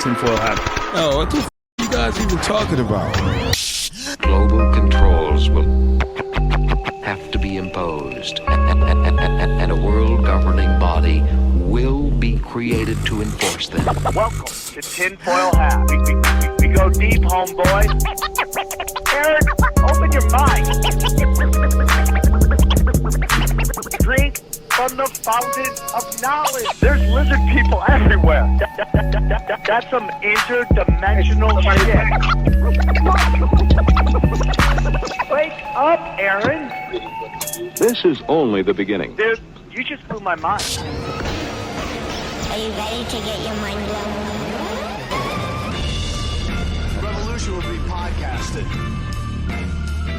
Tinfoil Hat. Oh, what the f*** you guys even talking about? Global controls will have to be imposed, and a world governing body will be created to enforce them. Welcome to Tinfoil Hat. We go deep, homeboy. Eric, open your mind. Drink from the fountain of knowledge. There's lizard people everywhere. That's some interdimensional shit. Wake up, Aaron. This is only the beginning. Dude, you just blew my mind. Are you ready to get your mind blown? Revolution will be podcasted.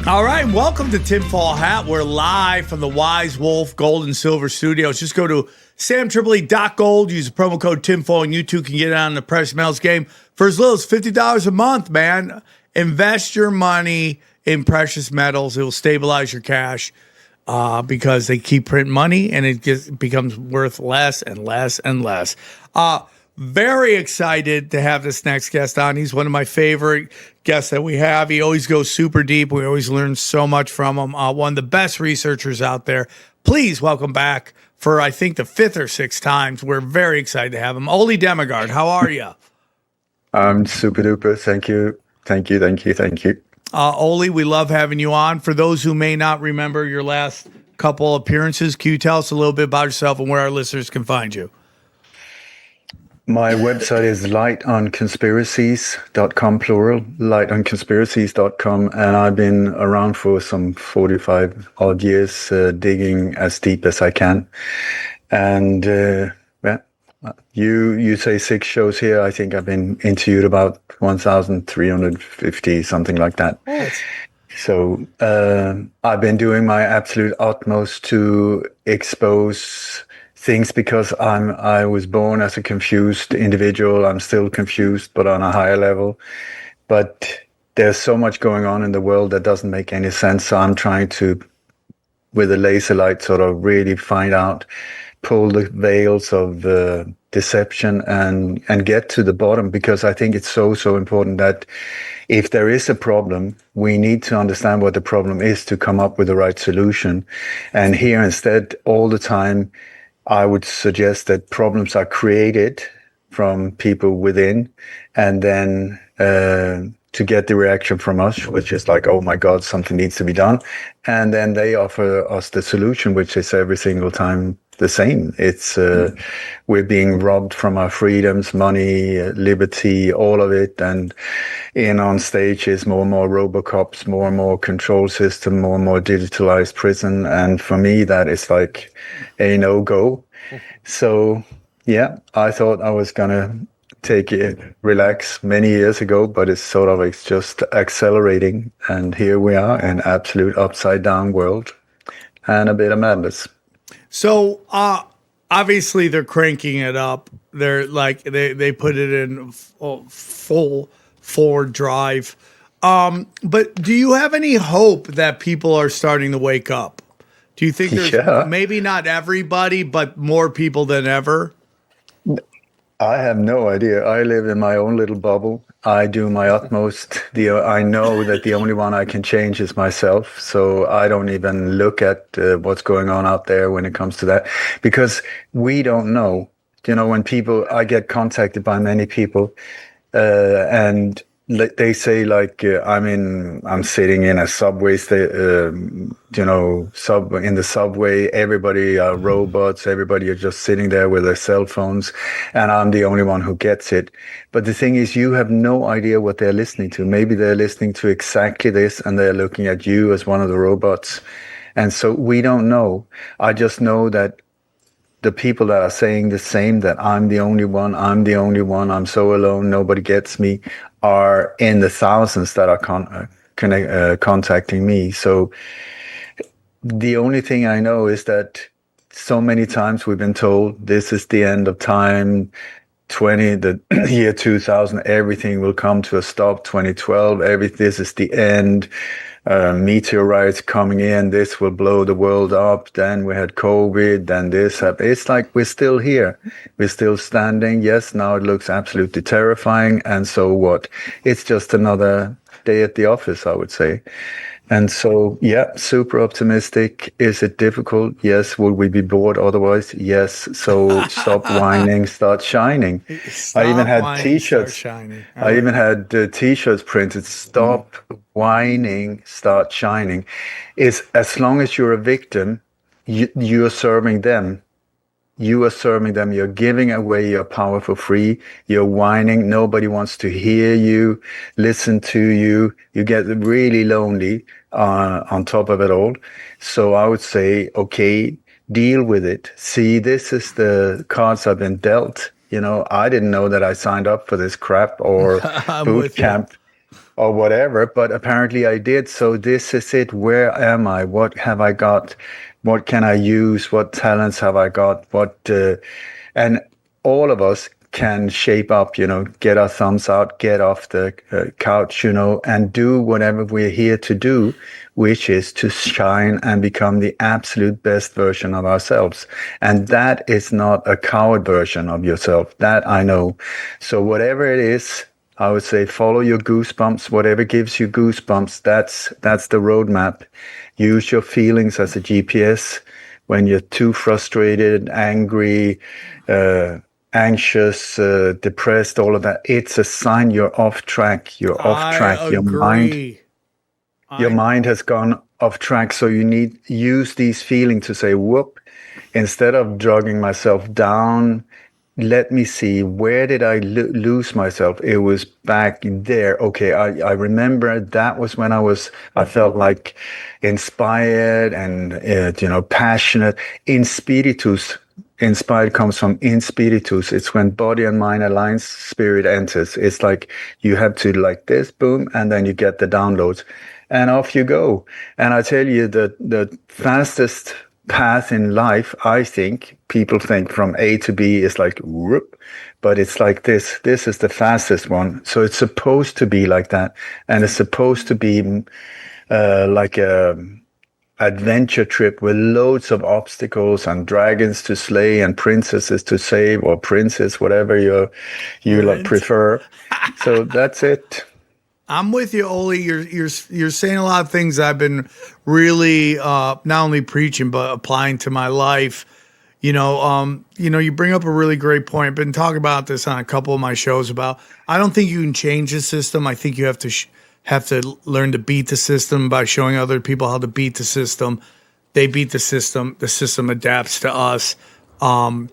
All right, welcome to Tinfoil Hat. We're live from the Wise Wolf Gold and Silver Studios. Just go to samtripoli.gold. Use the promo code Tinfoil, and you too can get on the precious metals game for as little as $50 a month, man. Invest your money in precious metals. It will stabilize your cash because they keep printing money, and it becomes worth less and less and less. Very excited to have this next guest on. He's one of my favorite guests that we have. He always goes super deep. We always learn so much from him. One of the best researchers out there. Please welcome back for, I think, the fifth or sixth times. We're very excited to have him. Ole Dammegard, how are you? I'm super duper. Thank you. Ole, we love having you on. For those who may not remember your last couple appearances, can you tell us a little bit about yourself and where our listeners can find you? My website is lightonconspiracies.com, plural, lightonconspiracies.com, and I've been around for some 45 odd years, digging as deep as I can. And you say 6 shows here. I think I've been interviewed about 1,350, something like that. Yes. So I've been doing my absolute utmost to expose things because I was born as a confused individual. I'm still confused, but on a higher level. But there's so much going on in the world that doesn't make any sense. So I'm trying to, with a laser light, sort of really find out, pull the veils of deception and get to the bottom, because I think it's so important that if there is a problem, we need to understand what the problem is to come up with the right solution. And here instead, all the time, I would suggest that problems are created from people within, and then to get the reaction from us, which is like, oh my God, something needs to be done. And then they offer us the solution, which is every single time the same. It's we're being robbed from our freedoms, money, liberty, all of it. And on stage is more and more Robocops, more and more control system, more and more digitalized prison. And for me, that is like a no-go. So yeah, I thought I was gonna take it relax many years ago, but it's just accelerating. And here we are, an absolute upside down world and a bit of madness. So obviously they're cranking it up. They're like they put it in full forward drive. But do you have any hope that people are starting to wake up? Do you think there's maybe not everybody, but more people than ever? I have no idea. I live in my own little bubble. I do my utmost. I know that the only one I can change is myself. So I don't even look at what's going on out there when it comes to that, because we don't know. You know, when I get contacted by many people, and they say like, I'm sitting in a subway, in the subway, everybody are robots, everybody are just sitting there with their cell phones, and I'm the only one who gets it. But the thing is, you have no idea what they're listening to. Maybe they're listening to exactly this, and they're looking at you as one of the robots. And so we don't know. I just know that the people that are saying the same, that I'm the only one, I'm so alone, nobody gets me, are in the thousands that are contacting me. So the only thing I know is that so many times we've been told this is the end of time, the year 2000, everything will come to a stop, 2012, this is the end. meteorites coming in, this will blow the world up. Then we had COVID, then this happened. It's like we're still here. We're still standing. Yes, now it looks absolutely terrifying. And so what? It's just another day at the office, I would say. And so, yeah, super optimistic. Is it difficult? Yes. Will we be bored otherwise? Yes. So stop whining, start shining. I even had T-shirts. I even had T-shirts printed. Stop whining, start shining. Is as long as you're a victim, you're serving them. You are serving them. You're giving away your power for free. You're whining. Nobody wants to hear you, listen to you. You get really lonely on top of it all. So I would say, okay, deal with it. See, this is the cards I've been dealt. You know, I didn't know that I signed up for this crap or boot camp or whatever, but apparently I did. So this is it. Where am I? What have I got? What can I use? What talents have I got? And all of us can shape up, you know, get our thumbs out, get off the couch, you know, and do whatever we're here to do, which is to shine and become the absolute best version of ourselves. And that is not a coward version of yourself. That I know. So whatever it is, I would say follow your goosebumps. Whatever gives you goosebumps, that's the roadmap. Use your feelings as a GPS. When you're too frustrated, angry, anxious, depressed, all of that, it's a sign you're off track. You're off track. Your mind has gone off track. So you need use these feelings to say, whoop, instead of dragging myself down, let me see, where did I lose myself? It was back there. Okay, I remember that was when I felt like inspired and, passionate. In spiritus, inspired comes from in spiritus. It's when body and mind aligns, spirit enters. It's like you have to like this, boom, and then you get the downloads. And off you go. And I tell you, the fastest path in life, I think, people think from A to B is like whoop, but it's like this. This is the fastest one. So it's supposed to be like that. And it's supposed to be like a adventure trip with loads of obstacles and dragons to slay and princesses to save, or princes, whatever you like prefer. So that's it. I'm with you, Ole. You're saying a lot of things I've been really not only preaching but applying to my life. You bring up a really great point. I've been talking about this on a couple of my shows about. I don't think you can change the system. I think you have to learn to beat the system by showing other people how to beat the system. They beat the system. The system adapts to us. And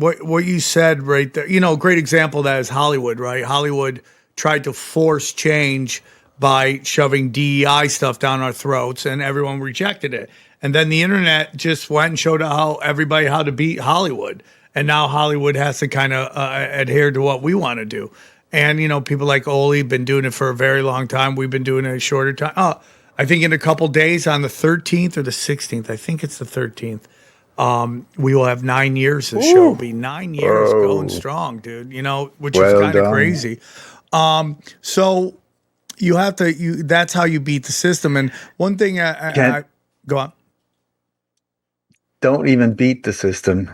what you said right there. A great example of that is Hollywood, right? Hollywood tried to force change by shoving DEI stuff down our throats, and everyone rejected it. And then the internet just went and showed everybody how to beat Hollywood. And now Hollywood has to kind of adhere to what we want to do. And, people like Ole been doing it for a very long time. We've been doing it a shorter time. I think in a couple days on the 13th or the 16th, I think it's the 13th, we will have 9 years. The show will be 9 years going strong, dude, which is kind of crazy. So you have to, that's how you beat the system. And one thing I go on. Don't even beat the system.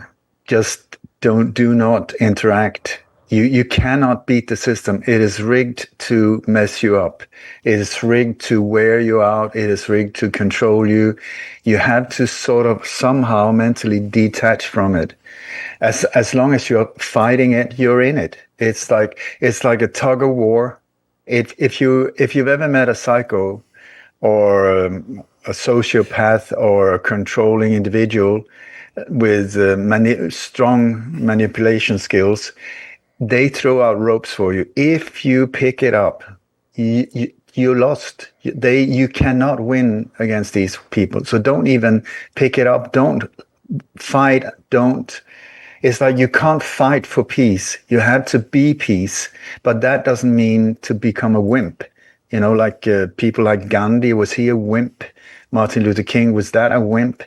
Just do not interact. You cannot beat the system. It is rigged to mess you up. It is rigged to wear you out. It is rigged to control you. You have to sort of somehow mentally detach from it. As long as you're fighting it, you're in it. It's like a tug of war. If you've ever met a psycho or a sociopath or a controlling individual with strong manipulation skills, they throw out ropes for you. If you pick it up, you're lost. You cannot win against these people. So don't even pick it up. Don't fight. It's like you can't fight for peace. You have to be peace, but that doesn't mean to become a wimp. Like people like Gandhi, was he a wimp? Martin Luther King, was that a wimp?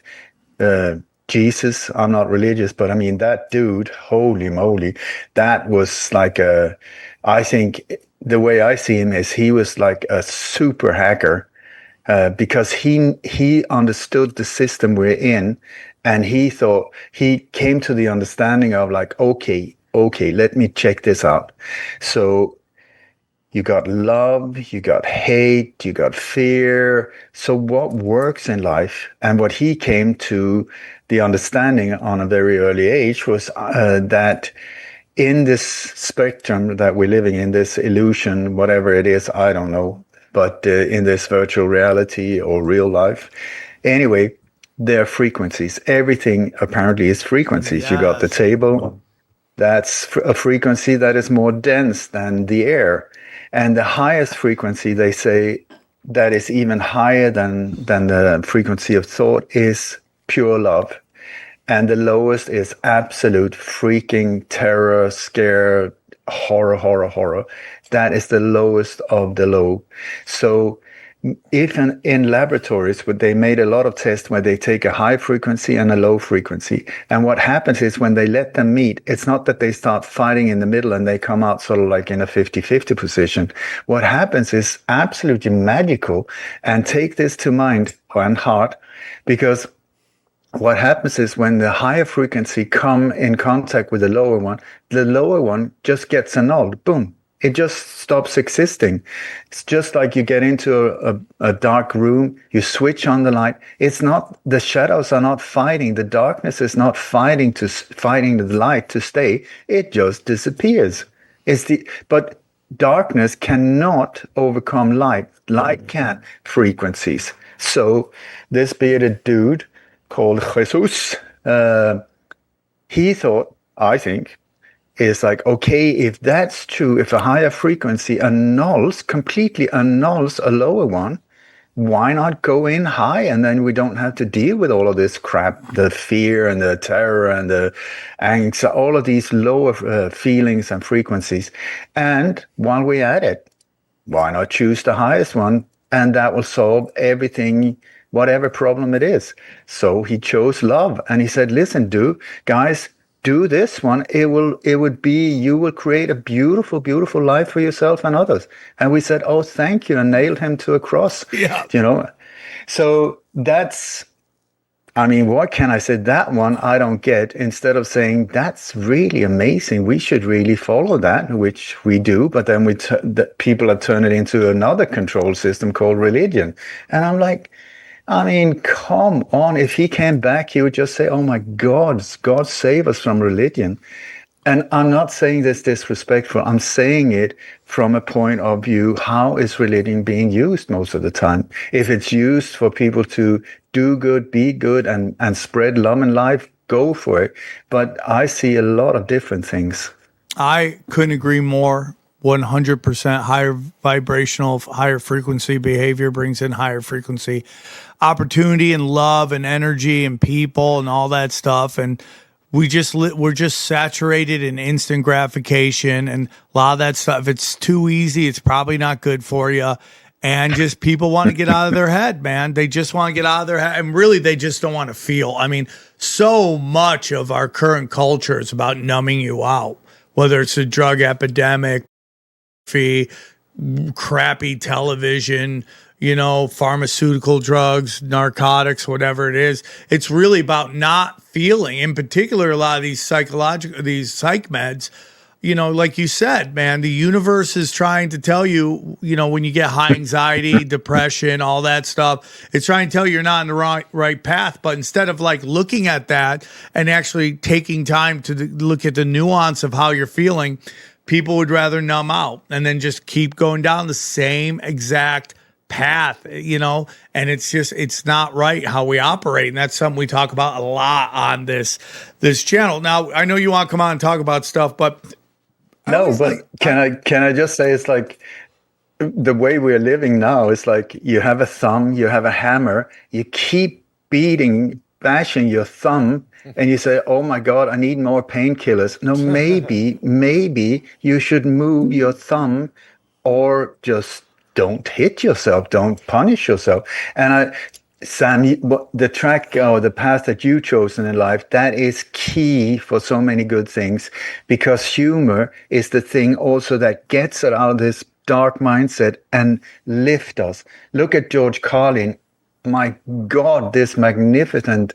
Jesus, I'm not religious, but I mean, that dude, holy moly, that was like I think the way I see him is he was like a super hacker, because he understood the system we're in, and he came to the understanding of like, okay, let me check this out. So you got love, you got hate, you got fear. So what works in life, and what he came to the understanding on a very early age was that in this spectrum that we're living in, this illusion, whatever it is, I don't know, but in this virtual reality or real life, anyway, there are frequencies. Everything apparently is frequencies. Yes. You got the table, that's a frequency that is more dense than the air. And the highest frequency, they say, that is even higher than the frequency of thought is pure love. And the lowest is absolute freaking terror, scare, horror. That is the lowest of the low. So if in laboratories, they made a lot of tests where they take a high frequency and a low frequency. And what happens is when they let them meet, it's not that they start fighting in the middle and they come out sort of like in a 50-50 position. What happens is absolutely magical. And take this to mind and heart, because what happens is when the higher frequency come in contact with the lower one just gets annulled. Boom. It just stops existing. It's just like you get into a dark room, you switch on the light. It's not, the shadows are not fighting. The darkness is not fighting the light to stay. It just disappears. But darkness cannot overcome light. Light can. Frequencies. So this bearded dude called Jesus, he thought, I think, is like, okay, if that's true, if a higher frequency completely annuls a lower one, why not go in high, and then we don't have to deal with all of this crap, the fear and the terror and the anxiety, all of these lower feelings and frequencies. And while we're at it, why not choose the highest one, and that will solve everything, whatever problem it is. So he chose love, and he said, listen, guys, do this one. You will create a beautiful, beautiful life for yourself and others. And we said, oh, thank you, and nailed him to a cross. Yeah. So that's, what can I say? That one I don't get. Instead of saying, that's really amazing, we should really follow that, which we do. But then people have turned it into another control system called religion. And I'm like, come on. If he came back, he would just say, oh my God, God save us from religion. And I'm not saying this disrespectful. I'm saying it from a point of view, how is religion being used most of the time? If it's used for people to do good, be good, and spread love and life, go for it. But I see a lot of different things. I couldn't agree more. 100% higher vibrational, higher frequency behavior brings in higher frequency opportunity and love and energy and people and all that stuff. And we're just saturated in instant gratification and a lot of that stuff. If it's too easy, it's probably not good for you. And just people want to get out of their head, man. They just want to get out of their head. And really, they just don't want to feel. So much of our current culture is about numbing you out, whether it's a drug epidemic, crappy television, pharmaceutical drugs, narcotics, whatever it is. It's really about not feeling. In particular, a lot of these psych meds, like you said, man, the universe is trying to tell you, when you get high anxiety, depression, all that stuff, it's trying to tell you you're not in the right path. But instead of like looking at that and actually taking time to look at the nuance of how you're feeling, people would rather numb out and then just keep going down the same exact path, and it's not right how we operate. And that's something we talk about a lot on this channel. Now, I know you want to come on and talk about stuff, but can I just say, it's like the way we're living now is like you have a thumb, you have a hammer, you keep bashing your thumb, and you say, oh my God, I need more painkillers. No, maybe you should move your thumb, or just don't hit yourself, don't punish yourself. And Sam, the track or the path that you've chosen in life, that is key for so many good things, because humor is the thing also that gets us out of this dark mindset and lift us. Look at George Carlin. My God, this magnificent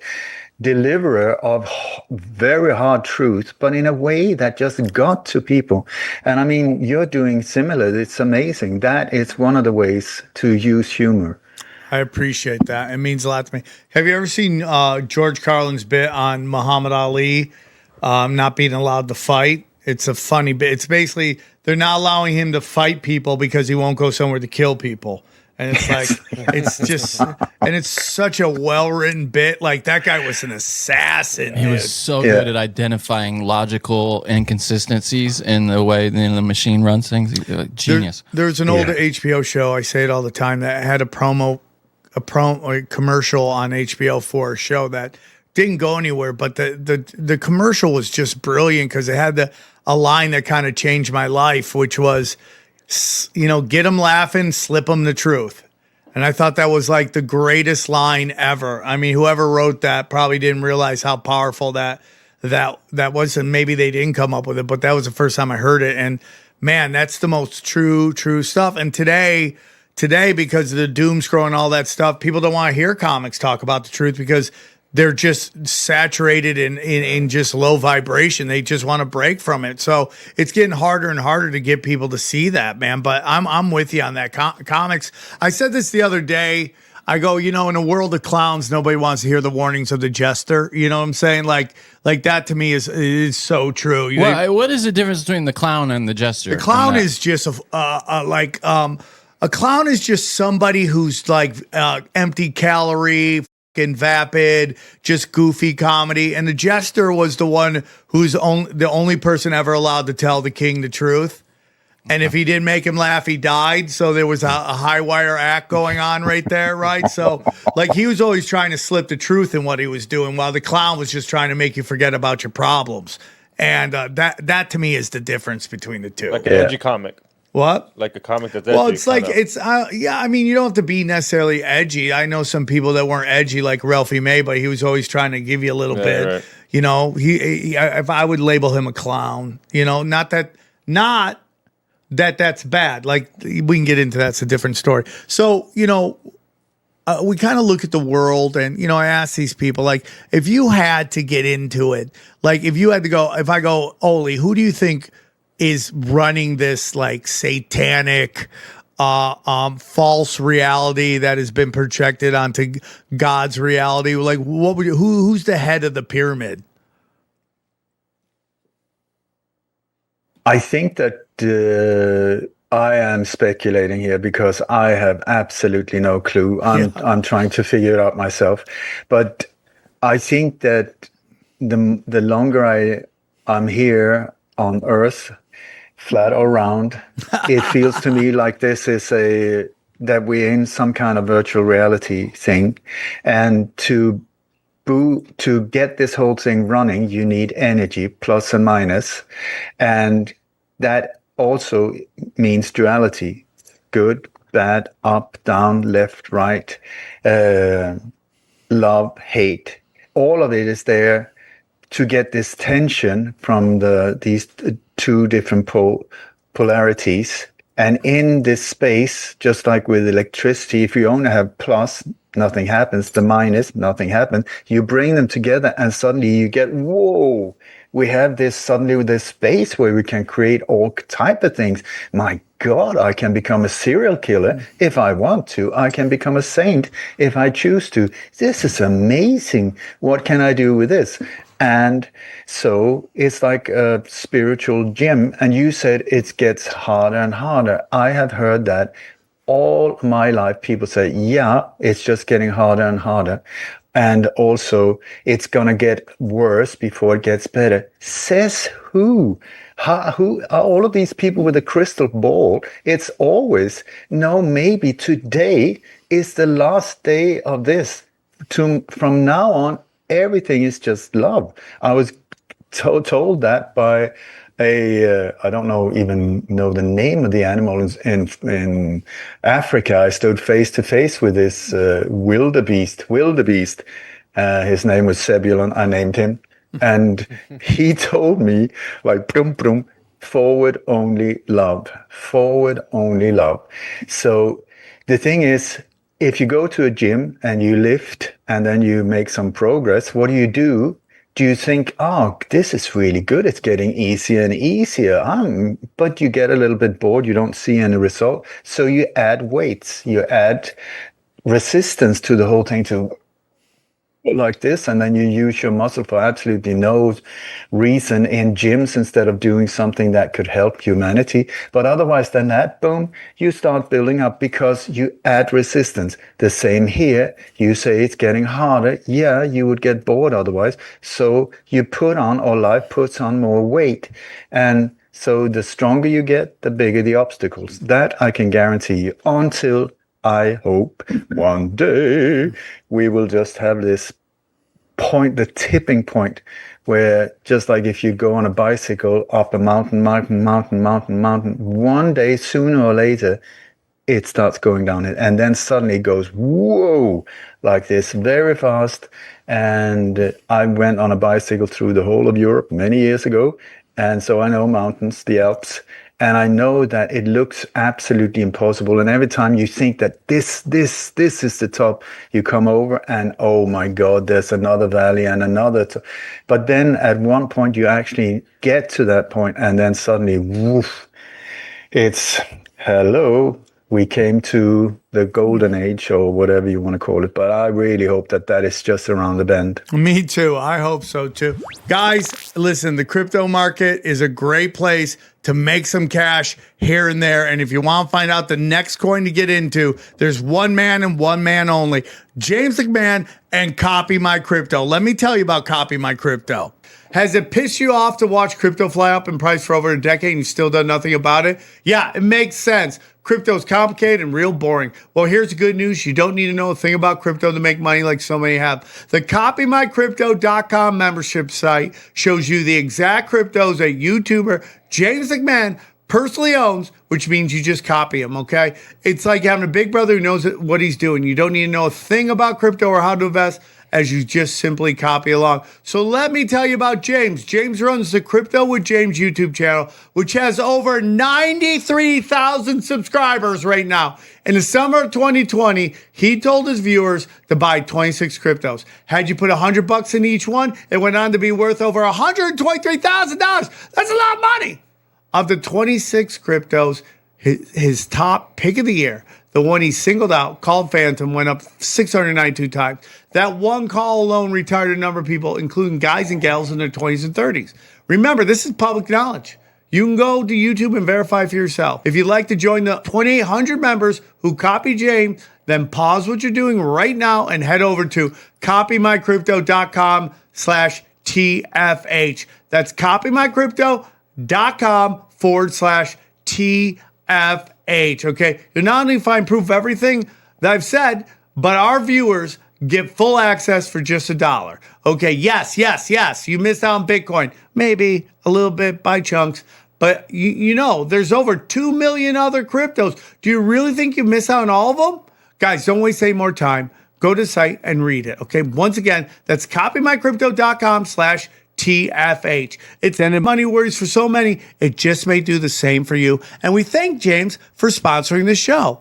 deliverer of very hard truth, but in a way that just got to people. And I mean, you're doing similar. It's amazing. That is one of the ways to use humor. I appreciate that. It means a lot to me. Have you ever seen George Carlin's bit on Muhammad Ali not being allowed to fight? It's a funny bit. It's basically they're not allowing him to fight people because he won't go somewhere to kill people. And it's like, it's just, and it's such a well-written bit. Like, that guy was an assassin. He was so good at identifying logical inconsistencies in the way the machine runs things. Genius. There's an older HBO show, I say it all the time, that had a commercial on HBO for a show that didn't go anywhere, but the commercial was just brilliant because it had a line that kind of changed my life, which was, get them laughing, slip them the truth. And I thought that was like the greatest line ever. I mean, whoever wrote that probably didn't realize how powerful that was, and maybe they didn't come up with it, but that was the first time I heard it. And man, that's the most true stuff. And today, because of the doom scroll and all that stuff, people don't want to hear comics talk about the truth because they're just saturated in just low vibration. They just want to break from it. So it's getting harder and harder to get people to see that, man. But I'm with you on that. Comics. I said this the other day. I go, in a world of clowns, nobody wants to hear the warnings of the jester. You know what I'm saying? Like that to me is so true. What is the difference between the clown and the jester? The clown is just a clown is just somebody who's like empty calorie, vapid, just goofy comedy. And the jester was the one who's the only person ever allowed to tell the king the truth. And if he didn't make him laugh, he died. So there was a high wire act going on right there, right? So like he was always trying to slip the truth in what he was doing, while the clown was just trying to make you forget about your problems. And that to me is the difference between the two. Like an edgy comic. What? Like a comic that's well, edgy. It's like, it's, I mean, you don't have to be necessarily edgy. I know some people that weren't edgy, like Ralphie May, but he was always trying to give you a little bit. Right. If I would label him a clown, not that's bad. Like, we can get into that. It's a different story. So, we kind of look at the world and, I ask these people, like, if you had to get into it, like, if I go, Ole, who do you think is running this like satanic false reality that has been projected onto God's reality? Like, what would who's the head of the pyramid? I think that I am speculating here because I have absolutely no clue. I'm trying to figure it out myself, but I think that the longer I'm here on Earth, flat or round, it feels to me like this is that we're in some kind of virtual reality thing, and to get this whole thing running, you need energy, plus and minus, and that also means duality: good, bad, up, down, left, right, love, hate. All of it is there to get this tension from these two different polarities. And in this space, just like with electricity, if you only have plus, nothing happens. The minus, nothing happens. You bring them together and suddenly you get, whoa, we have this space where we can create all type of things. My God, I can become a serial killer if I want to. I can become a saint if I choose to. This is amazing. What can I do with this? And so it's like a spiritual gym. And you said it gets harder and harder. I have heard that all my life. People say, yeah, it's just getting harder and harder. And also, it's going to get worse before it gets better. Says who? Who are all of these people with a crystal ball? It's always, no, maybe today is the last day of this. From now on, everything is just love. I was told that by I don't even know the name of the animal in Africa. I stood face to face with this wildebeest. His name was Zebulon. I named him, and he told me like, brum, brum, forward only love, forward only love. So the thing is, if you go to a gym and you lift and then you make some progress, what do? Do you think, oh, this is really good, it's getting easier and easier, but you get a little bit bored, you don't see any result. So you add weights, you add resistance to the whole thing to like this, and then you use your muscle for absolutely no reason in gyms instead of doing something that could help humanity. But otherwise than that, boom, you start building up because you add resistance. The same here. You say it's getting harder. Yeah, you would get bored otherwise. So you put on, or life puts on, more weight. And so the stronger you get, the bigger the obstacles. That I can guarantee you, until I hope one day we will just have this point, the tipping point, where just like if you go on a bicycle up a mountain, one day, sooner or later, it starts going down it. And then suddenly it goes, whoa, like this, very fast. And I went on a bicycle through the whole of Europe many years ago. And so I know mountains, the Alps. And I know that it looks absolutely impossible. And every time you think that this is the top, you come over and, oh my God, there's another valley and another. But then at one point you actually get to that point, and then suddenly, woof, it's hello. We came to the golden age, or whatever you want to call it. But I really hope that is just around the bend. Me too. I hope so too. Guys, listen, the crypto market is a great place to make some cash here and there. And if you want to find out the next coin to get into, there's one man and one man only. James McMahon and Copy My Crypto. Let me tell you about Copy My Crypto. Has it pissed you off to watch crypto fly up in price for over a decade and you still done nothing about it? Yeah, it makes sense. Crypto is complicated and real boring. Well, here's the good news. You don't need to know a thing about crypto to make money like so many have. The CopyMyCrypto.com membership site shows you the exact cryptos that YouTuber James McMahon personally owns, which means you just copy him, okay? It's like having a big brother who knows what he's doing. You don't need to know a thing about crypto or how to invest, as you just simply copy along. So let me tell you about James. James runs the Crypto with James YouTube channel, which has over 93,000 subscribers right now. In the summer of 2020, he told his viewers to buy 26 cryptos. Had you put $100 in each one, it went on to be worth over $123,000. That's a lot of money. Of the 26 cryptos, his top pick of the year, the one he singled out, called Phantom, went up 692 times. That one call alone retired a number of people, including guys and gals in their 20s and 30s. Remember, this is public knowledge. You can go to YouTube and verify for yourself. If you'd like to join the 2,800 members who copy James, then pause what you're doing right now and head over to copymycrypto.com/TFH. That's copymycrypto.com/TFH. Okay, you'll not only find proof of everything that I've said, but our viewers get full access for just $1. Okay, yes. You missed out on Bitcoin, maybe a little bit by chunks, but you know, there's over 2 million other cryptos. Do you really think you miss out on all of them? Guys, don't waste any more time. Go to the site and read it. Okay, once again, that's copymycrypto.com/TFH. It's ended money worries for so many, it just may do the same for you. And we thank James for sponsoring the show.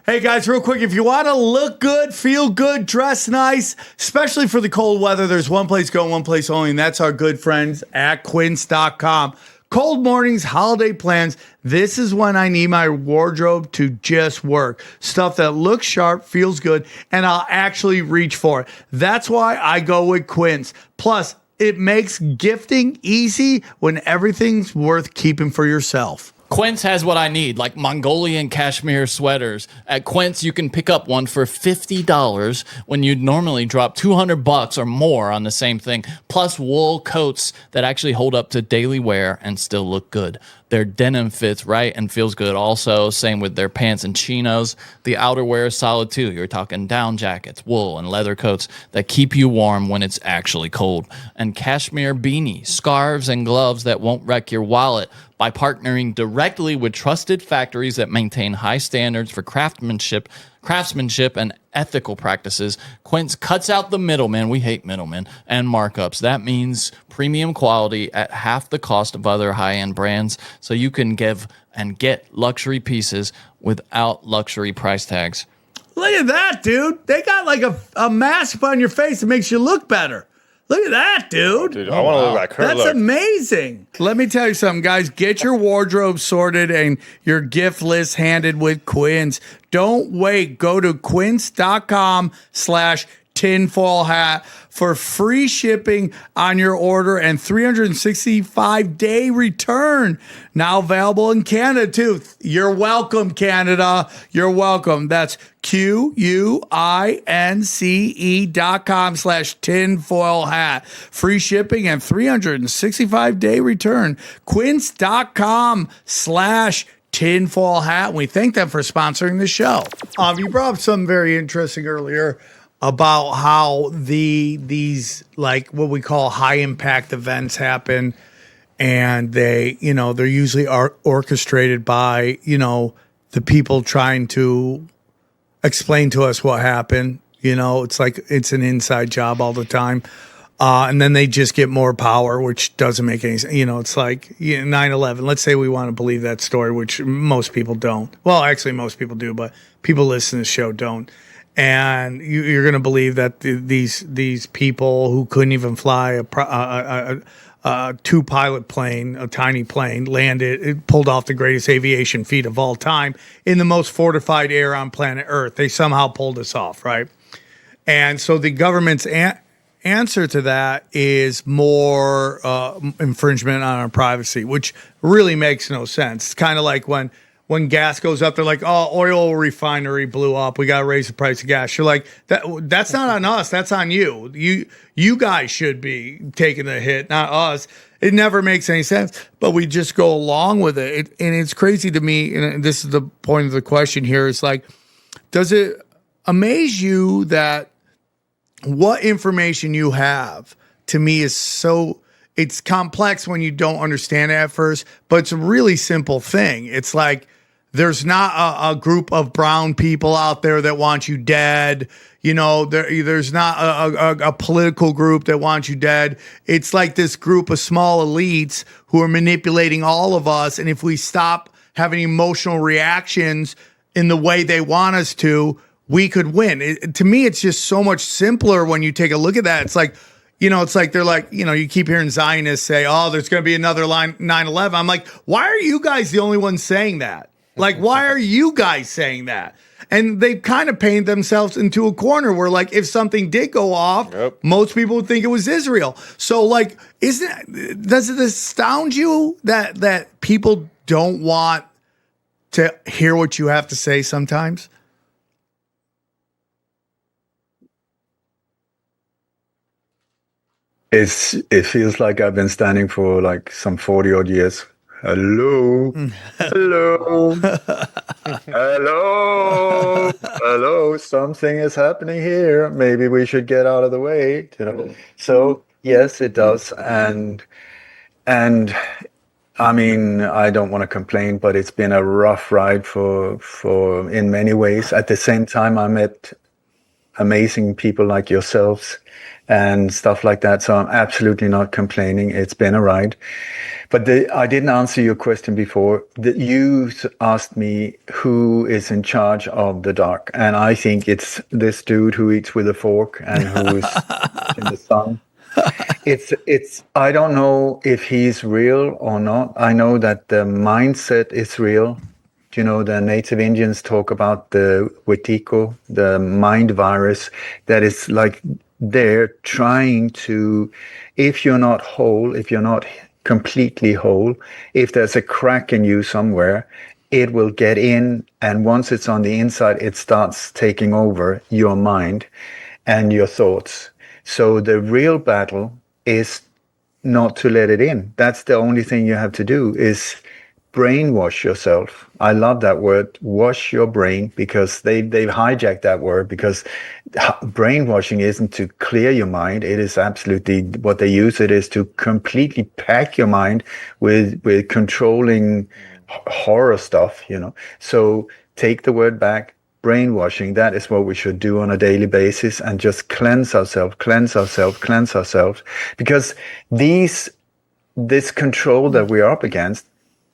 Hey guys, real quick, if you want to look good, feel good, dress nice, especially for the cold weather, there's one place go, one place only, and that's our good friends at Quince.com. Cold mornings, holiday plans, this is when I need my wardrobe to just work. Stuff that looks sharp, feels good, and I'll actually reach for it. That's why I go with Quince. Plus, it makes gifting easy when everything's worth keeping for yourself. Quince has what I need, like Mongolian cashmere sweaters. At Quince, you can pick up one for $50 when you'd normally drop $200 or more on the same thing, plus wool coats that actually hold up to daily wear and still look good. Their denim fits right and feels good also. Same with their pants and chinos. The outerwear is solid too. You're talking down jackets, wool, and leather coats that keep you warm when it's actually cold. And cashmere beanies, scarves, and gloves that won't wreck your wallet. By partnering directly with trusted factories that maintain high standards for craftsmanship, and ethical practices, Quince cuts out the middleman. We hate middlemen and markups. That means premium quality at half the cost of other high-end brands, so you can give and get luxury pieces without luxury price tags. Look at that, dude. They got like a mask on your face that makes you look better. Look at that, dude. Dude, I want to look like her. That's amazing. Let me tell you something, guys. Get your wardrobe sorted and your gift list handed with Quince. Don't wait. Go to quince.com/tinfoilhat for free shipping on your order and 365-day return. Now available in Canada, too. You're welcome, Canada. You're welcome. That's QUINCE.com/tinfoilhat. Free shipping and 365-day return. Quince.com/tinfoilhat. We thank them for sponsoring the show. You brought up something very interesting earlier about how these like what we call high impact events happen, and they're usually orchestrated by the people trying to explain to us what happened. It's like it's an inside job all the time. And then they just get more power, which doesn't make any sense. It's like 9/11. Let's say we want to believe that story, which most people don't. Well, actually, most people do, but people listening to the show don't. And you're going to believe that these people who couldn't even fly a two-pilot plane, a tiny plane, landed, it pulled off the greatest aviation feat of all time in the most fortified air on planet Earth. They somehow pulled us off, right? And so the government's answer to that is more infringement on our privacy, which really makes no sense. It's kind of like when gas goes up, they're like, "Oh, oil refinery blew up. We got to raise the price of gas." You're like, "That's not on us. That's on you. You guys should be taking the hit, not us." It never makes any sense, but we just go along with it. And it's crazy to me. And this is the point of the question here. It's like, does it amaze you that what information you have, to me, is so, it's complex when you don't understand it at first, but it's a really simple thing. It's like, there's not a group of brown people out there that want you dead. There's not a political group that wants you dead. It's like this group of small elites who are manipulating all of us. And if we stop having emotional reactions in the way they want us to, we could win. To me, it's just so much simpler when you take a look at that. It's like, it's like they're like, you keep hearing Zionists say, "Oh, there's going to be another 9/11. I'm like, why are you guys the only ones saying that? Like, why are you guys saying that? And they kind of paint themselves into a corner where, like, if something did go off, most people would think it was Israel. So, like, does it astound you that people don't want to hear what you have to say sometimes? It feels like I've been standing for like some 40 odd years. Hello, hello, hello. Something is happening here. Maybe we should get out of the way. So yes, it does. And I mean, I don't want to complain, but it's been a rough ride for in many ways. At the same time, I met amazing people like yourselves and stuff like that. So I'm absolutely not complaining. It's been a ride. But I didn't answer your question before. You asked me who is in charge of the dark. And I think it's this dude who eats with a fork and who's in the sun. I don't know if he's real or not. I know that the mindset is real. The Native Indians talk about the Wetiko, the mind virus that is like they're trying to, if you're not whole, if you're not completely whole, if there's a crack in you somewhere, it will get in. And once it's on the inside, it starts taking over your mind and your thoughts. So the real battle is not to let it in. That's the only thing you have to do, is brainwash yourself. I love that word, wash your brain, because they've hijacked that word, because brainwashing isn't to clear your mind. It is absolutely what they use it is to completely pack your mind with controlling horror stuff, So take the word back. Brainwashing, that is what we should do on a daily basis, and just cleanse ourselves, because this control that we're up against,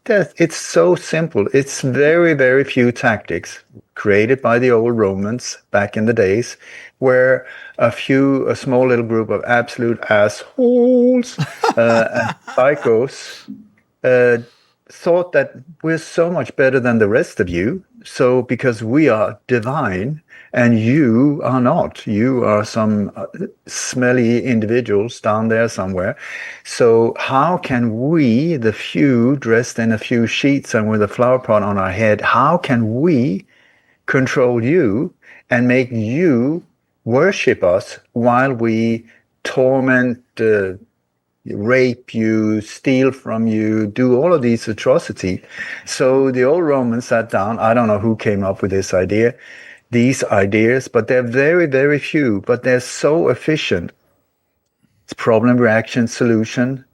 it's so simple. It's very, very few tactics created by the old Romans back in the days, where a small little group of absolute assholes and psychos thought that we're so much better than the rest of you. So because we are divine and you are not, you are some smelly individuals down there somewhere. So how can we, the few dressed in a few sheets and with a flower pot on our head, how can we control you and make you worship us while we torment, rape you, steal from you, do all of these atrocities? So the old Romans sat down. I don't know who came up with these ideas, but they're very, very few, but they're so efficient. It's problem, reaction, solution,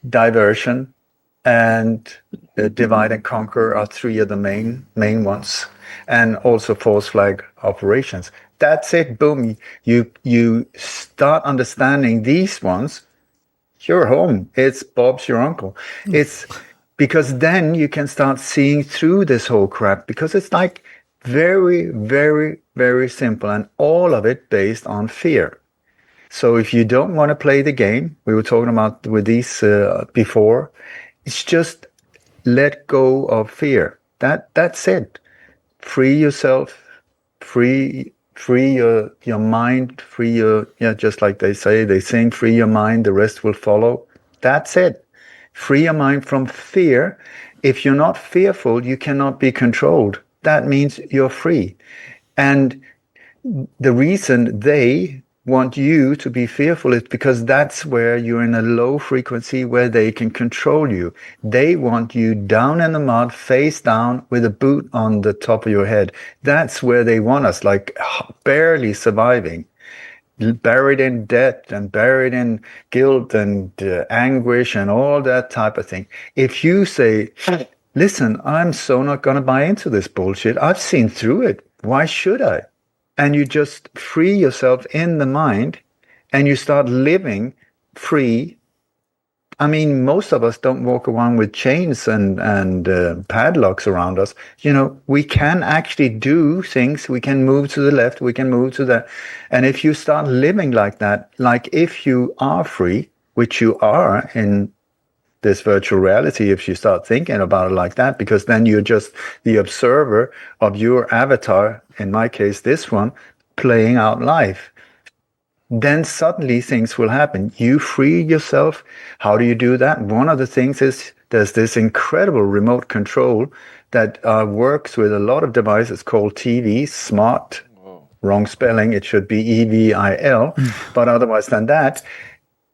diversion, and divide and conquer are three of the main ones, and also false flag operations. That's it. Boom. You start understanding these ones. You're home. It's Bob's your uncle. It's because then you can start seeing through this whole crap, because it's like very, very, very simple, and all of it based on fear. So if you don't want to play the game, we were talking about with these before, it's just let go of fear. That's it. Free yourself, free your mind, just like they sing, free your mind, the rest will follow. That's it. Free your mind from fear. If you're not fearful, you cannot be controlled. That means you're free. And the reason they want you to be fearful is because that's where you're in a low frequency where they can control you. They want you down in the mud, face down, with a boot on the top of your head. That's where they want us, like barely surviving, buried in debt and buried in guilt and anguish and all that type of thing. If you say, listen, I'm so not going to buy into this bullshit. I've seen through it. Why should I? And you just free yourself in the mind and you start living free. I mean, most of us don't walk around with chains and padlocks around us. We can actually do things. We can move to the left. We can move to the... And if you start living like that, like if you are free, which you are in this virtual reality, if you start thinking about it like that, because then you're just the observer of your avatar, in my case, this one, playing out life. Then suddenly things will happen. You free yourself. How do you do that? One of the things is there's this incredible remote control that works with a lot of devices called TVs, smart, wrong spelling, it should be EVIL, but otherwise than that,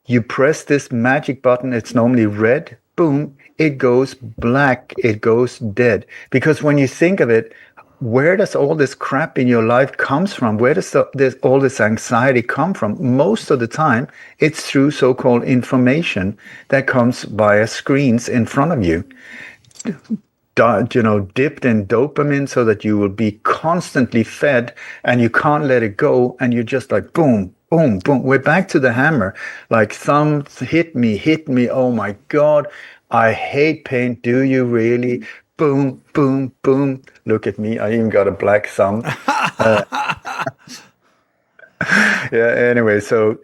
you press this magic button, it's normally red, boom, it goes black, it goes dead. Because when you think of it, where does all this crap in your life comes from? Where does all this anxiety come from? Most of the time, it's through so-called information that comes via screens in front of you. Dipped in dopamine so that you will be constantly fed and you can't let it go, and you're just like, boom, boom, boom. We're back to the hammer. Like thumb, hit me. Oh my God, I hate pain. Do you really? Boom, boom, boom. Look at me. I even got a black thumb. Anyway, so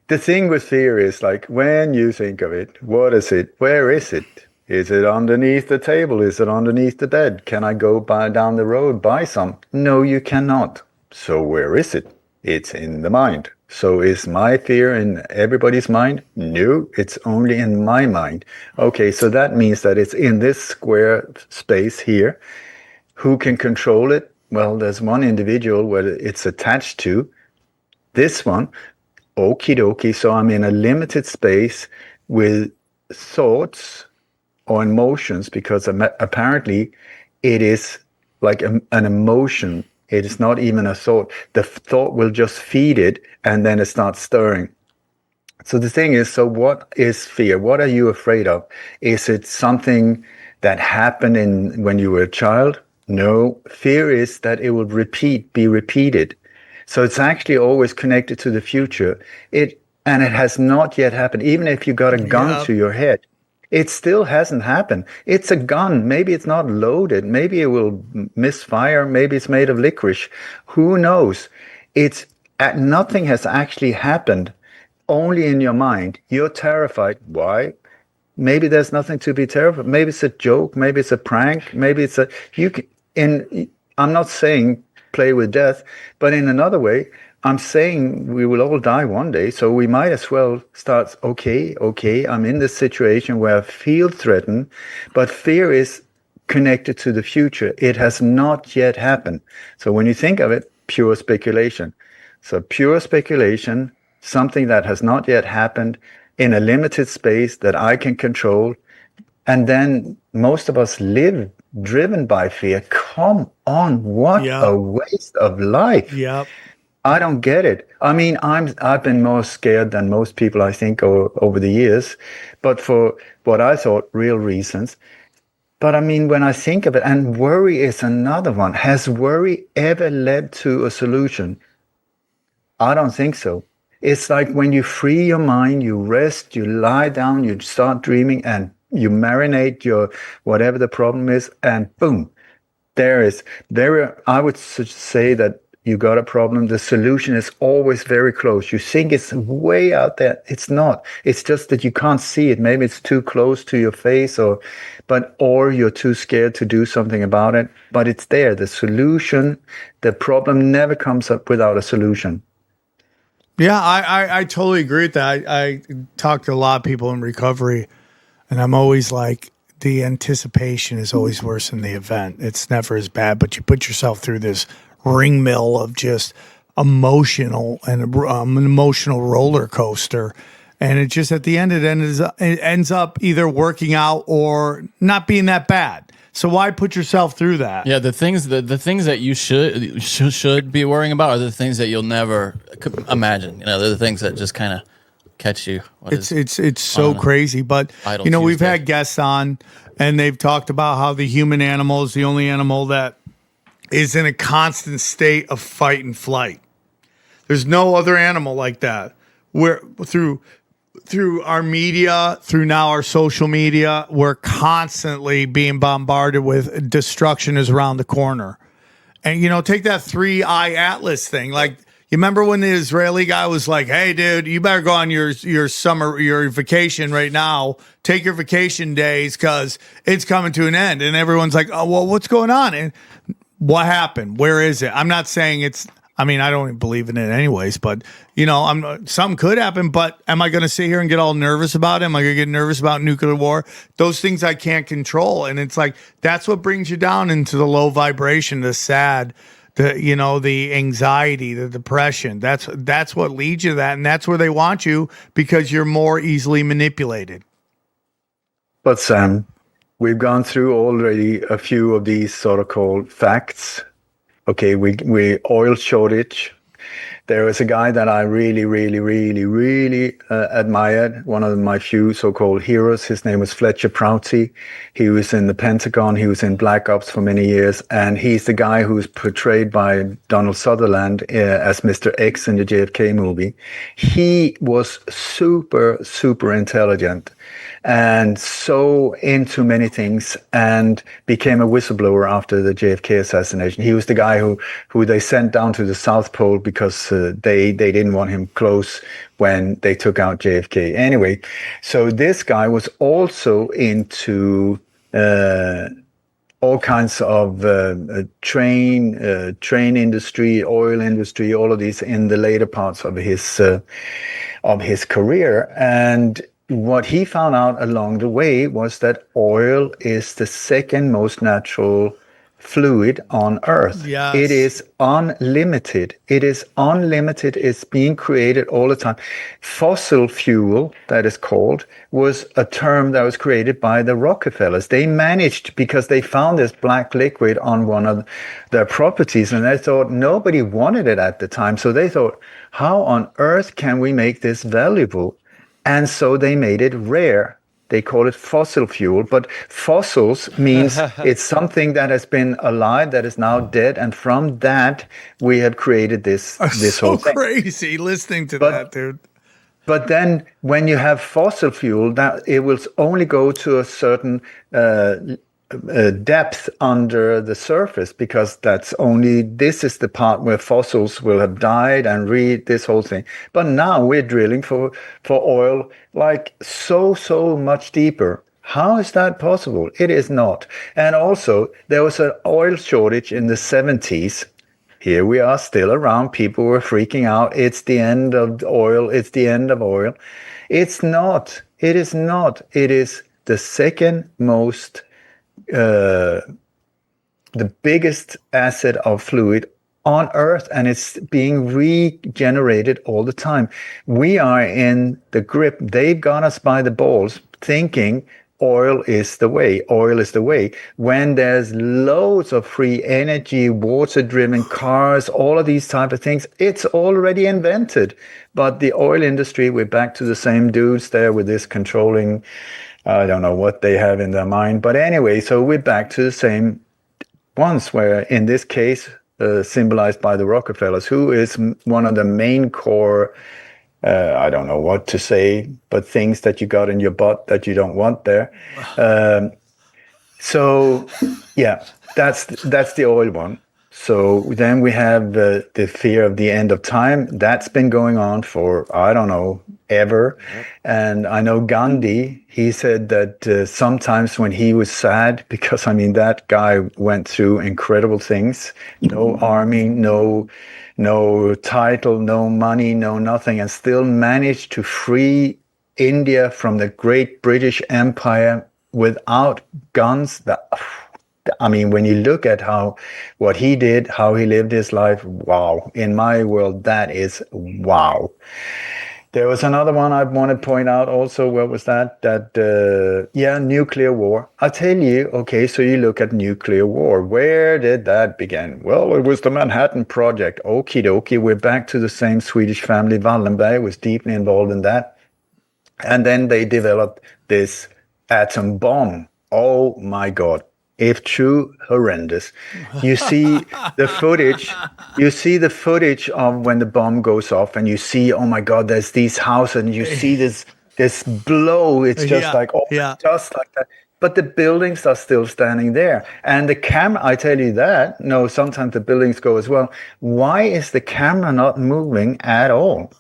the thing with fear is like when you think of it, what is it? Where is it? Is it underneath the table? Is it underneath the bed? Can I go down the road, buy some? No, you cannot. So where is it? It's in the mind. So is my fear in everybody's mind? No, it's only in my mind. Okay, so that means that it's in this square space here. Who can control it? Well, there's one individual where it's attached to. This one, okie dokie. So I'm in a limited space with thoughts or emotions, because apparently it is like an emotion. It is not even a thought. The thought will just feed it, and then it starts stirring. So the thing is, so what is fear? What are you afraid of? Is it something that happened when you were a child? No. Fear is that it will be repeated. So it's actually always connected to the future. And it has not yet happened. Even if you got a gun to your head, it still hasn't happened. It's a gun. Maybe it's not loaded. Maybe it will misfire. Maybe it's made of licorice. Who knows? Nothing has actually happened. Only in your mind. You're terrified. Why? Maybe there's nothing to be terrified. Maybe it's a joke. Maybe it's a prank. Maybe it's I'm not saying play with death, but in another way, I'm saying we will all die one day. So we might as well start, okay, I'm in this situation where I feel threatened, but fear is connected to the future. It has not yet happened. So when you think of it, pure speculation. So pure speculation, something that has not yet happened in a limited space that I can control. And then most of us live driven by fear. Come on, what a waste of life. Yep. I don't get it. I mean, I've been more scared than most people, I think, over the years, but for what I thought real reasons. But I mean, when I think of it, and worry is another one. Has worry ever led to a solution? I don't think so. It's like when you free your mind, you rest, you lie down, you start dreaming, and you marinate your whatever the problem is, and boom, I would say that you got a problem. The solution is always very close. You think it's way out there. It's not. It's just that you can't see it. Maybe it's too close to your face, or you're too scared to do something about it. But it's there. The solution, the problem never comes up without a solution. Yeah, I totally agree with that. I talk to a lot of people in recovery, and I'm always like, the anticipation is always worse than the event. It's never as bad, but you put yourself through this ring mill of just emotional and an emotional roller coaster. And it just, at the end, it ends up either working out or not being that bad. So why put yourself through that? Yeah, the things that you should be worrying about are the things that you'll never imagine. You know, they're the things that just kind of catch you. It's so crazy. But you know, we've had guests on, and they've talked about how the human animal is the only animal that is in a constant state of fight and flight. There's no other animal like that. Where through our media, through now our social media, we're constantly being bombarded with destruction is around the corner. And, you know, take that 3-eye atlas thing. Like, you remember when the Israeli guy was like, hey, dude, you better go on your vacation right now. Take your vacation days because it's coming to an end. And everyone's like, oh, well, what's going on? And what happened? Where is it? I'm not saying I don't even believe in it anyways, but, you know, something could happen, but am I going to sit here and get all nervous about it? Am I going to get nervous about nuclear war? Those things I can't control. And it's like, that's what brings you down into the low vibration, the sad, the anxiety, the depression. That's what leads you to that. And that's where they want you, because you're more easily manipulated. But Sam, we've gone through already a few of these sort of called facts. Okay, we oil shortage. There was a guy that I really, really, really, really admired, one of my few so-called heroes. His name was Fletcher Prouty. He was in the Pentagon. He was in Black Ops for many years. And he's the guy who's portrayed by Donald Sutherland as Mr. X in the JFK movie. He was super, super intelligent and so into many things, and became a whistleblower after the JFK assassination. He was the guy who they sent down to the South Pole because they didn't want him close when they took out JFK. Anyway, so this guy was also into all kinds of train industry, oil industry, all of these in the later parts of his career. And what he found out along the way was that oil is the second most natural fluid on Earth. Yes. It is unlimited. It is unlimited. It's being created all the time. Fossil fuel, that is called, was a term that was created by the Rockefellers. They managed, because they found this black liquid on one of their properties, and they thought nobody wanted it at the time. So they thought, how on earth can we make this valuable? And so they made it rare. They call it fossil fuel, but fossils means it's something that has been alive, that is now dead, and from that we have created this whole thing. Crazy listening to that, dude. But then when you have fossil fuel, that it will only go to a certain depth under the surface, because this is the part where fossils will have died and this whole thing. But now we're drilling for oil like so much deeper. How is that possible? It is not. And also there was an oil shortage in the 70s. Here we are still around. People were freaking out. It's the end of oil. It's the end of oil. It's not. It is not. It is the second most the biggest asset of fluid on Earth, and it's being regenerated all the time. We are in the grip. They've got us by the balls thinking oil is the way, when there's loads of free energy, water-driven cars, all of these type of things. It's already invented. But the oil industry, we're back to the same dudes there with this controlling, I don't know what they have in their mind. But anyway, so we're back to the same ones, where in this case, symbolized by the Rockefellers, who is one of the main core, I don't know what to say, but things that you got in your butt that you don't want there. So yeah, that's the oil one. So then we have the fear of the end of time. That's been going on for, I don't know, ever. And I know Gandhi, he said that sometimes when he was sad, because I mean, that guy went through incredible things, no army, no title, no money, no nothing, and still managed to free India from the great British Empire without guns. I mean, when you look at what he did, how he lived his life, wow. In my world, that is wow. There was another one I want to point out also. What was that? Nuclear war. I tell you, okay, so you look at nuclear war. Where did that begin? Well, it was the Manhattan Project. Okie dokie. We're back to the same Swedish family. Wallenberg was deeply involved in that. And then they developed this atom bomb. Oh my God. If true, horrendous. You see the footage. You see the footage of when the bomb goes off, and you see, oh my God, there's these houses, and you see this blow. It's just just like that. But the buildings are still standing there, and the camera. I tell you that. No, sometimes the buildings go as well. Why is the camera not moving at all?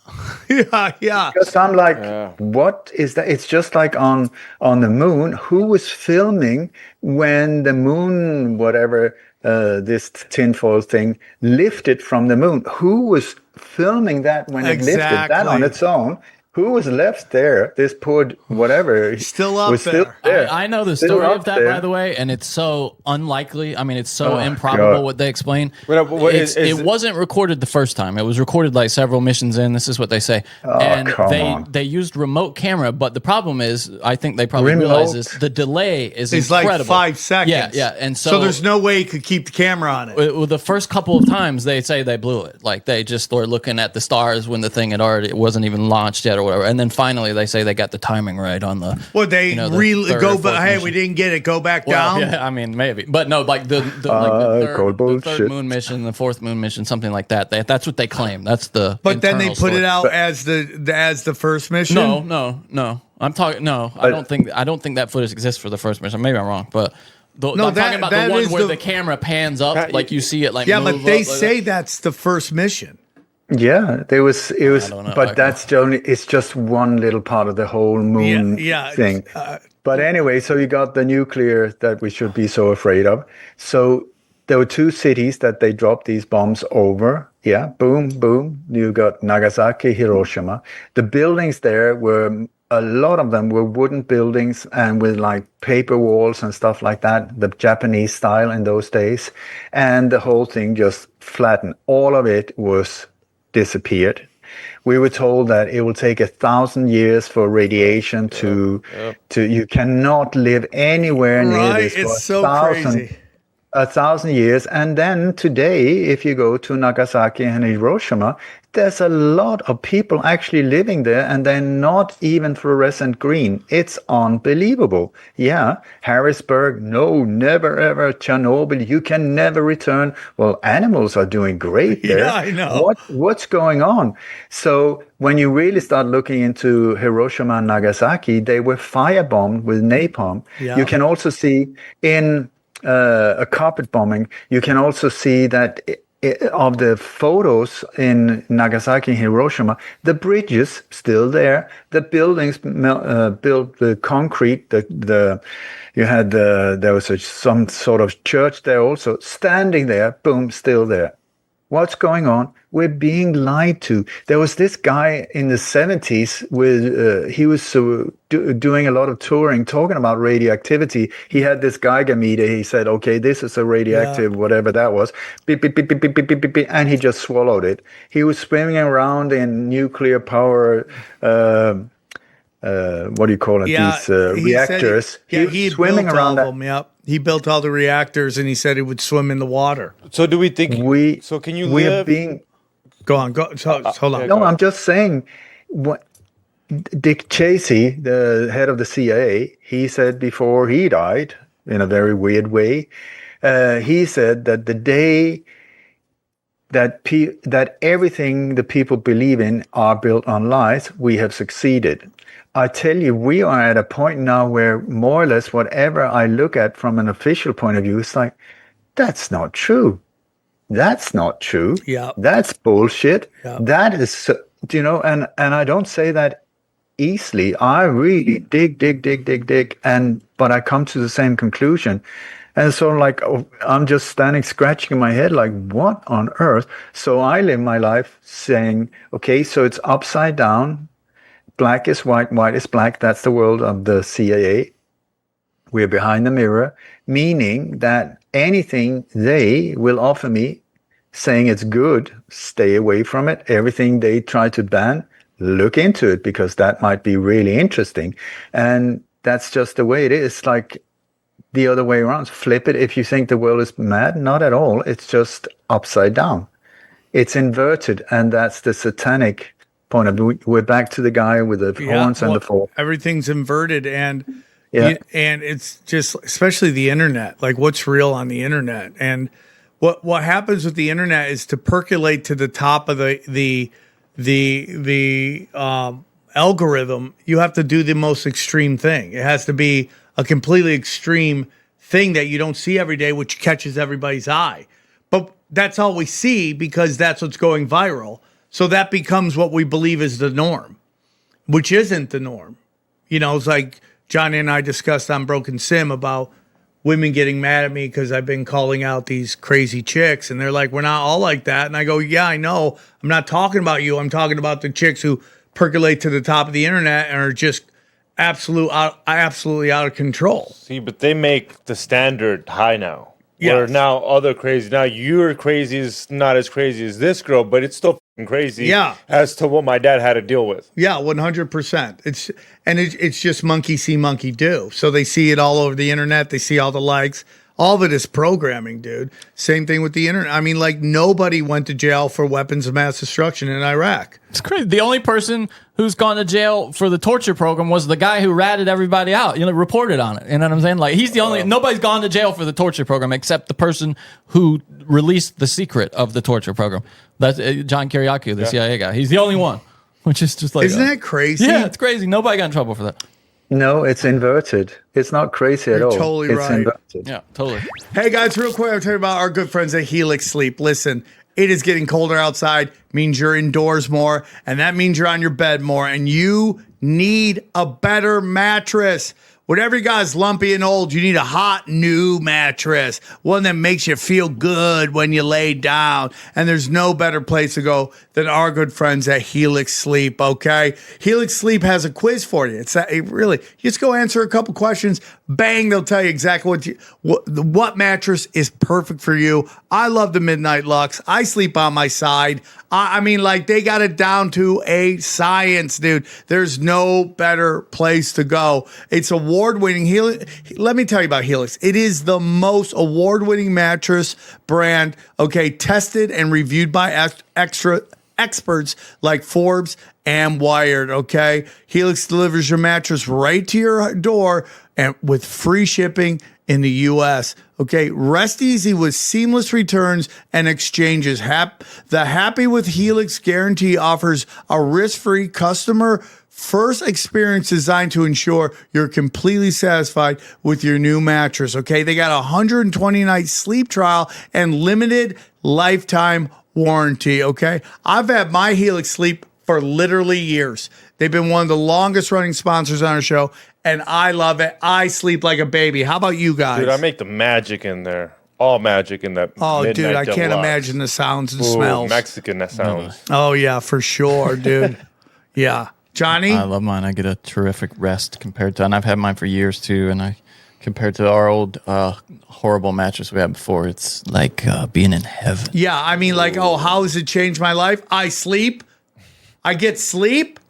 Yeah. Because I'm like, what is that? It's just like on the moon. Who was filming when the moon, whatever, this tinfoil thing, lifted from the moon? Who was filming that when it lifted? That on its own? Who was left there? This poor whatever still up was there. Still there. I know the story of that, by the way, and it's so unlikely. I mean, it's so improbable what they explain. It wasn't recorded the first time. It was recorded like several missions in. This is what they say. And they used remote camera, but the problem is, I think they probably realize is the delay is incredible. Like 5 seconds. Yeah. And so there's no way you could keep the camera on it. The first couple of times they say they blew it. Like they just were looking at the stars when the thing it wasn't even launched yet or whatever. And then finally they say they got the timing right on the. Well, they go back. Hey, we didn't get it. Go back down. Yeah, I mean maybe, but no, like the third moon mission, the fourth moon mission, something like that. That's what they claim. That's the. But then they put it out as the first mission. No. I'm talking. No, I don't think that footage exists for the first mission. Maybe I'm wrong, but. I'm talking about the one where the camera pans up, like you see it, like but they say that's the first mission. Yeah, it was, but that's only. It's just one little part of the whole moon thing. But anyway, so you got the nuclear that we should be so afraid of. So there were 2 cities that they dropped these bombs over. Yeah, boom, boom. You got Nagasaki, Hiroshima. The buildings there were a lot of them were wooden buildings and with like paper walls and stuff like that, the Japanese style in those days. And the whole thing just flattened. All of it was disappeared. We were told that it will take 1,000 years for radiation to you cannot live anywhere near this for It's so crazy. 1,000 years. And then today, if you go to Nagasaki and Hiroshima, there's a lot of people actually living there, and they're not even fluorescent green. It's unbelievable. Yeah, Harrisburg, no, never ever. Chernobyl, you can never return. Well, animals are doing great there. Yeah, I know. What's going on? So when you really start looking into Hiroshima and Nagasaki, they were firebombed with napalm. Yeah. You can also see in a carpet bombing, you can also see that of the photos in Nagasaki and Hiroshima, the bridges still there, the buildings built, the concrete, you had there was some sort of church there also, standing there, boom, still there. What's going on? We're being lied to. There was this guy in the 70s with, he was doing a lot of touring, talking about radioactivity. He had this Geiger meter. He said, okay, this is a radioactive, whatever that was. Beep, beep, beep, beep, beep, beep, beep, beep, and he just swallowed it. He was swimming around in nuclear power, what do you call it? These reactors. He was swimming around them. Yep. He built all the reactors, and he said he would swim in the water. So do we think so can you live? Go on. Hold on. No, I'm just saying. What Dick Cheney, the head of the CIA, he said before he died, in a very weird way, he said that the day that everything the people believe in are built on lies, we have succeeded. I tell you, we are at a point now where more or less whatever I look at from an official point of view, it's like, that's not true. That's not true. Yeah. That's bullshit. Yeah. That is, and I don't say that easily. I really dig, but I come to the same conclusion. And so like, I'm just standing scratching my head like, what on earth? So I live my life saying, okay, so it's upside down. Black is white, white is black. That's the world of the CIA. We're behind the mirror, meaning that anything they will offer me, saying it's good, stay away from it. Everything they try to ban, look into it, because that might be really interesting. And that's just the way it is. It's like the other way around. Flip it. If you think the world is mad, not at all. It's just upside down. It's inverted, and that's the satanic point of view. We're back to the guy with the horns and the four. Everything's inverted, and it's just, especially the internet, like what's real on the internet. And what happens with the internet is to percolate to the top of the algorithm, you have to do the most extreme thing. It has to be a completely extreme thing that you don't see every day, which catches everybody's eye. But that's all we see because that's what's going viral. So that becomes what we believe is the norm, which isn't the norm. It's like Johnny and I discussed on Broken Sim about women getting mad at me because I've been calling out these crazy chicks. And they're like, we're not all like that. And I go, yeah, I know. I'm not talking about you. I'm talking about the chicks who percolate to the top of the internet and are just absolutely out of control. See, but they make the standard high now. Yes. Where now other crazy. Now your crazy is not as crazy as this girl, but it's still crazy. Yeah. As to what my dad had to deal with. Yeah, 100%. It's just monkey see, monkey do. So they see it all over the internet. They see all the likes. All of it is programming, dude. Same thing with the internet. I mean, like, nobody went to jail for weapons of mass destruction in Iraq. It's crazy. The only person who's gone to jail for the torture program was the guy who ratted everybody out, reported on it. You know what I'm saying? Like, he's the only, nobody's gone to jail for the torture program except the person who released the secret of the torture program. That's John Kiriakou, the CIA guy. He's the only one, which is just like, isn't that crazy? Yeah, it's crazy. Nobody got in trouble for that. No, it's inverted. It's not crazy at all. You're totally it's right. Inverted. Yeah, totally. Hey guys, real quick, I'll tell you about our good friends at Helix Sleep. Listen, it is getting colder outside, means you're indoors more, and that means you're on your bed more, and you need a better mattress. Whatever you got is lumpy and old, you need a hot new mattress, one that makes you feel good when you lay down. And there's no better place to go than our good friends at Helix Sleep, okay? Helix Sleep has a quiz for you. You just go answer a couple questions, bang, they'll tell you exactly what mattress is perfect for you. I love the Midnight Lux. I sleep on my side. I mean, like, they got it down to a science, dude. There's no better place to go. It's award-winning. Let me tell you about Helix. It is the most award-winning mattress brand, okay, tested and reviewed by experts like Forbes and Wired, okay? Helix delivers your mattress right to your door and with free shipping in the U.S., okay? Rest easy with seamless returns and exchanges. The Happy with Helix guarantee offers a risk-free customer first experience designed to ensure you're completely satisfied with your new mattress, okay? They got a 120-night sleep trial and limited lifetime warranty, okay? I've had my Helix Sleep for literally years. They've been one of the longest running sponsors on our show, and I love it. I sleep like a baby. How about you guys? Dude, I make the magic in there. All magic in that. Oh, Midnight dude, I can't Deluxe. imagine the sounds and smells. Mexican sounds. Oh, yeah, for sure, dude. Yeah. Johnny? I love mine. I get a terrific rest compared to, and I've had mine for years too, and compared to our old horrible mattress we had before, it's like being in heaven. Yeah, I mean, like, oh, how has it changed my life? I sleep. I get sleep.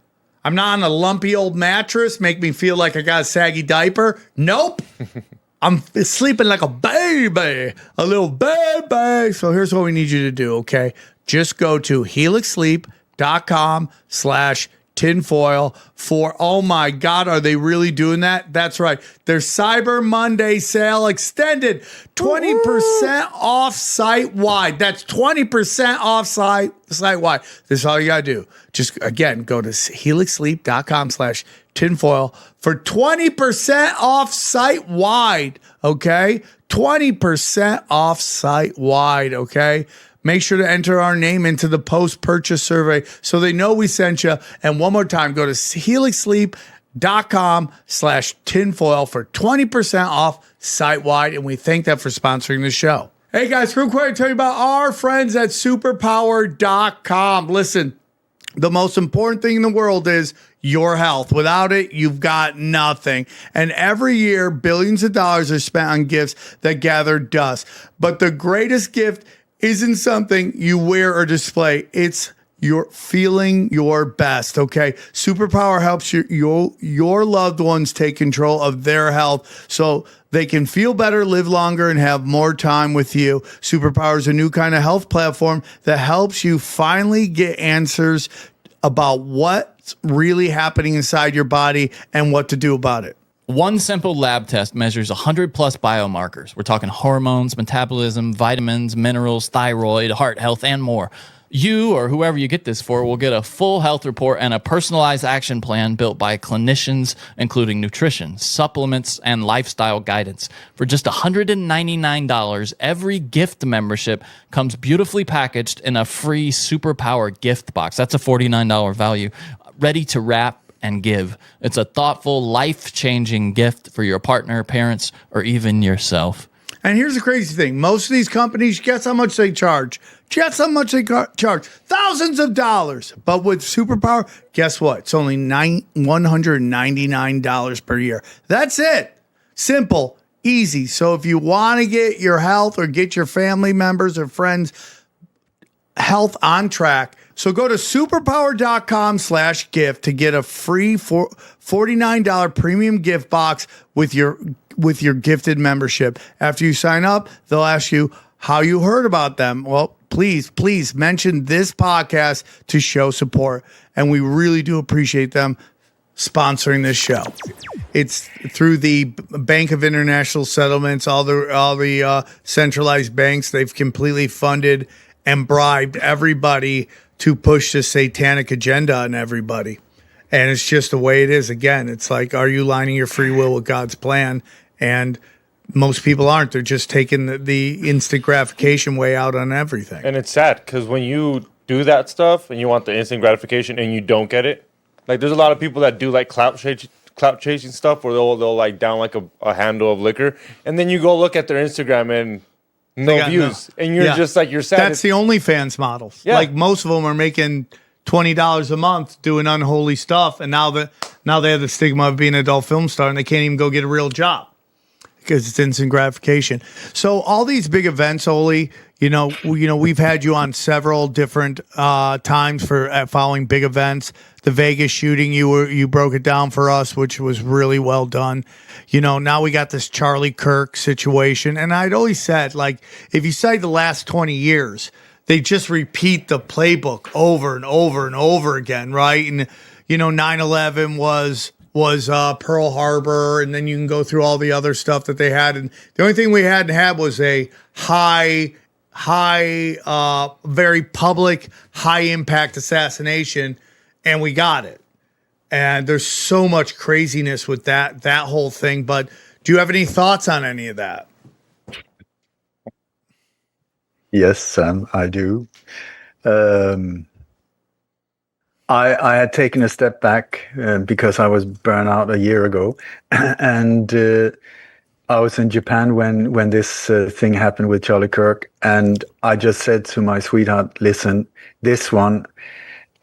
I'm not on a lumpy old mattress, make me feel like I got a saggy diaper. Nope. I'm sleeping like a baby, a little baby. So here's what we need you to do, okay? Just go to helixsleep.com/tinfoil for, oh my God, are they really doing that? That's right. Their Cyber Monday sale extended 20% off site-wide. That's 20% off site-wide. This is all you got to do. Just, again, go to helixsleep.com/tinfoil for 20% off site-wide, okay? 20% off site-wide, okay? Make sure to enter our name into the post-purchase survey so they know we sent you. And one more time, go to helixsleep.com/tinfoil for 20% off site-wide. And we thank them for sponsoring the show. Hey, guys, real quick, I'll tell you about our friends at superpower.com. Listen, the most important thing in the world is your health. Without it, you've got nothing. And every year, billions of dollars are spent on gifts that gather dust. But the greatest gift isn't something you wear or display. It's you're feeling your best, okay? Superpower helps your loved ones take control of their health so they can feel better, live longer, and have more time with you. Superpower is a new kind of health platform that helps you finally get answers about what's really happening inside your body and what to do about it. One simple lab test measures 100 plus biomarkers. We're talking hormones, metabolism, vitamins, minerals, thyroid, heart health, and more. You or whoever you get this for will get a full health report and a personalized action plan built by clinicians, including nutrition, supplements, and lifestyle guidance. For just $199, every gift membership comes beautifully packaged in a free Superpower gift box. That's a $49 value, ready to wrap and give. It's a thoughtful, life-changing gift for your partner, parents, or even yourself. And here's the crazy thing. Most of these companies, guess how much they charge? Guess how much they charge? Thousands of dollars. But with Superpower, guess what? It's only $199 per year. That's it. Simple, easy. So if you want to get your health or get your family members or friends' health on track, so go to superpower.com/gift to get a free $49 premium gift box with your gifted membership. After you sign up, they'll ask you how you heard about them. Well, please mention this podcast to show support. And we really do appreciate them sponsoring this show. It's through the Bank of International Settlements, all the centralized banks. They've completely funded and bribed everybody to push the satanic agenda on everybody. And it's just the way it is. Again, it's like, are you lining your free will with God's plan? And most people aren't. They're just taking the instant gratification way out on everything. And it's sad because when you do that stuff and you want the instant gratification and you don't get it, like there's a lot of people that do like clout clout chasing stuff where they'll like down like a handle of liquor, and then you go look at their Instagram and no views, and you're just like, you're sad. That's the OnlyFans models. Yeah. Like most of them are making $20 a month doing unholy stuff, and now they have the stigma of being an adult film star, and they can't even go get a real job because it's instant gratification. So all these big events, Ole, we've had you on several different times for following big events. The Vegas shooting, you broke it down for us, which was really well done. Now we got this Charlie Kirk situation, and I'd always said, like, if you cite the last 20 years, they just repeat the playbook over and over and over again, right? And 9/11 was Pearl Harbor, and then you can go through all the other stuff that they had. And the only thing we hadn't had was a high, very public, high impact assassination, and we got it. And there's so much craziness with that whole thing. But do you have any thoughts on any of that? Yes, Sam, I do. I had taken a step back because I was burned out a year ago, and I was in Japan when this thing happened with Charlie Kirk, and I just said to my sweetheart, listen, this one,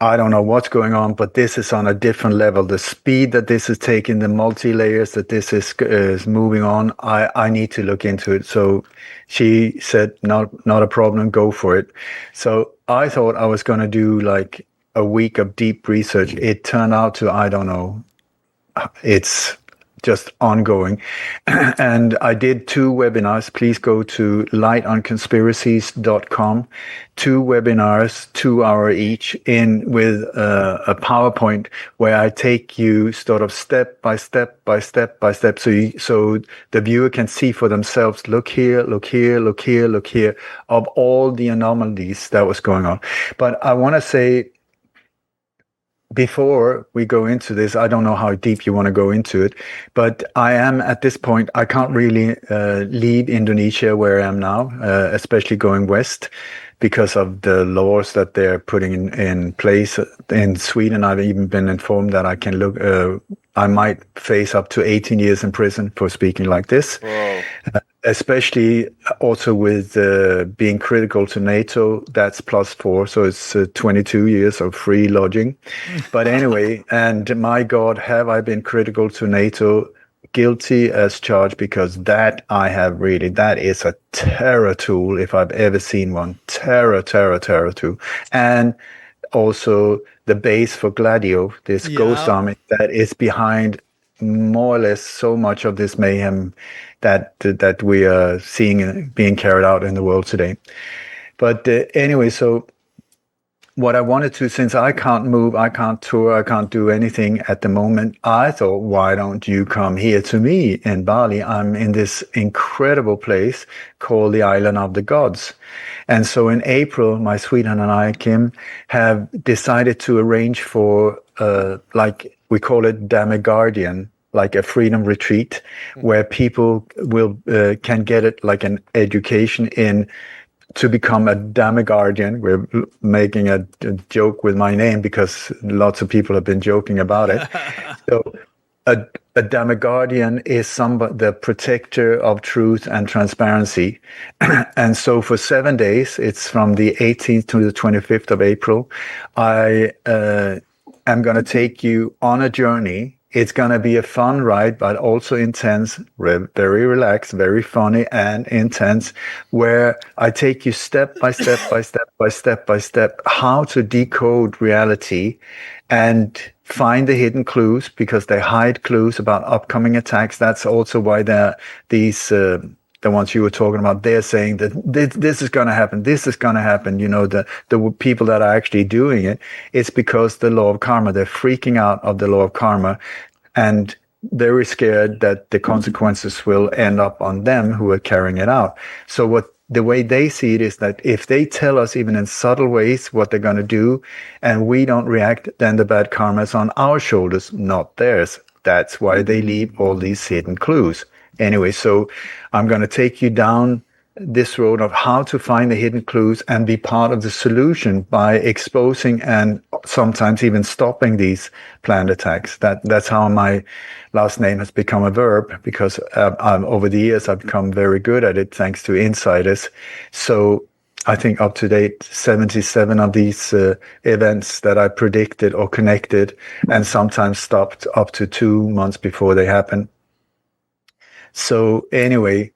I don't know what's going on, but this is on a different level. The speed that this is taking, the multi-layers that this is moving on, I need to look into it. So she said, not a problem, go for it. So I thought I was going to do like a week of deep research. It turned out to, I don't know, it's just ongoing. And I did 2 webinars. Please go to lightonconspiracies.com. 2 webinars, 2 hours each, with a PowerPoint where I take you sort of step by step by step by step, so the viewer can see for themselves. Look here, look here, look here, look here, of all the anomalies that was going on. But I want to say, before we go into this, I don't know how deep you want to go into it, but I am at this point, I can't really leave Indonesia where I am now, especially going west, because of the laws that they're putting in place. In Sweden, I've even been informed that I might face up to 18 years in prison for speaking like this. Whoa. Especially also with being critical to NATO, that's +4, so it's 22 years of free lodging. But anyway, and my God, have I been critical to NATO? Guilty as charged, because that is a terror tool if I've ever seen one. Terror tool. And also the base for Gladio, this ghost army that is behind more or less so much of this mayhem that we are seeing being carried out in the world today. But anyway, so what I wanted to, since I can't move, I can't tour, I can't do anything at the moment, I thought, why don't you come here to me in Bali? I'm in this incredible place called the Island of the Gods. And so in April, my sweetheart and I, Kim, have decided to arrange for, like we call it Damegardian, like a freedom retreat, where people can get it like an education in to become a Damegardian. We're making a joke with my name because lots of people have been joking about it. So a Damegardian is the protector of truth and transparency. And so for 7 days, it's from the 18th to the 25th of April, I am going to take you on a journey. It's going to be a fun ride, but also intense, very relaxed, very funny and intense, where I take you step by step by step by step by step, how to decode reality and find the hidden clues, because they hide clues about upcoming attacks. That's also why these the ones you were talking about, they're saying that this is going to happen, this is going to happen. The people that are actually doing it, it's because the law of karma, they're freaking out of the law of karma, and very scared that the consequences will end up on them who are carrying it out. So the way they see it is that if they tell us even in subtle ways what they're going to do, and we don't react, then the bad karma is on our shoulders, not theirs. That's why they leave all these hidden clues. Anyway, so I'm going to take you down this road of how to find the hidden clues and be part of the solution by exposing and sometimes even stopping these planned attacks. That's how my last name has become a verb, because over the years I've become very good at it thanks to insiders. So I think up to date 77 of these events that I predicted or connected, and sometimes stopped up to 2 months before they happen. So anyway,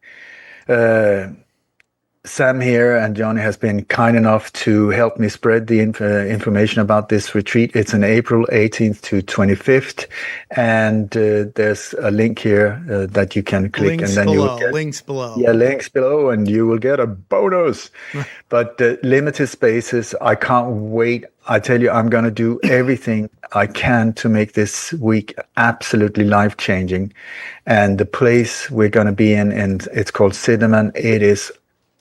Sam here and Johnny has been kind enough to help me spread the information about this retreat. It's on April 18th to 25th. And there's a link here that you can click. Links and then below. you will get, Links below. Yeah, links below, and you will get a bonus. But limited spaces, I can't wait. I tell you, I'm going to do everything I can to make this week absolutely life-changing. And the place we're going to be in, and it's called Cinnamon. It is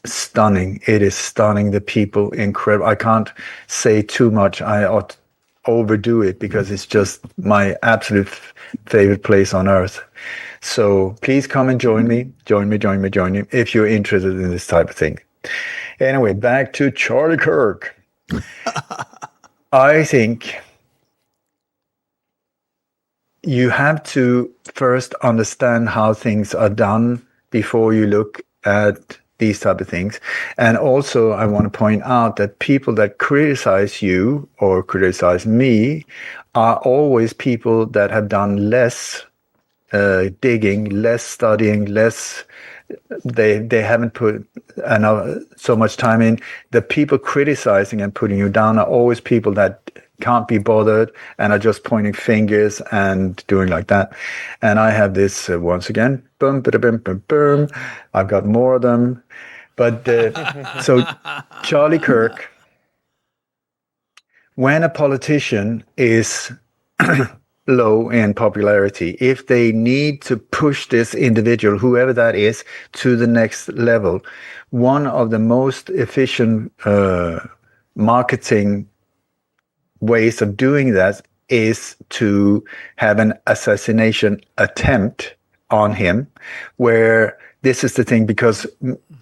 stunning. It is stunning. The people, incredible. I can't say too much. I ought to overdo it because it's just my absolute favorite place on earth. So please come and join me. Join me if you're interested in this type of thing. Anyway, back to Charlie Kirk. I think you have to first understand how things are done before you look at these type of things. And also, I want to point out that people that criticize you or criticize me are always people that have done less digging, less studying, less. They haven't put so much time in. The people criticizing and putting you down are always people that can't be bothered and are just pointing fingers and doing like that. And I have this once again. Boom, boom, boom, boom. I've got more of them. But so Charlie Kirk, when a politician is low in popularity, if they need to push this individual, whoever that is, to the next level, one of the most efficient marketing ways of doing that is to have an assassination attempt on him, where this is the thing, because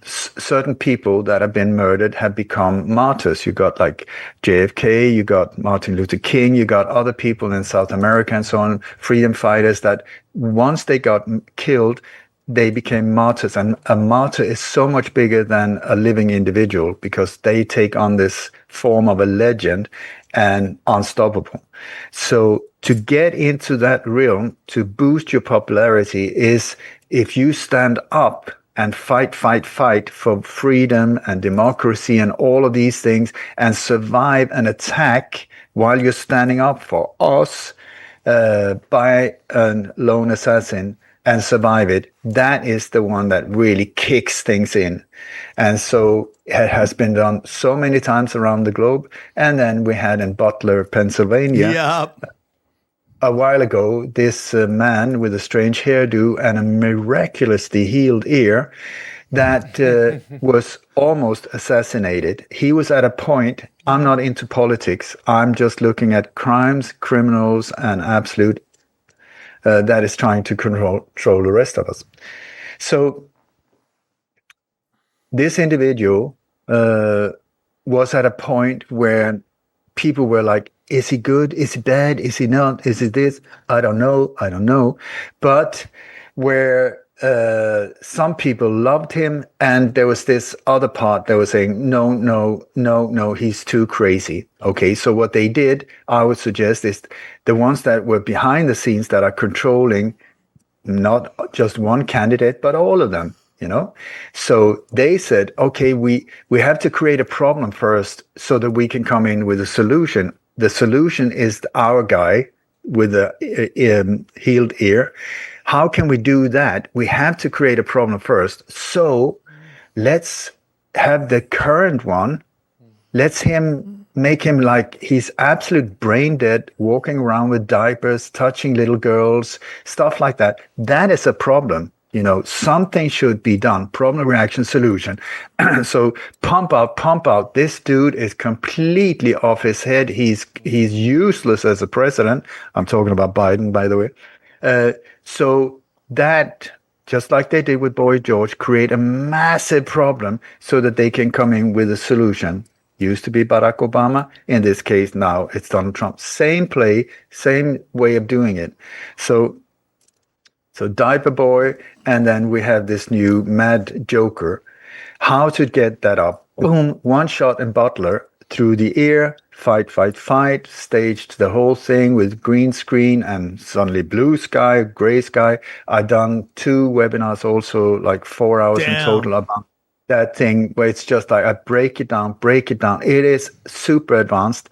certain people that have been murdered have become martyrs. You got like JFK, you got Martin Luther King, you got other people in South America and so on, freedom fighters that once they got killed, they became martyrs. And a martyr is so much bigger than a living individual because they take on this form of a legend and unstoppable. So to get into that realm, to boost your popularity, is if you stand up and fight for freedom and democracy and all of these things and survive an attack while you're standing up for us by a lone assassin and survive it, that is the one that really kicks things in. And so it has been done so many times around the globe. And then we had in Butler, Pennsylvania, a while ago, this man with a strange hairdo and a miraculously healed ear that was almost assassinated. He was at a point, I'm not into politics, I'm just looking at crimes, criminals, and absolute that is trying to control the rest of us. So this individual was at a point where people were like, is he good? Is he bad? Is he not? Is he this? I don't know. But where some people loved him, and there was this other part that was saying, no, he's too crazy. Okay, so what they did, I would suggest, is the ones that were behind the scenes that are controlling not just one candidate, but all of them, you know? So they said, okay, we have to create a problem first so that we can come in with a solution. The solution is our guy with a healed ear. How can we do that? We have to create a problem first. So let's have the current one. Let's make him like he's absolute brain dead, walking around with diapers, touching little girls, stuff like that. That is a problem. You know, something should be done. Problem, reaction, solution. So pump out. This dude is completely off his head. He's useless as a president. I'm talking about Biden, by the way. So that just like they did with Boy George, create a massive problem so that they can come in with a solution. Used to be Barack Obama. In this case, now it's Donald Trump. Same play, same way of doing it. So Diaper Boy, and then we have this new Mad Joker. How to get that up? Boom, one shot in Butler through the ear, fight, staged the whole thing with green screen and suddenly blue sky, gray sky. I done 2 webinars also, like 4 hours in total about that thing where it's just like I break it down. It is super advanced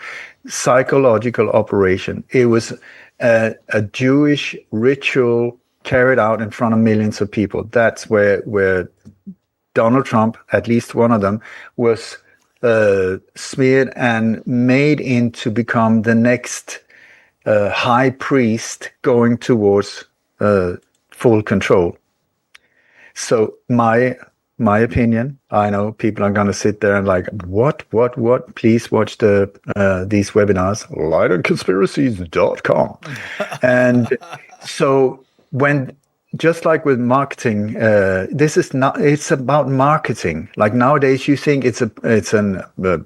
psychological operation. It was a Jewish ritual carried out in front of millions of people. That's where Donald Trump, at least one of them, was smeared and made into become the next high priest going towards full control. So my opinion, I know people are going to sit there and like, what? Please watch these webinars, lighterconspiracies.com. And so when, just like with marketing, this is not, it's about marketing. Like nowadays you think it's a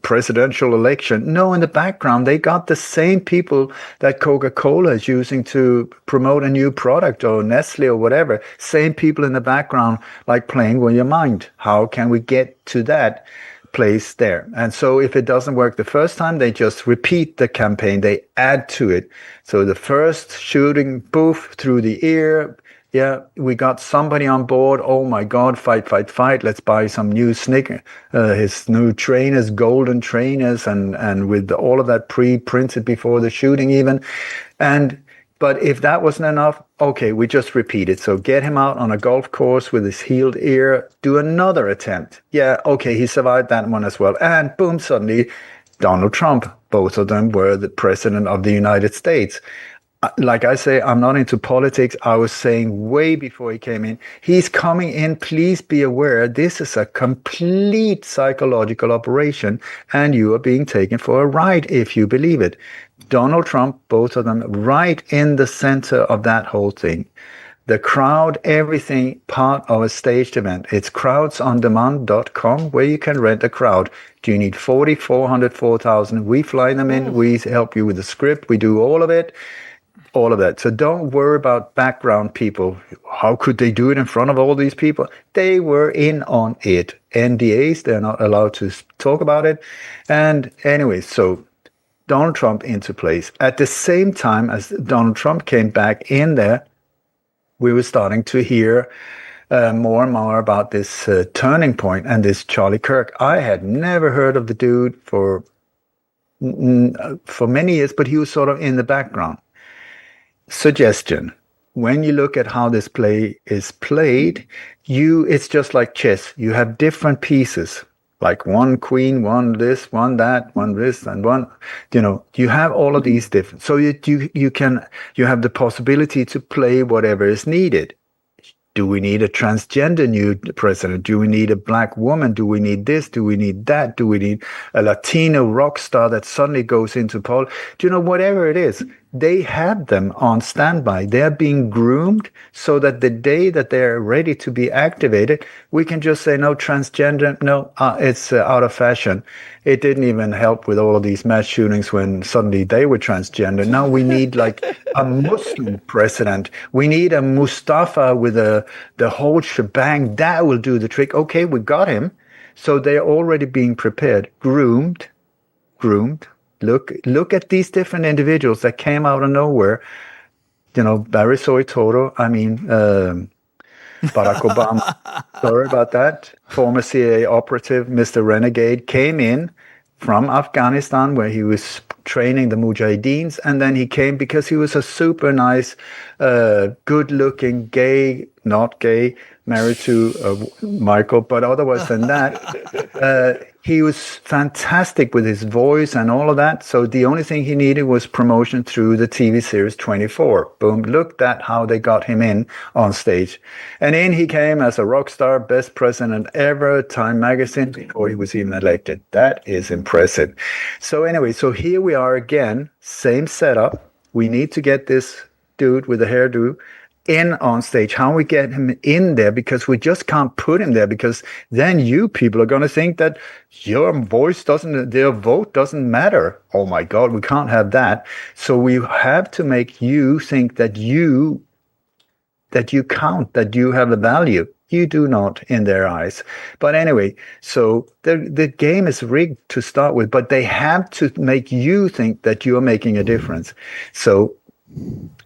presidential election. No, in the background, they got the same people that Coca-Cola is using to promote a new product, or Nestle or whatever. Same people in the background, like playing with your mind. How can we get to that place there? And so if it doesn't work the first time, they just repeat the campaign. They add to it. So the first shooting, poof, through the ear. Yeah, we got somebody on board. Oh my God, fight. Let's buy some new sneaker, his new trainers, golden trainers, and with all of that pre-printed before the shooting even. But if that wasn't enough, okay, we just repeat it. So get him out on a golf course with his healed ear, do another attempt. Yeah, okay, he survived that one as well. And boom, suddenly Donald Trump, both of them were the president of the United States. Like I say, I'm not into politics. I was saying way before he came in, he's coming in. Please be aware, this is a complete psychological operation, and you are being taken for a ride if you believe it. Donald Trump, both of them, right in the center of that whole thing. The crowd, everything part of a staged event. It's crowdsondemand.com where you can rent a crowd. Do you need 40, 400, 4,000? We fly them in. We help you with the script. We do all of it. All of that. So don't worry about background people. How could they do it in front of all these people? They were in on it. NDAs, they're not allowed to talk about it. And anyway, so Donald Trump into place. At the same time as Donald Trump came back in there, we were starting to hear more and more about this turning point and this Charlie Kirk. I had never heard of the dude for many years, but he was sort of in the background. Suggestion: when you look at how this play is played, it's just like chess. You have different pieces, like one queen, one this, one that, one this, and one, you have all of these different. So you have the possibility to play whatever is needed. Do we need a transgender new president? Do we need a black woman? Do we need this? Do we need that? Do we need a Latino rock star that suddenly goes into whatever it is, they have them on standby. They're being groomed so that the day that they're ready to be activated, we can just say, no, transgender, no, it's out of fashion. It didn't even help with all of these mass shootings when suddenly they were transgender. Now we need like a Muslim president. We need a Mustafa with the whole shebang. That will do the trick. Okay, we got him. So they're already being prepared, groomed. Look at these different individuals that came out of nowhere. Barry Soetoro, Barack Obama, sorry about that, former CIA operative, Mr. Renegade, came in from Afghanistan where he was training the Mujahideens, and then he came because he was a super nice, good-looking, gay, not gay, married to Michael, but otherwise than that, he was fantastic with his voice and all of that. So the only thing he needed was promotion through the TV series 24. Boom, looked at how they got him in on stage. And in he came as a rock star, best president ever, Time magazine, before he was even elected. That is impressive. So anyway, so here we are again, same setup. We need to get this dude with the hairdo in on stage, how we get him in there, because we just can't put him there, because then you people are going to think that their vote doesn't matter. Oh my God, we can't have that. So we have to make you think that you count, that you have a value. You do not in their eyes. But anyway, so the game is rigged to start with, but they have to make you think that you're making a difference. So,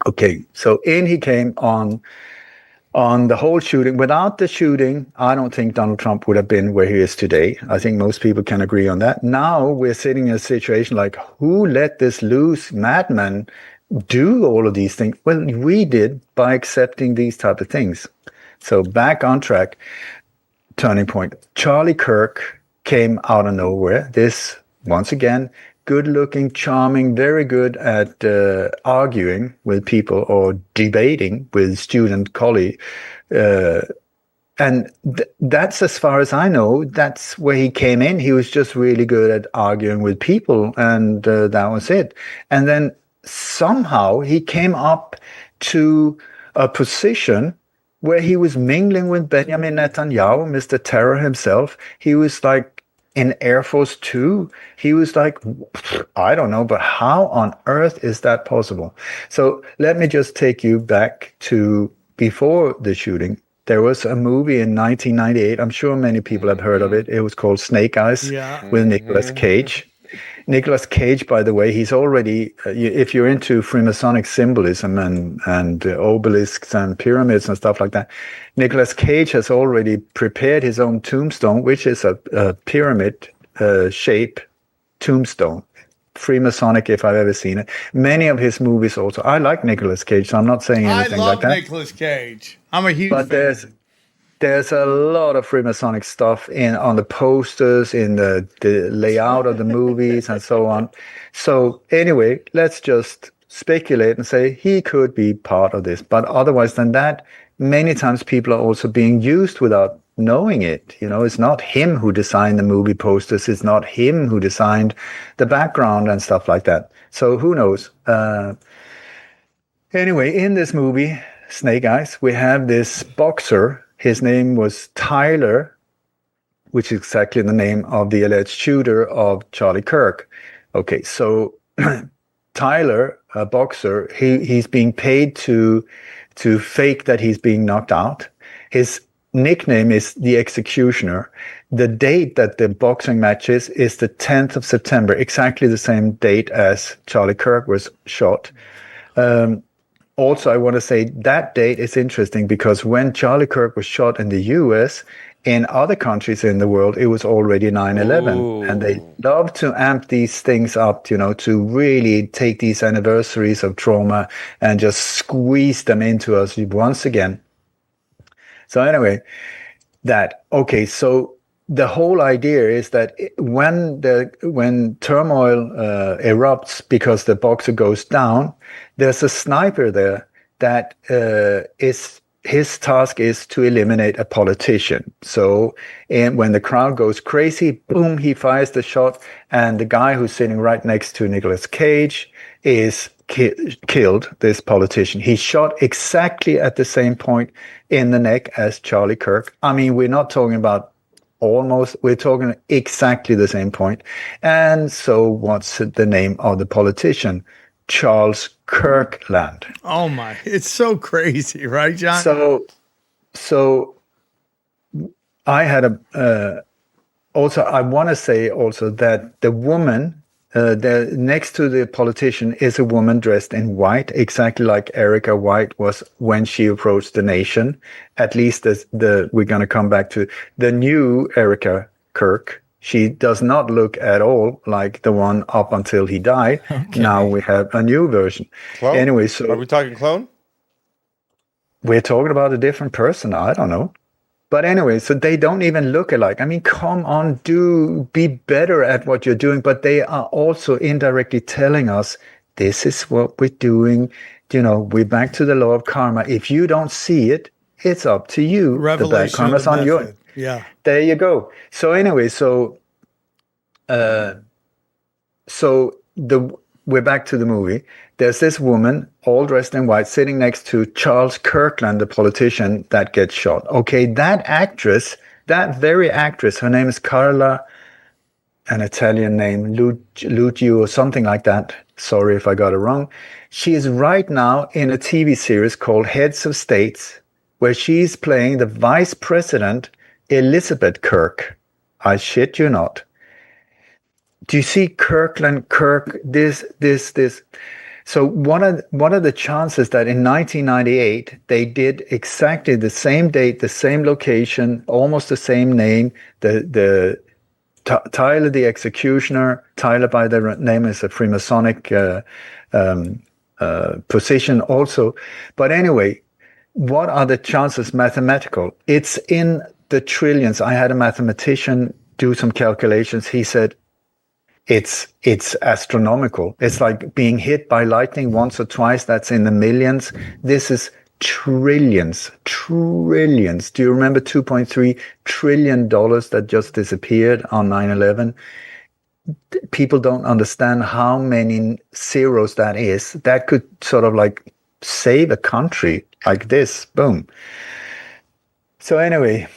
okay, so in he came on the whole shooting. Without the shooting, I don't think Donald Trump would have been where he is today. I think most people can agree on that. Now we're sitting in a situation like, who let this loose madman do all of these things? Well, we did, by accepting these type of things. So back on track, turning point. Charlie Kirk came out of nowhere. This, once again, good-looking, charming, very good at arguing with people or debating with student colleagues. And that's, as far as I know, that's where he came in. He was just really good at arguing with people, and that was it. And then somehow he came up to a position where he was mingling with Benjamin Netanyahu, Mr. Terror himself. He was like in Air Force 2. He was like, I don't know, but how on earth is that possible? So let me just take you back to before the shooting. There was a movie in 1998. I'm sure many people have heard of it. It was called Snake Eyes with Nicolas Cage. Nicolas Cage, by the way, he's already, if you're into Freemasonic symbolism and obelisks and pyramids and stuff like that, Nicolas Cage has already prepared his own tombstone, which is a pyramid shape tombstone. Freemasonic, if I've ever seen it. Many of his movies also. I like Nicolas Cage, so I'm not saying anything like that. I love Nicolas Cage. I'm a huge fan. There's a lot of Freemasonic stuff on the posters, in the layout of the movies, and so on. So anyway, let's just speculate and say he could be part of this. But otherwise than that, many times people are also being used without knowing it. You know, it's not him who designed the movie posters. It's not him who designed the background and stuff like that. So who knows? Anyway, in this movie, Snake Eyes, we have this boxer. His name was Tyler, which is exactly the name of the alleged shooter of Charlie Kirk. Okay, so Tyler, a boxer, he's being paid to fake that he's being knocked out. His nickname is the Executioner. The date that the boxing match is the 10th of September, exactly the same date as Charlie Kirk was shot. Also, I want to say that date is interesting because when Charlie Kirk was shot in the US, in other countries in the world, it was already 9/11. And they love to amp these things up, you know, to really take these anniversaries of trauma and just squeeze them into us once again. So anyway, so the whole idea is that when turmoil erupts because the boxer goes down, there's a sniper there that his task is to eliminate a politician. So when the crowd goes crazy, boom, he fires the shot, and the guy who's sitting right next to Nicolas Cage is killed, this politician. He's shot exactly at the same point in the neck as Charlie Kirk. I mean, we're not talking about we're talking exactly the same point. And so what's the name of the politician? Charles Kirkland. Oh my, it's so crazy, right, John? So I had I want to say also that the woman next to the politician is a woman dressed in white, exactly like Erika White was when she approached the nation. At least we're going to come back to the new Erika Kirk. She does not look at all like the one up until he died. Okay. Now we have a new version. Clone? Anyway, so are we talking clone? We're talking about a different person. I don't know. But anyway, so they don't even look alike. I mean, come on, be better at what you're doing. But they are also indirectly telling us, this is what we're doing. You know, we're back to the law of karma. If you don't see it, it's up to you. Revelation the bad karma's on you. Yeah. There you go. So anyway, we're back to the movie. There's this woman, all dressed in white, sitting next to Charles Kirkland, the politician that gets shot. Okay, that actress, that very actress, her name is Carla, an Italian name, Lucio or something like that. Sorry if I got it wrong. She is right now in a TV series called Heads of States, where she's playing the Vice President, Elizabeth Kirk. I shit you not. Do you see Kirkland, Kirk, this? So what are the chances that in 1998 they did exactly the same date, the same location, almost the same name, Tyler the Executioner, Tyler by the name is a Freemasonic position also. But anyway, what are the chances mathematical? It's in the trillions. I had a mathematician do some calculations. He said, it's astronomical. It's like being hit by lightning once or twice. That's in the millions. This is trillions. Do you remember $2.3 trillion that just disappeared on 9/11? People don't understand how many zeros that is. That could sort of like save a country like this. Boom. So anyway,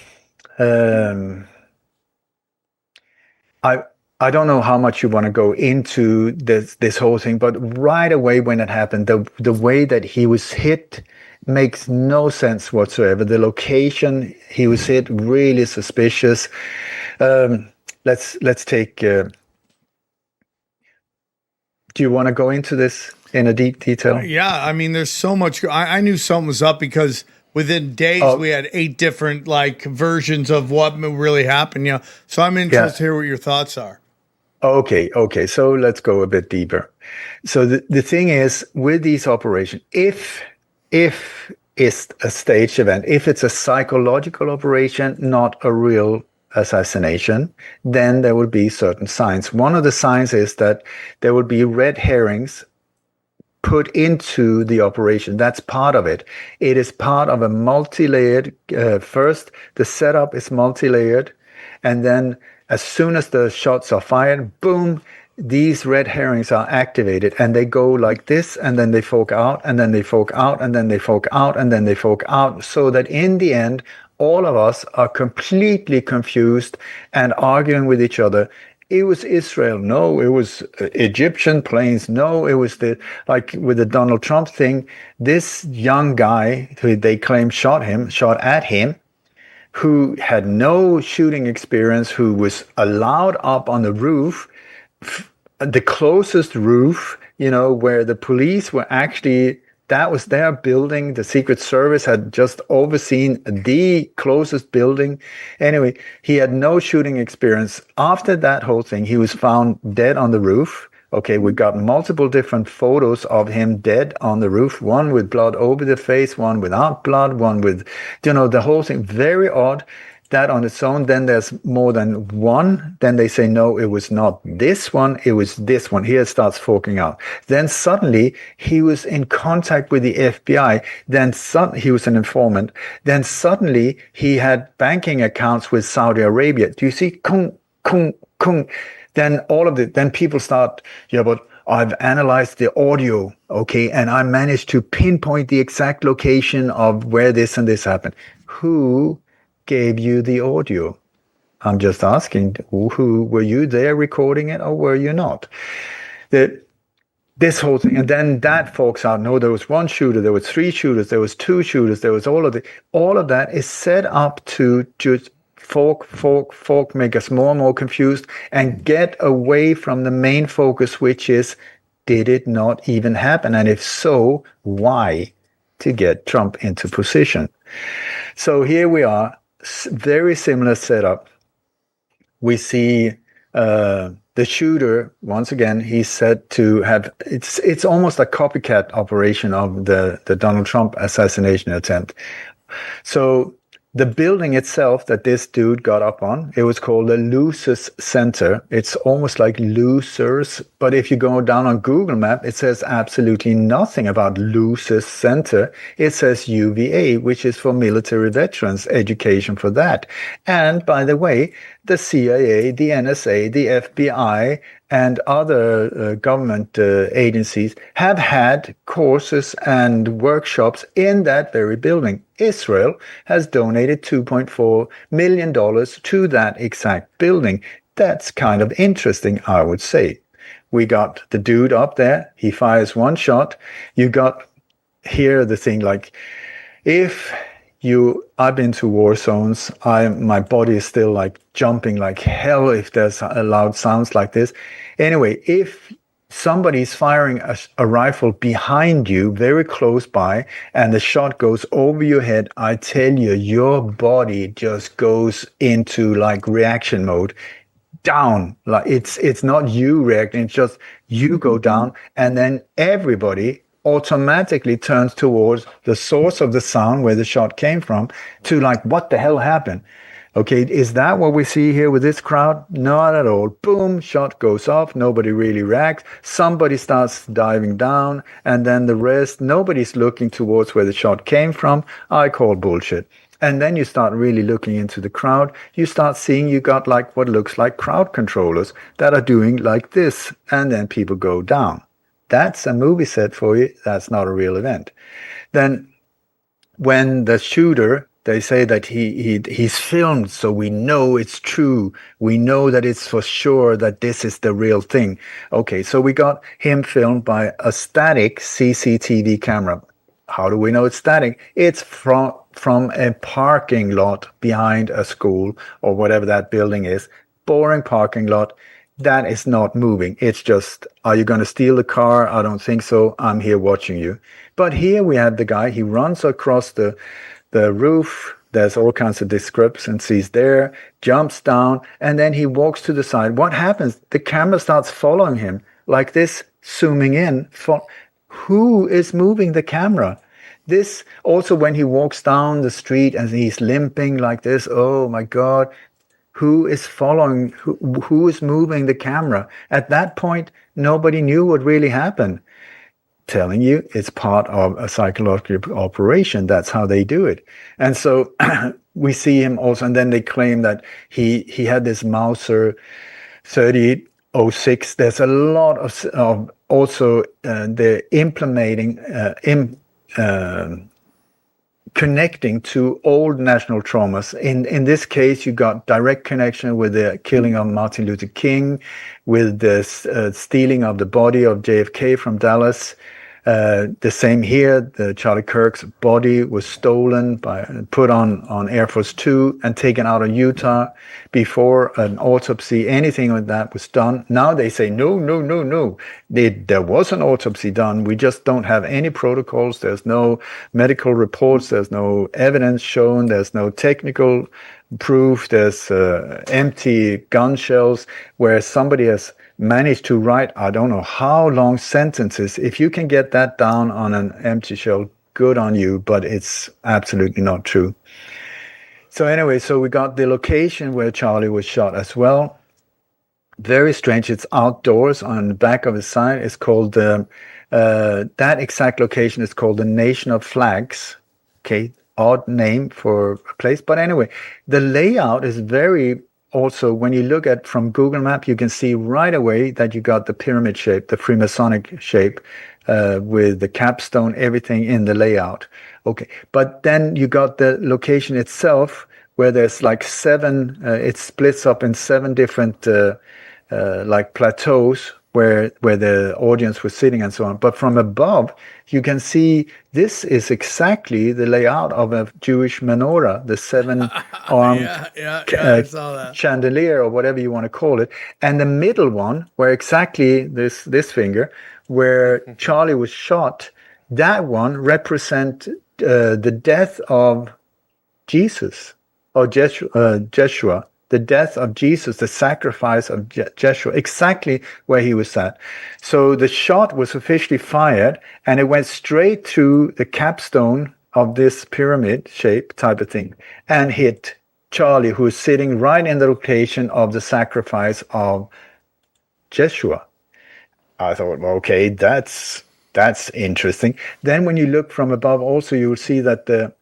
I don't know how much you want to go into this whole thing, but right away when it happened, the way that he was hit makes no sense whatsoever. The location he was hit, really suspicious. Let's take. Do you want to go into this in a deep detail? Yeah, I mean, there's so much. I knew something was up because within days we had 8 different like versions of what really happened. Yeah, so I'm interested to hear what your thoughts are. Okay. So let's go a bit deeper. So the thing is with these operations, if it's a staged event, if it's a psychological operation, not a real assassination, then there will be certain signs. One of the signs is that there will be red herrings put into the operation. That's part of it. It is part of a multi-layered, first, the setup is multi-layered, and then as soon as the shots are fired, boom, these red herrings are activated and they go like this, and then they fork out, and then they fork out, and then they fork out, and then they fork out, so that in the end, all of us are completely confused and arguing with each other. It was Israel. No, it was Egyptian planes. No, it was like with the Donald Trump thing, this young guy who they claim shot at him, who had no shooting experience, who was allowed up on the roof, the closest roof, where the police were actually, that was their building. The Secret Service had just overseen the closest building. Anyway, he had no shooting experience. After that whole thing, he was found dead on the roof. Okay, we got multiple different photos of him dead on the roof, one with blood over the face, one without blood, one with, the whole thing. Very odd. That on its own. Then there's more than one. Then they say, no, it was not this one. It was this one. Here it starts forking out. Then suddenly he was in contact with the FBI. Then he was an informant. Then suddenly he had banking accounts with Saudi Arabia. Do you see? Kung, kung, kung. Then then people start, but I've analyzed the audio, okay, and I managed to pinpoint the exact location of where this and this happened. Who gave you the audio? I'm just asking, who were you there recording it, or were you not? This whole thing, and then that forks out. No, there was one shooter, there was 3 shooters, there was 2 shooters, there was all of that is set up to just fork, make us more and more confused and get away from the main focus, which is, did it not even happen? And if so, why? To get Trump into position. So here we are, very similar setup. We see the shooter, once again, he's said to have, it's almost a copycat operation of the Donald Trump assassination attempt. So The building itself that this dude got up on, it was called the Lucis Center. It's almost like Losers, but if you go down on Google Map, it says absolutely nothing about Lucis Center. It says UVA, which is for military veterans, education for that. And by the way, the CIA, the NSA, the FBI, and other government agencies have had courses and workshops in that very building. Israel has donated $2.4 million to that exact building. That's kind of interesting, I would say. We got the dude up there. He fires one shot. You got here the thing like, I've been to war zones. My body is still like jumping like hell if there's loud sounds like this. Anyway, if somebody's firing a rifle behind you, very close by, and the shot goes over your head, I tell you, your body just goes into like reaction mode, down. Like it's not you reacting, it's just you go down, and then everybody automatically turns towards the source of the sound where the shot came from to like, what the hell happened? Okay, is that what we see here with this crowd? Not at all. Boom, shot goes off, nobody really reacts. Somebody starts diving down, and then the rest, nobody's looking towards where the shot came from. I call bullshit. And then you start really looking into the crowd. You start seeing you got like what looks like crowd controllers that are doing like this, and then people go down. That's a movie set for you. That's not a real event. Then when the shooter, they say that he's filmed, so we know it's true. We know that it's for sure that this is the real thing. Okay, so we got him filmed by a static CCTV camera. How do we know it's static? It's from a parking lot behind a school or whatever that building is. Boring parking lot. That is not moving. It's just, are you going to steal the car? I don't think so. I'm here watching you. But here we have the guy. He runs across the roof. There's all kinds of discrepancies there. Jumps down, and then he walks to the side. What happens? The camera starts following him like this, zooming in. Who is moving the camera? This also when he walks down the street and he's limping like this. Oh my God. Who is following? Who is moving the camera? At that point, nobody knew what really happened. Telling you, it's part of a psychological operation. That's how they do it. And so we see him also, and then they claim that he had this Mauser 3006. There's a lot of also they're implementing connecting to old national traumas. In this case, you got direct connection with the killing of Martin Luther King, with the stealing of the body of JFK from Dallas. The same here, the Charlie Kirk's body was stolen, put on Air Force Two and taken out of Utah before an autopsy, anything like that was done. Now they say, no. There was an autopsy done. We just don't have any protocols. There's no medical reports. There's no evidence shown. There's no technical proof. There's empty gun shells where somebody has managed to write, I don't know how long sentences. If you can get that down on an empty shell, good on you, but it's absolutely not true. So anyway, so we got the location where Charlie was shot as well. Very strange. It's outdoors on the back of his sign. It's called, that exact location is called the Nation of Flags. Okay, odd name for a place. But anyway, the layout is very... Also, when you look at from Google Map, you can see right away that you got the pyramid shape, the Freemasonic shape, with the capstone, everything in the layout. Okay, but then you got the location itself where there's like seven, it splits up in 7 different like plateaus where the audience was sitting and so on. But from above, you can see this is exactly the layout of a Jewish menorah, the 7-armed I saw that. chandelier or whatever you want to call it. And the middle one, where exactly this finger, where Charlie was shot, that one represents the death of Jesus or Jeshua. The death of Jesus, the sacrifice of Jeshua, exactly where he was at. So the shot was officially fired, and it went straight through the capstone of this pyramid shape type of thing and hit Charlie, who's sitting right in the location of the sacrifice of Jeshua. I thought, well, okay, that's interesting. Then when you look from above, also you will see that the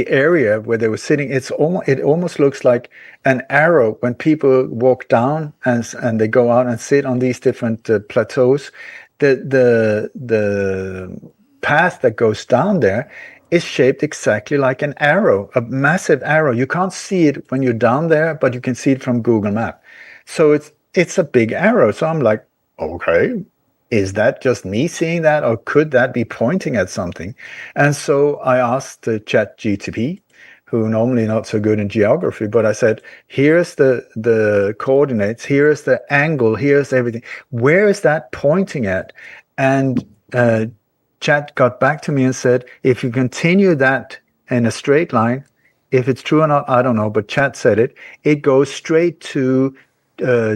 area where they were sitting, it almost looks like an arrow when people walk down and they go out and sit on these different plateaus. The path that goes down there is shaped exactly like an arrow, a massive arrow. You can't see it when you're down there, but you can see it from Google Maps. So it's a big arrow. So I'm like, okay, is that just me seeing that, or could that be pointing at something? And so I asked ChatGPT, who normally not so good in geography, but I said, here's the coordinates, here's the angle, here's everything. Where is that pointing at? And Chat got back to me and said, if you continue that in a straight line, if it's true or not, I don't know, but Chat said it goes straight to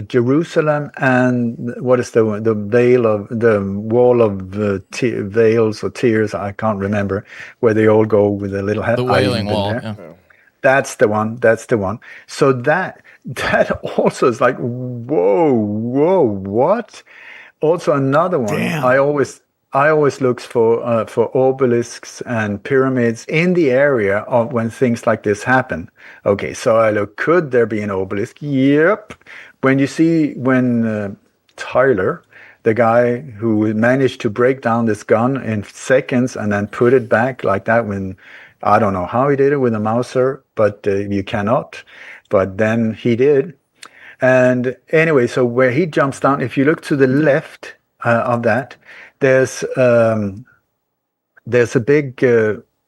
Jerusalem and what is the wall of veils or tears, I can't remember, where they all go with a little hat. The Wailing Wall. Yeah. That's the one. So that also is like, whoa, what? Also another one. Damn. I always look for obelisks and pyramids in the area of when things like this happen. Okay, so I look, could there be an obelisk? Yep. When Tyler, the guy who managed to break down this gun in seconds and then put it back like that, when I don't know how he did it with a Mauser, but you cannot. But then he did. And anyway, so where he jumps down, if you look to the left of that, there's a big,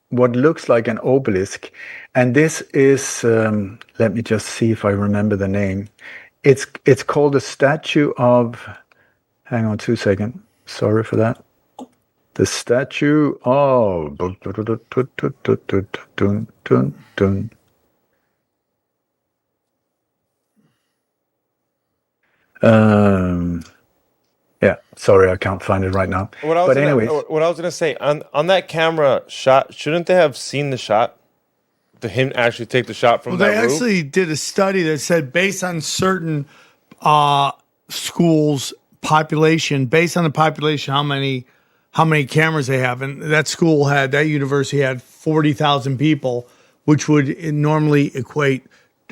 what looks like an obelisk. And this is, let me just see if I remember the name. It's called the statue of, hang on 2 seconds. Sorry for that. The statue of, yeah, sorry, I can't find it right now. What I was gonna say, on that camera shot, shouldn't they have seen the shot? To him actually take the shot from that roof? They actually did a study that said based on certain schools' population, based on the population, how many cameras they have, and that university had 40,000 people, which would normally equate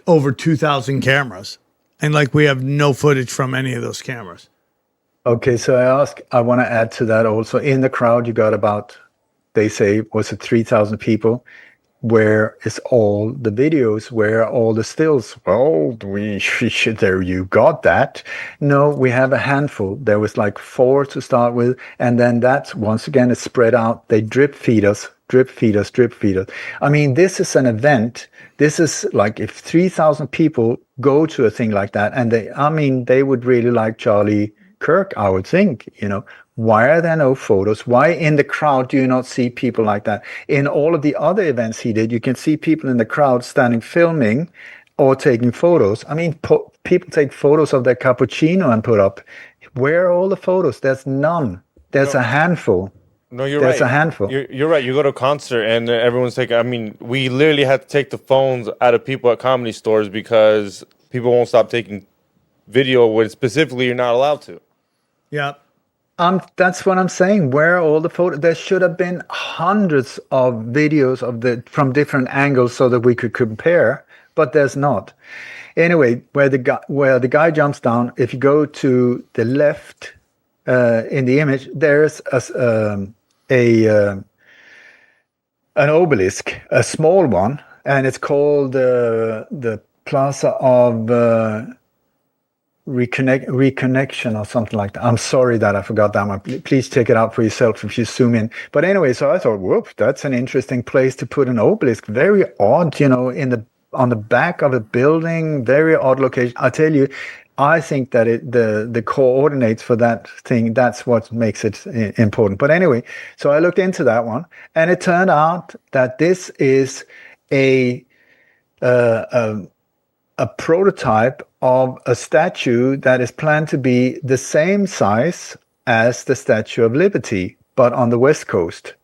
over 2,000 cameras, and like we have no footage from any of those cameras. Okay, so I want to add to that also. In the crowd, you got about, they say, was it 3,000 people? Where is all the videos? Where are all the stills? Well, there you got that. No, we have a handful. There was like 4 to start with. And then that's, once again, it's spread out. They drip feed us. I mean, this is an event. This is like if 3,000 people go to a thing like that, and they would really like Charlie Kirk, I would think, why are there no photos? Why in the crowd do you not see people like that? In all of the other events he did, you can see people in the crowd standing filming or taking photos. I mean, people take photos of their cappuccino and put up. Where are all the photos? There's none. There's a handful. No, you're right. There's a handful. You're right. You go to a concert and everyone's taking, we literally had to take the phones out of people at comedy stores because people won't stop taking video when specifically you're not allowed to. Yeah. That's what I'm saying. Where are all the photos? There should have been hundreds of videos from different angles so that we could compare, but there's not. Anyway, where the guy jumps down, if you go to the left in the image, there's an obelisk, a small one, and it's called the Plaza of Reconnection or something like that. I'm sorry that I forgot that one. Please check it out for yourself if you zoom in. But anyway, so I thought, whoop, that's an interesting place to put an obelisk. Very odd, on the back of a building. Very odd location. I tell you, I think that the coordinates for that thing, that's what makes it important. But anyway, so I looked into that one, and it turned out that this is a prototype of a statue that is planned to be the same size as the Statue of Liberty, but on the West Coast.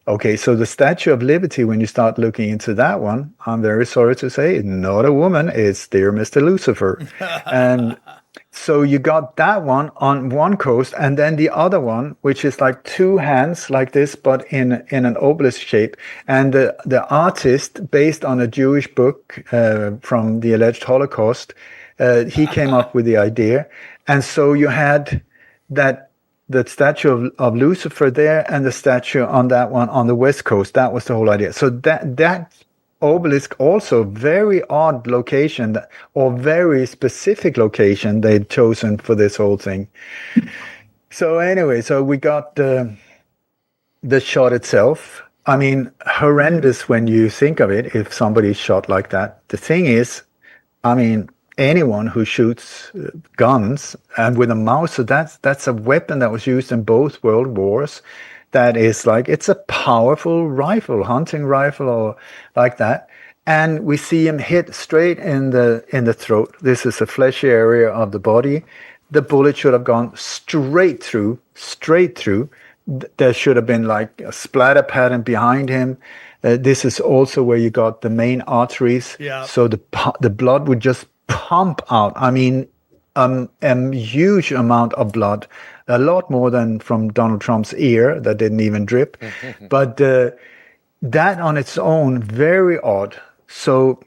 Okay, so the Statue of Liberty, when you start looking into that one, I'm very sorry to say, not a woman, it's dear Mr. Lucifer. And so you got that one on one coast, and then the other one, which is like two hands like this, but in an obelisk shape. And the artist, based on a Jewish book from the alleged Holocaust, he came up with the idea. And so you had the statue of Lucifer there, and the statue on that one on the west coast. That was the whole idea. So that obelisk, also very odd location, or very specific location they'd chosen for this whole thing. So anyway, so we got the shot itself. I mean, horrendous when you think of it, if somebody's shot like that. The thing is, I mean, anyone who shoots guns and with a mouse, so that's a weapon that was used in both world wars. That is like, it's a powerful rifle, hunting rifle or like that. And we see him hit straight in the throat. This is a fleshy area of the body. The bullet should have gone straight through. There should have been like a splatter pattern behind him. This is also where you got the main arteries. Yeah. So the blood would just pump out. I mean, a huge amount of blood, a lot more than from Donald Trump's ear that didn't even drip. But that on its own, very odd. So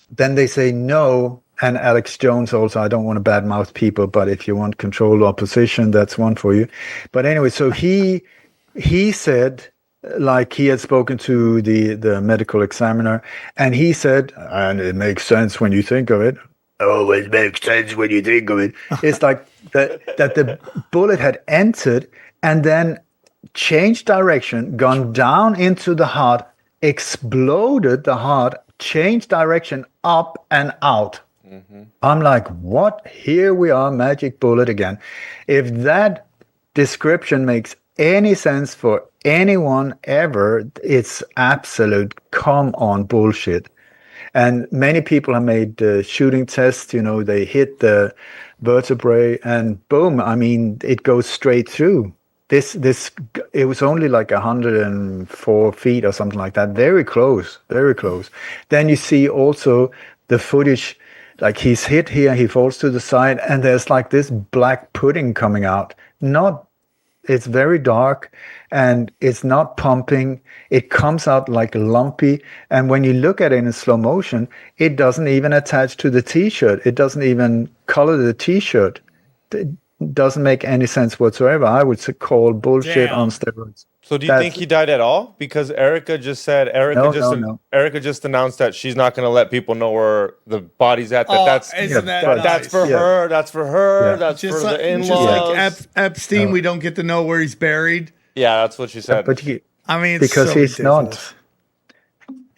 then they say no, and Alex Jones also, I don't want to badmouth people, but if you want controlled opposition, that's one for you. But anyway, so he said, like he had spoken to the medical examiner, and he said, and it makes sense when you think of it. Oh, it makes sense when you think of it. It's like that the bullet had entered and then changed direction, gone down into the heart, exploded the heart, changed direction up and out. I'm like, what? Here we are, magic bullet again. If that description makes any sense for anyone ever, it's absolute come on bullshit. And many people have made shooting tests, you know, they hit the vertebrae and boom, I mean, it goes straight through. It was only like 104 feet or something like that. Very close, very close. Then you see also the footage, like he's hit here, he falls to the side, and there's like this black pudding coming out. It's very dark and it's not pumping. It comes out like lumpy. And when you look at it in slow motion, it doesn't even attach to the t-shirt. It doesn't even color the t-shirt. It doesn't make any sense whatsoever. I would call bullshit on steroids. So do you think he died at all? Because Erika just said, Erika just announced that she's not going to let people know where the body's at. That's for her. That's for her. Yeah. That's just for the in-laws. Just like Epstein, we don't get to know where he's buried. Yeah, that's what she said. But I mean, because so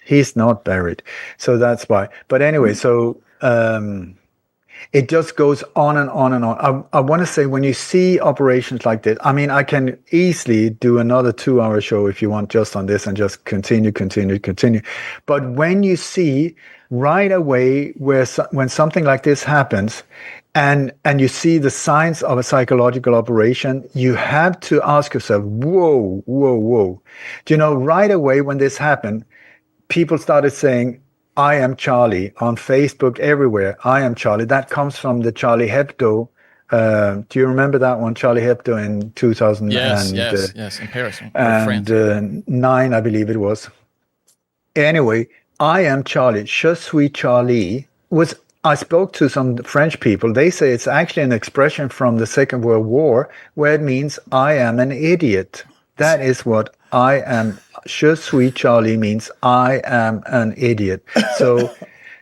he's not buried. So that's why. But anyway, so it just goes on and on and on. I want to say, when you see operations like this, I mean, I can easily do another 2-hour show if you want just on this and just continue. But when you see right away when something like this happens and you see the signs of a psychological operation, you have to ask yourself, whoa. Do you know, right away when this happened, people started saying, I am Charlie on Facebook, everywhere. I am Charlie. That comes from the Charlie Hebdo. Do you remember that one, Charlie Hebdo in 2000? Yes, in Paris. And 9, I believe it was. Anyway, I am Charlie. Je suis Charlie I spoke to some French people. They say it's actually an expression from the Second World War where it means I am an idiot. That is what I am. Je suis Charlie means I am an idiot. So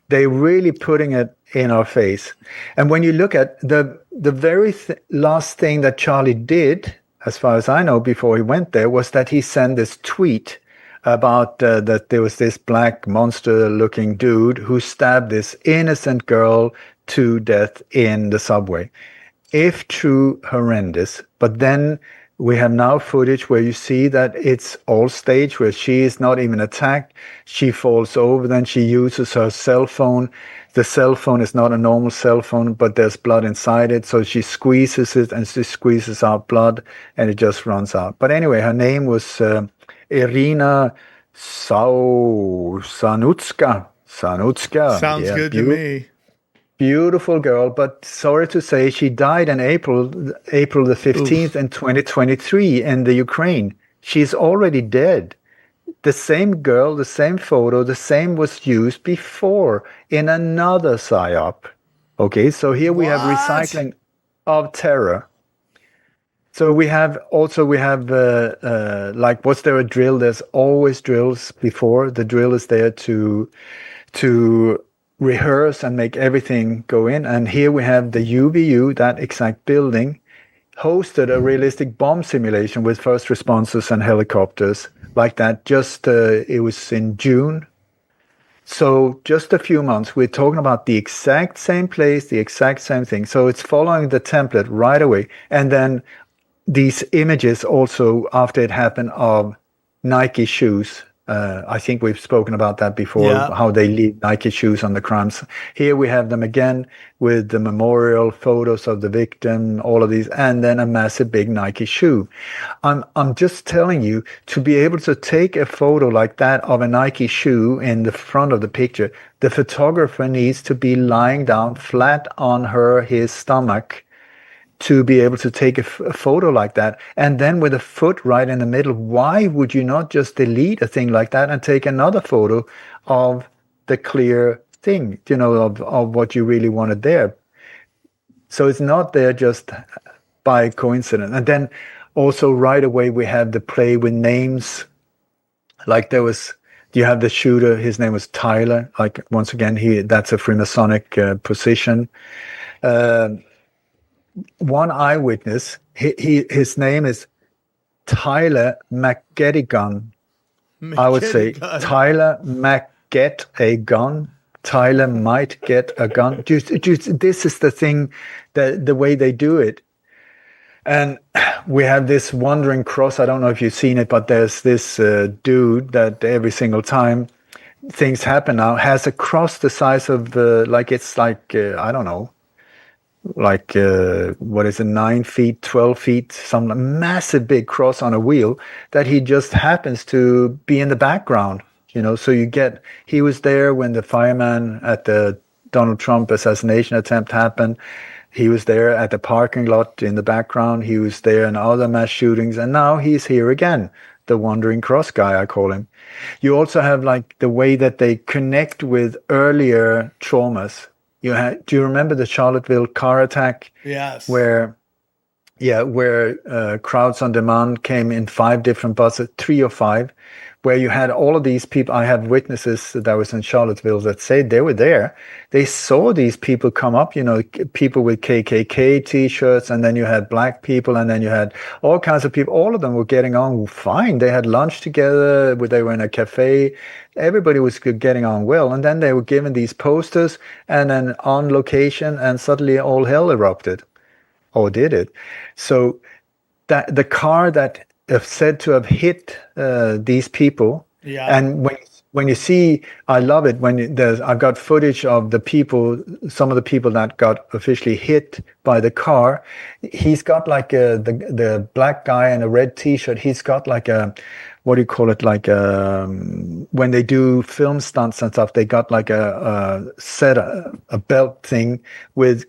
they're really putting it in our face. And when you look at the very last thing that Charlie did, as far as I know, before he went there, was that he sent this tweet about that there was this black monster-looking dude who stabbed this innocent girl to death in the subway. If true, horrendous. But then we have now footage where you see that it's all staged, where she is not even attacked. She falls over, then she uses her cell phone. The cell phone is not a normal cell phone, but there's blood inside it. So she squeezes it and she squeezes out blood and it just runs out. But anyway, her name was Irina Sanutska. Sounds good to me. Beautiful girl, but sorry to say, she died in April the 15th in 2023 in the Ukraine. She's already dead. The same girl, the same photo, the same was used before in another psyop. Okay, so here we have recycling of terror. So we have like, was there a drill? There's always drills before. The drill is there to rehearse and make everything go in. And here we have the UVU, that exact building, hosted a realistic bomb simulation with first responders and helicopters like that. It was in June. So just a few months, we're talking about the exact same place, the exact same thing. So it's following the template right away. And then these images also, after it happened, of Nike shoes. I think we've spoken about that before, how they leave Nike shoes on the crimes. Here we have them again with the memorial photos of the victim, all of these, and then a massive big Nike shoe. I'm just telling you, to be able to take a photo like that of a Nike shoe in the front of the picture, the photographer needs to be lying down flat on his stomach to be able to take a photo like that. And then with a foot right in the middle, why would you not just delete a thing like that and take another photo of the clear thing, of what you really wanted there? So it's not there just by coincidence. And then also right away, we have the play with names. Like you have the shooter, his name was Tyler. Like, once again, that's a Freemasonic position. One eyewitness, his name is Tyler McGettigan. I would say Tyler might get a gun. Tyler might get a gun. This is the thing, the way they do it. And we have this wandering cross. I don't know if you've seen it, but there's this dude that every single time things happen now has a cross the size of I don't know, like what is it, 9 feet, 12 feet, some massive big cross on a wheel that he just happens to be in the background, so he was there when the fireman at the Donald Trump assassination attempt happened. He was there at the parking lot in the background. He was there in other mass shootings, and now he's here again, the wandering cross guy, I call him. You also have like the way that they connect with earlier traumas. Do you remember the Charlottesville car attack? Yes. Where Crowds on Demand came in 5 different buses, 3 or 5, where you had all of these people. I have witnesses that was in Charlottesville that said they were there. They saw these people come up, people with KKK T-shirts, and then you had black people, and then you had all kinds of people. All of them were getting on fine. They had lunch together. They were in a cafe. Everybody was getting on well. And then they were given these posters and then on location, and suddenly all hell erupted. Or did it? So that the car that said to have hit these people, and when you see, I love it when I've got footage of some of the people that got officially hit by the car. He's got like the black guy in a red T-shirt. He's got like what do you call it? Like when they do film stunts and stuff, they got like a belt thing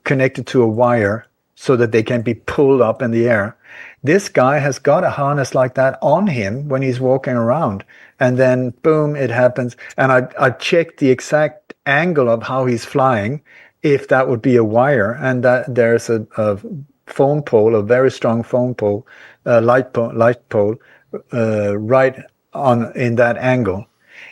connected to a wire so that they can be pulled up in the air. This guy has got a harness like that on him when he's walking around. And then, boom, it happens. And I checked the exact angle of how he's flying, if that would be a wire. And that there's a phone pole, a very strong phone pole, light pole, right on in that angle.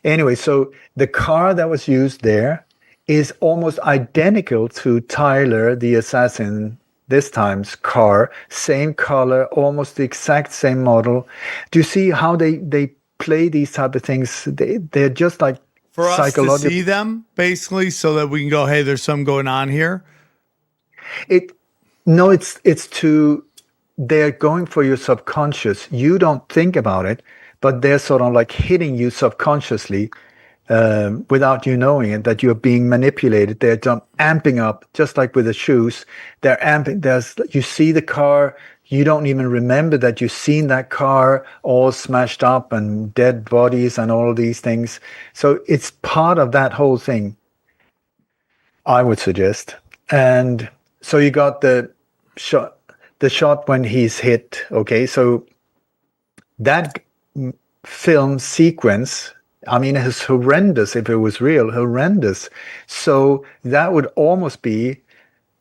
Anyway, so the car that was used there is almost identical to Tyler, the assassin, this time's car, same color, almost the exact same model. Do you see how they play these type of things? They're just like for us to see them, basically, so that we can go, hey, there's something going on here. They're going for your subconscious. You don't think about it, but they're sort of like hitting you subconsciously. Without you knowing it, that you're being manipulated. They're amping up, just like with the shoes. They're amping. You see the car, you don't even remember that you've seen that car all smashed up and dead bodies and all these things. So it's part of that whole thing, I would suggest. And so you got the shot when he's hit. Okay, so that film sequence, I mean, it's horrendous. If it was real, horrendous. So that would almost be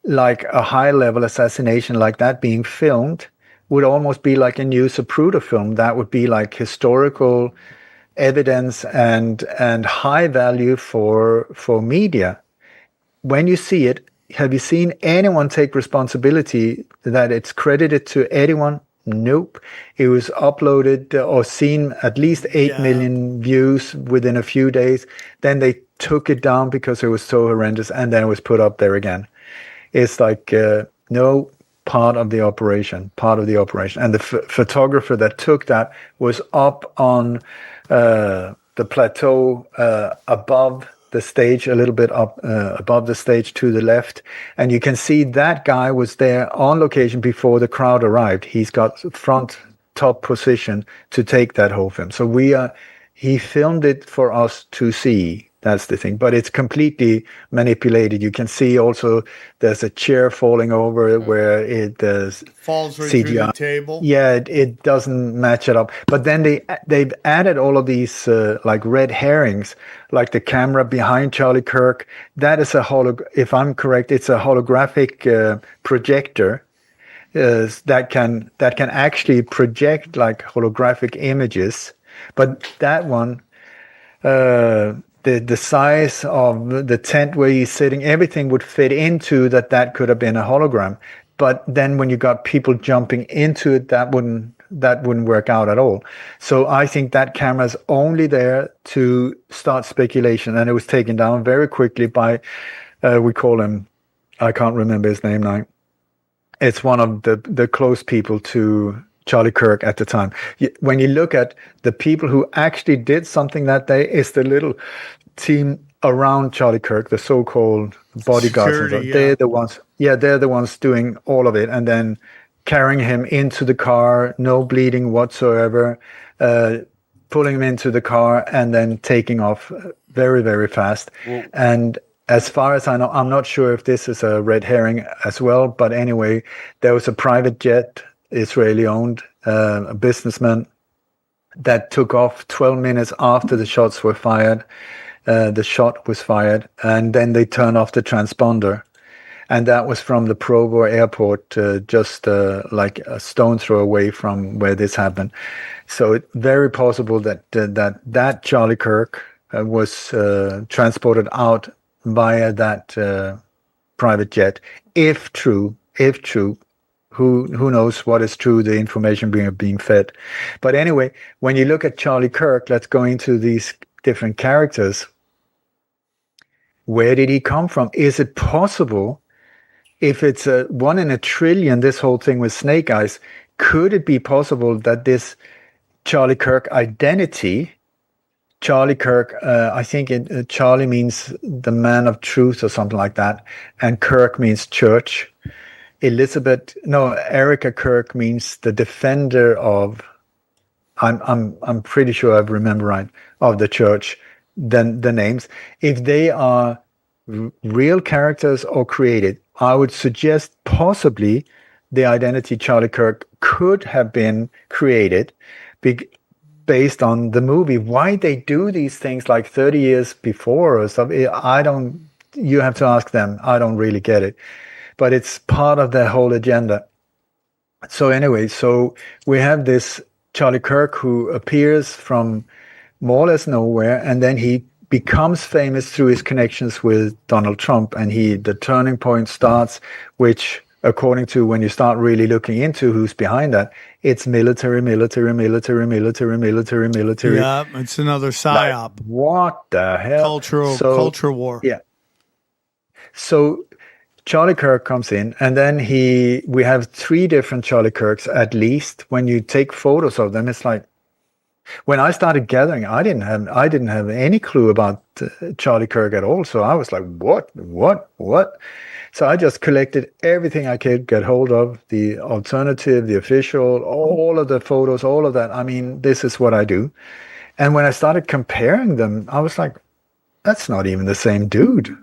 like a high-level assassination, like that being filmed, would almost be like a new Zapruder film. That would be like historical evidence and high value for media. When you see it, have you seen anyone take responsibility that it's credited to anyone? Nope. It was uploaded or seen at least 8 million views within a few days. Then they took it down because it was so horrendous, and then it was put up there again. It's like no part of the operation. And the photographer that took that was up on the plateau above the stage, a little bit up above the stage to the left. And you can see that guy was there on location before the crowd arrived. He's got front top position to take that whole film. So he filmed it for us to see. That's the thing, but it's completely manipulated. You can see also there's a chair falling over where it falls right CGI. through the table. Yeah, it doesn't match it up. But then they've added all of these like red herrings, like the camera behind Charlie Kirk. That is if I'm correct, it's a holographic projector that can actually project like holographic images. But that one. The size of the tent where he's sitting, everything would fit into that could have been a hologram. But then when you got people jumping into it, that wouldn't work out at all. So I think that camera's only there to start speculation, and it was taken down very quickly by we call him, I can't remember his name now. It's one of the close people to Charlie Kirk at the time. When you look at the people who actually did something that day, is the little team around Charlie Kirk, the so-called bodyguards. Security, they're the ones. Yeah, they're the ones doing all of it, and then carrying him into the car, no bleeding whatsoever, pulling him into the car, and then taking off very, very fast. Whoa. And as far as I know, I'm not sure if this is a red herring as well, but anyway, there was a private jet, Israeli-owned, a businessman, that took off 12 minutes after the shots were fired. The shot was fired, and then they turned off the transponder. And that was from the Provo airport, just like a stone throw away from where this happened. So it's very possible that Charlie Kirk was transported out via that private jet, if true. Who knows what is true, the information being fed. But anyway, when you look at Charlie Kirk, let's go into these different characters. Where did he come from? Is it possible, if it's a 1 in a trillion, this whole thing with Snake Eyes, could it be possible that this Charlie Kirk identity, Charlie Kirk, I think Charlie means the man of truth or something like that, and Kirk means church. Erika Kirk means the defender of, I'm pretty sure I remember right, of the church, then the names. If they are real characters or created, I would suggest possibly the identity Charlie Kirk could have been created based on the movie. Why they do these things like 30 years before or something, you have to ask them. I don't really get it. But it's part of their whole agenda. So anyway, we have this Charlie Kirk who appears from more or less nowhere, and then he becomes famous through his connections with Donald Trump, and the turning point starts, which, according to when you start really looking into who's behind that, it's military. Yeah, it's another psyop. Like, what the hell? Culture war. Yeah. So Charlie Kirk comes in, and then we have 3 different Charlie Kirks at least. When you take photos of them, it's like When I started gathering, I didn't have any clue about Charlie Kirk at all. So I was like, what? So I just collected everything I could get hold of, the alternative, the official, all of the photos, all of that. I mean, this is what I do. And when I started comparing them, I was like, that's not even the same dude.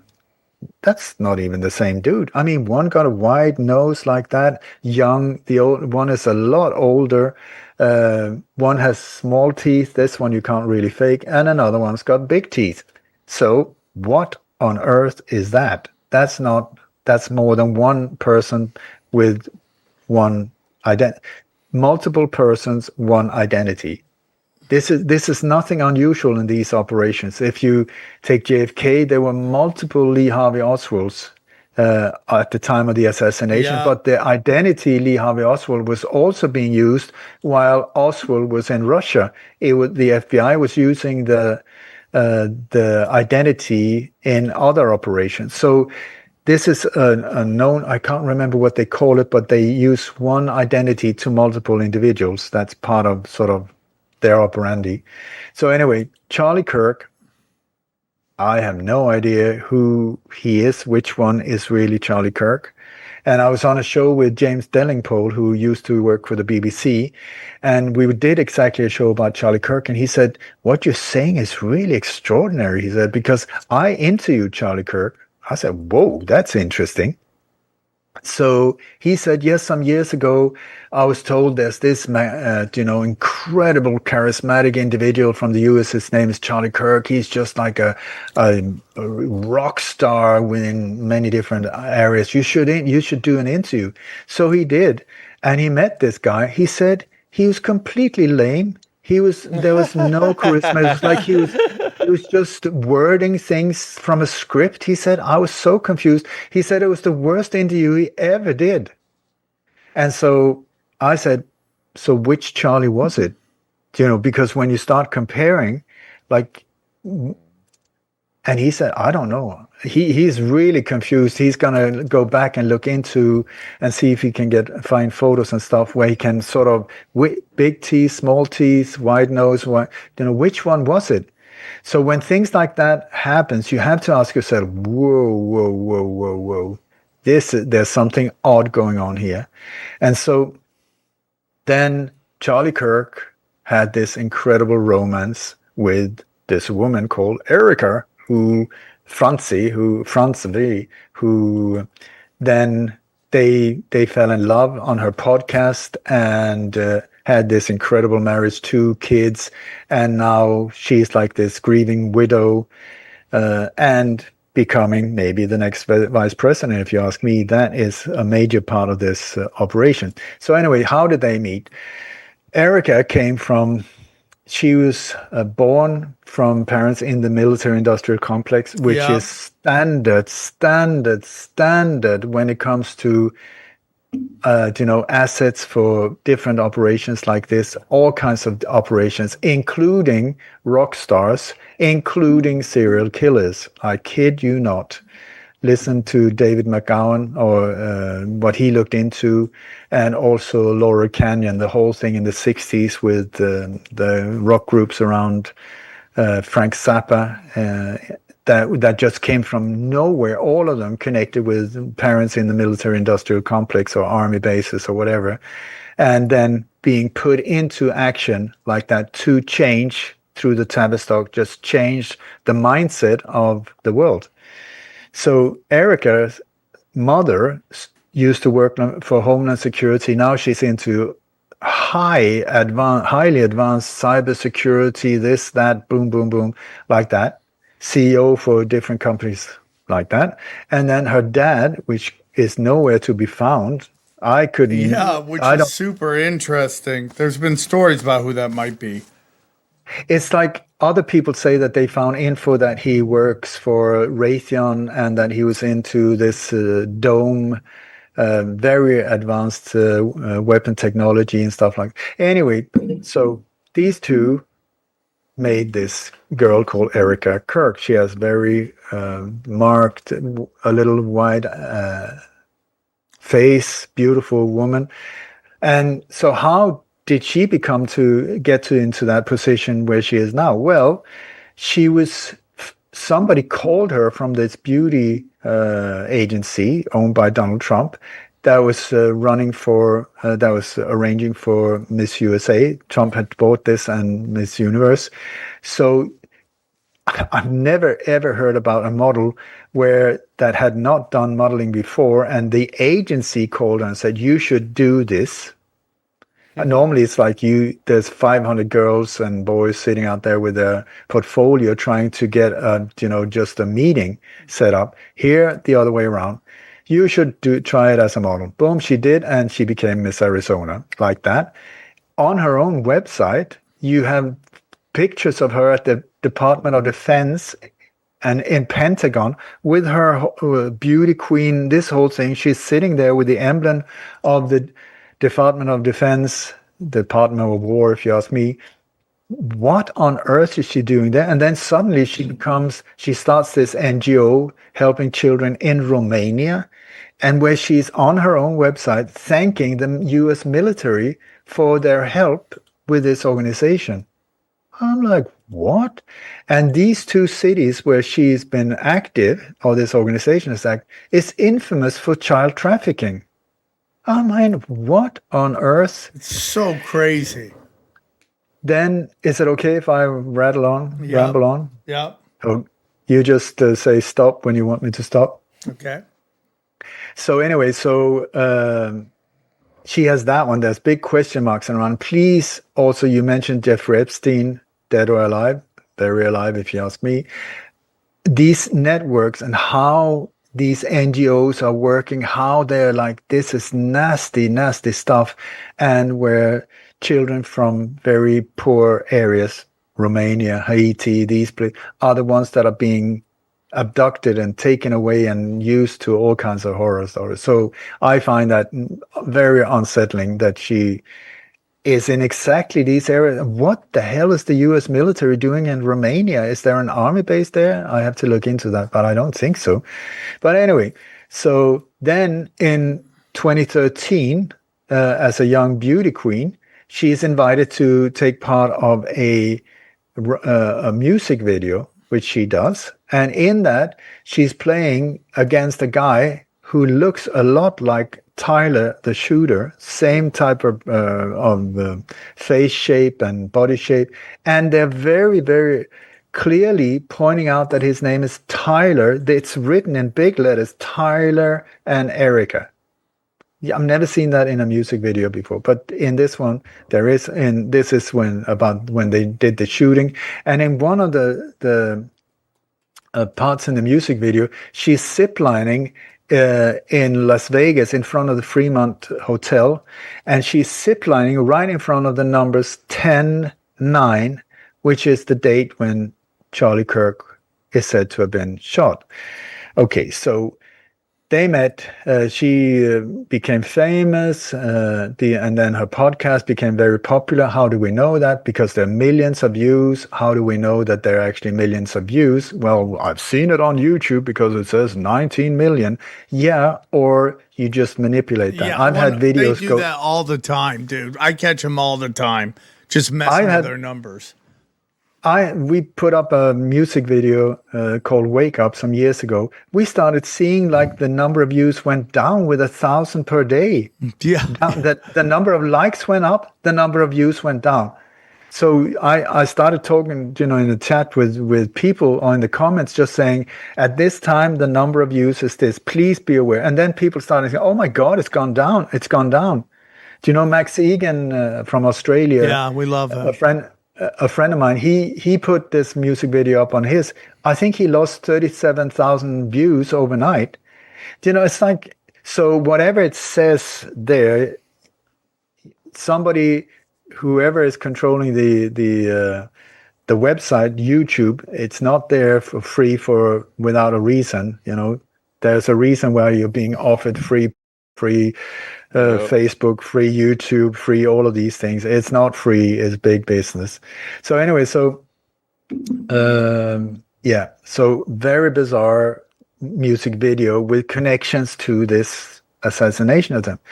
That's not even the same dude. I mean, one got a wide nose like that, young. The old one is a lot older. One has small teeth. This one you can't really fake. And another one's got big teeth. So what on earth is that? That's more than one person with one identity. Multiple persons, one identity. This is nothing unusual in these operations. If you take JFK, there were multiple Lee Harvey Oswalds at the time of the assassination, but the identity Lee Harvey Oswald was also being used while Oswald was in Russia. The FBI was using the identity in other operations. So this is a known, I can't remember what they call it, but they use one identity to multiple individuals. That's part of sort of their operandi. So anyway, Charlie Kirk, I have no idea who he is, which one is really Charlie Kirk. And I was on a show with James Delingpole, who used to work for the BBC, and we did exactly a show about Charlie Kirk, and he said, what you're saying is really extraordinary, he said, because I interviewed Charlie Kirk. I said, whoa, that's interesting. So he said, yes, some years ago, I was told there's this, incredible charismatic individual from the US. His name is Charlie Kirk. He's just like a rock star within many different areas. You should do an interview. So he did. And he met this guy. He said he was completely lame. There was no charisma. It was like he was just wording things from a script. He said, I was so confused. He said it was the worst interview he ever did. And so I said, so which Charlie was it? Because when you start comparing, and he said, I don't know. He's really confused. He's going to go back and look into and see if he can find photos and stuff where he can sort of, big teeth, small teeth, wide nose, which one was it? So when things like that happens, you have to ask yourself, whoa. There's something odd going on here. And so then Charlie Kirk had this incredible romance with this woman called Erika, who then they fell in love on her podcast and had this incredible marriage, 2 kids, and now she's like this grieving widow and becoming maybe the next vice president, if you ask me. That is a major part of this operation. So anyway, how did they meet? Erika she was born from parents in the military-industrial complex, which is standard when it comes to assets for different operations like this, all kinds of operations, including rock stars, including serial killers. I kid you not. Listen to David McGowan or what he looked into, and also Laurel Canyon, the whole thing in the 60s with the rock groups around Frank Zappa that just came from nowhere, all of them connected with parents in the military-industrial complex or army bases or whatever, and then being put into action like that to change through the Tavistock, just changed the mindset of the world. So Erika's mother used to work for Homeland Security. Now she's into highly advanced cybersecurity, this, that, boom, like that. CEO for different companies like that. And then her dad, which is nowhere to be found. Which is super interesting. There's been stories about who that might be. It's like other people say that they found info that he works for Raytheon and that he was into this dome, very advanced weapon technology and stuff like that. Anyway, so these two made this girl called Erika Kirk. She has very marked, a little wide face, beautiful woman. And so how did she become to get to into that position where she is now? Well, she was. Somebody called her from this beauty agency owned by Donald Trump that was that was arranging for Miss USA. Trump had bought this and Miss Universe. So I've never ever heard about a model that had not done modeling before, and the agency called her and said, "You should do this." Normally it's like there's 500 girls and boys sitting out there with a portfolio trying to get just a meeting set up. Here, the other way around. You should try it as a model. Boom, she did, and she became Miss Arizona like that. On her own website, you have pictures of her at the Department of Defense and in Pentagon with her beauty queen, this whole thing. She's sitting there with the emblem of the Department of Defense, Department of War, if you ask me. What on earth is she doing there? And then suddenly she starts this NGO helping children in Romania, and where she's on her own website thanking the US military for their help with this organization. I'm like, what? And these two cities where she's been active, or this organization is infamous for child trafficking. I mean, what on earth? It's so crazy. Then, is it okay if I ramble on? Yeah. Oh, you just say stop when you want me to stop? Okay. So anyway, she has that one. There's big question marks around. Please, also, you mentioned Jeffrey Epstein, dead or alive. Very alive, if you ask me. These networks and how these NGOs are working, how they're like, this is nasty, nasty stuff. And where children from very poor areas, Romania, Haiti, these places, are the ones that are being abducted and taken away and used to all kinds of horror stories. So I find that very unsettling that she is in exactly these areas. What the hell is the US military doing in Romania? Is there an army base there? I have to look into that, but I don't think so. But anyway, so then in 2013, as a young beauty queen, she's invited to take part of a music video, which she does. And in that, she's playing against a guy who looks a lot like Tyler, the shooter, same type of face shape and body shape. And they're very, very clearly pointing out that his name is Tyler. It's written in big letters, Tyler and Erika. Yeah, I've never seen that in a music video before, but in this one there is, and this is when they did the shooting. And in one of the parts in the music video, she's ziplining in Las Vegas in front of the Fremont Hotel, and she's ziplining right in front of the numbers 10-9, which is the date when Charlie Kirk is said to have been shot. Okay, so they met. She became famous, and then her podcast became very popular. How do we know that? Because there are millions of views. How do we know that there are actually millions of views? Well, I've seen it on YouTube because it says 19 million. Yeah, or you just manipulate that. Yeah, I've had videos they do that all the time, dude. I catch them all the time, just messing with their numbers. We put up a music video called Wake Up some years ago. We started seeing like the number of views went down with 1,000 per day. Yeah. That the number of likes went up, the number of views went down. So I started talking, in the chat with people or in the comments, just saying, at this time, the number of views is this, please be aware. And then people started saying, oh my God, it's gone down. It's gone down. Do you know Max Egan from Australia? Yeah, we love him. A friend of mine, he put this music video up on his. I think he lost 37,000 views overnight. It's like, so whatever it says there, somebody, whoever is controlling the website, YouTube, it's not there for free without a reason. There's a reason why you're being offered free Facebook, free YouTube, free all of these things. It's not free, it's big business. So anyway, so very bizarre music video with connections to this assassination attempt.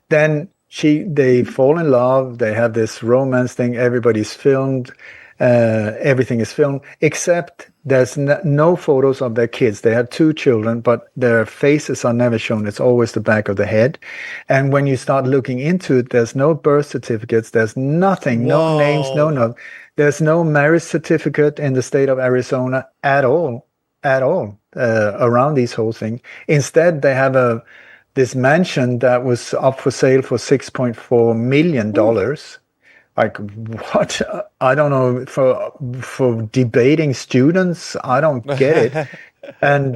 Then they fall in love. They have this romance thing. Everybody's filmed. Everything is filmed, except there's no photos of their kids. They have 2 children, but their faces are never shown. It's always the back of the head. And when you start looking into it, there's no birth certificates. There's nothing, no names, no. There's no marriage certificate in the state of Arizona at all, around this whole thing. Instead, they have this mansion that was up for sale for $6.4 million. Like, what? I don't know, for debating students, I don't get it. And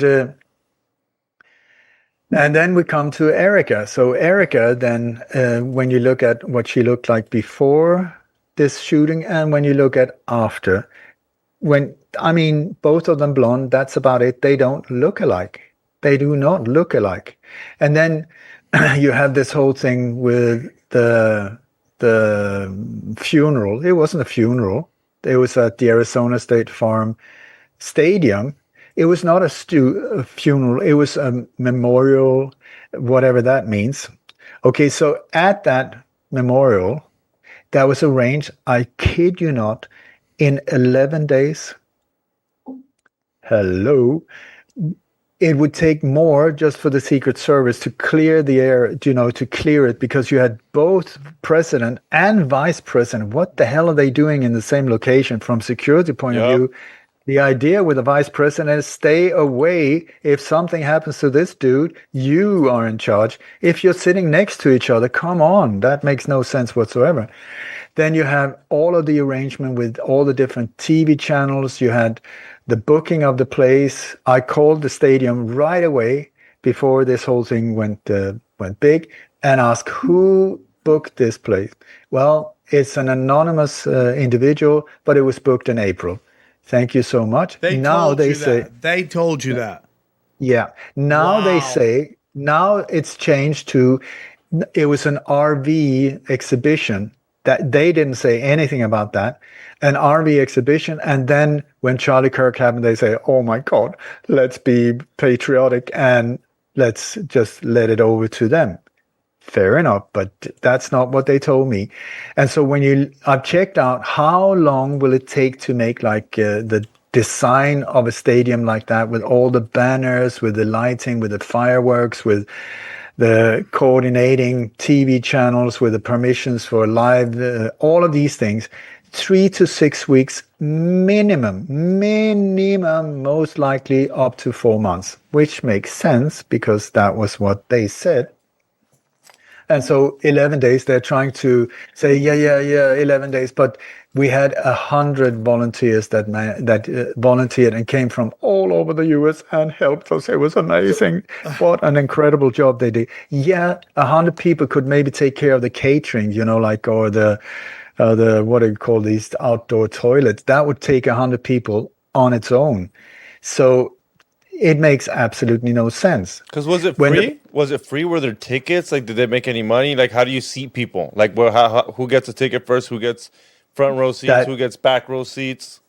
then we come to Erika. So Erika, then, when you look at what she looked like before this shooting and when you look at after, both of them blonde, that's about it. They don't look alike. They do not look alike. And then you have this whole thing with the funeral. It wasn't a funeral. It was at the Arizona State Farm Stadium. It was not a funeral. It was a memorial, whatever that means. Okay, so at that memorial, that was arranged, I kid you not, in 11 days. Hello. It would take more just for the Secret Service to clear the air, to clear it, because you had both president and vice president. What the hell are they doing in the same location from security point of view? The idea with the vice president is stay away. If something happens to this dude, you are in charge. If you're sitting next to each other, come on, that makes no sense whatsoever. Then you have all of the arrangement with all the different TV channels. You had the booking of the place. I called the stadium right away before this whole thing went big and asked who booked this place. Well, it's an anonymous individual, but it was booked in April. Thank you so much. They told you that. Yeah. Now they say, now it's changed to, it was an RV exhibition. That they didn't say anything about that. An RV exhibition, and then when Charlie Kirk happened, they say, oh my God, let's be patriotic and let's just let it over to them. Fair enough, but that's not what they told me. And so I've checked out how long will it take to make like the design of a stadium like that, with all the banners, with the lighting, with the fireworks, with the coordinating TV channels, with the permissions for live, all of these things. 3 to 6 weeks minimum, most likely up to 4 months, which makes sense because that was what they said. And so 11 days, they're trying to say, yeah, 11 days. But we had 100 volunteers that volunteered and came from all over the US and helped us. It was amazing. What an incredible job they did. Yeah, 100 people could maybe take care of the catering, or the what do you call these outdoor toilets? That would take 100 people on its own. So it makes absolutely no sense. Because was it free? Was it free? Were there tickets? Like, did they make any money? Like, how do you seat people? Like, who gets a ticket first? Who gets front row seats? Who gets back row seats?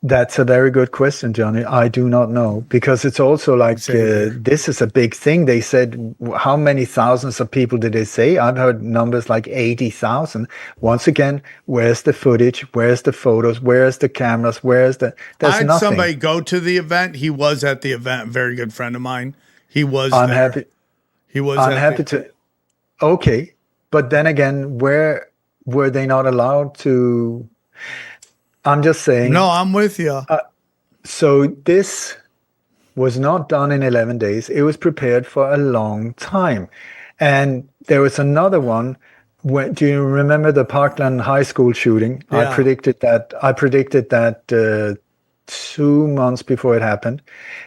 That's a very good question, Johnny. I do not know, because it's also like this is a big thing. They said, how many thousands of people did they say? I've heard numbers like 80,000. Once again, where's the footage? Where's the photos? Where's the cameras? There's I had nothing. Somebody go to the event. He was at the event. Very good friend of mine. He was I'm there. happy. He was I'm happy to. Okay. But then again, where were they not allowed to? I'm just saying. No, I'm with you. So this was not done in 11 days. It was prepared for a long time. And there was another one. Do you remember the Parkland High School shooting? Yeah. I predicted that 2 months before it happened.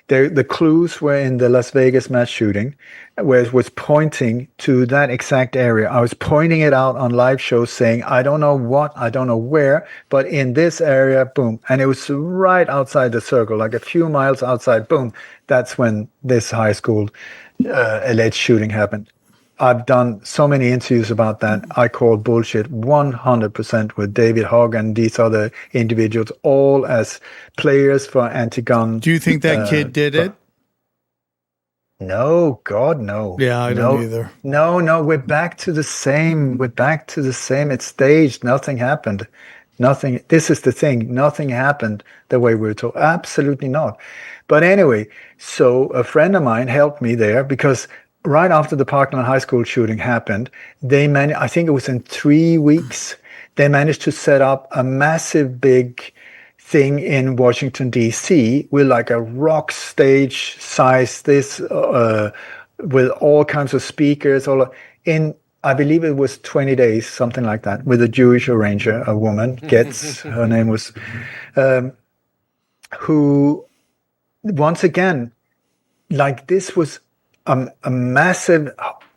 The clues were in the Las Vegas mass shooting, where it was pointing to that exact area. I was pointing it out on live shows saying, I don't know what, I don't know where, but in this area, boom. And it was right outside the circle, like a few miles outside, boom. That's when this high school alleged shooting happened. I've done so many interviews about that. I call bullshit 100% with David Hogg and these other individuals, all as players for anti-gun. Do you think that kid did it? No, God, no. Yeah, I don't either. No, we're back to the same. It's staged. Nothing happened. Nothing. This is the thing. Nothing happened the way we were told. Absolutely not. But anyway, so a friend of mine helped me there because right after the Parkland High School shooting happened, I think it was in 3 weeks, they managed to set up a massive big thing in Washington, D.C. with like a rock stage size, with all kinds of speakers, I believe it was 20 days, something like that, with a Jewish arranger, a woman, her name was, who, once again, like this was a massive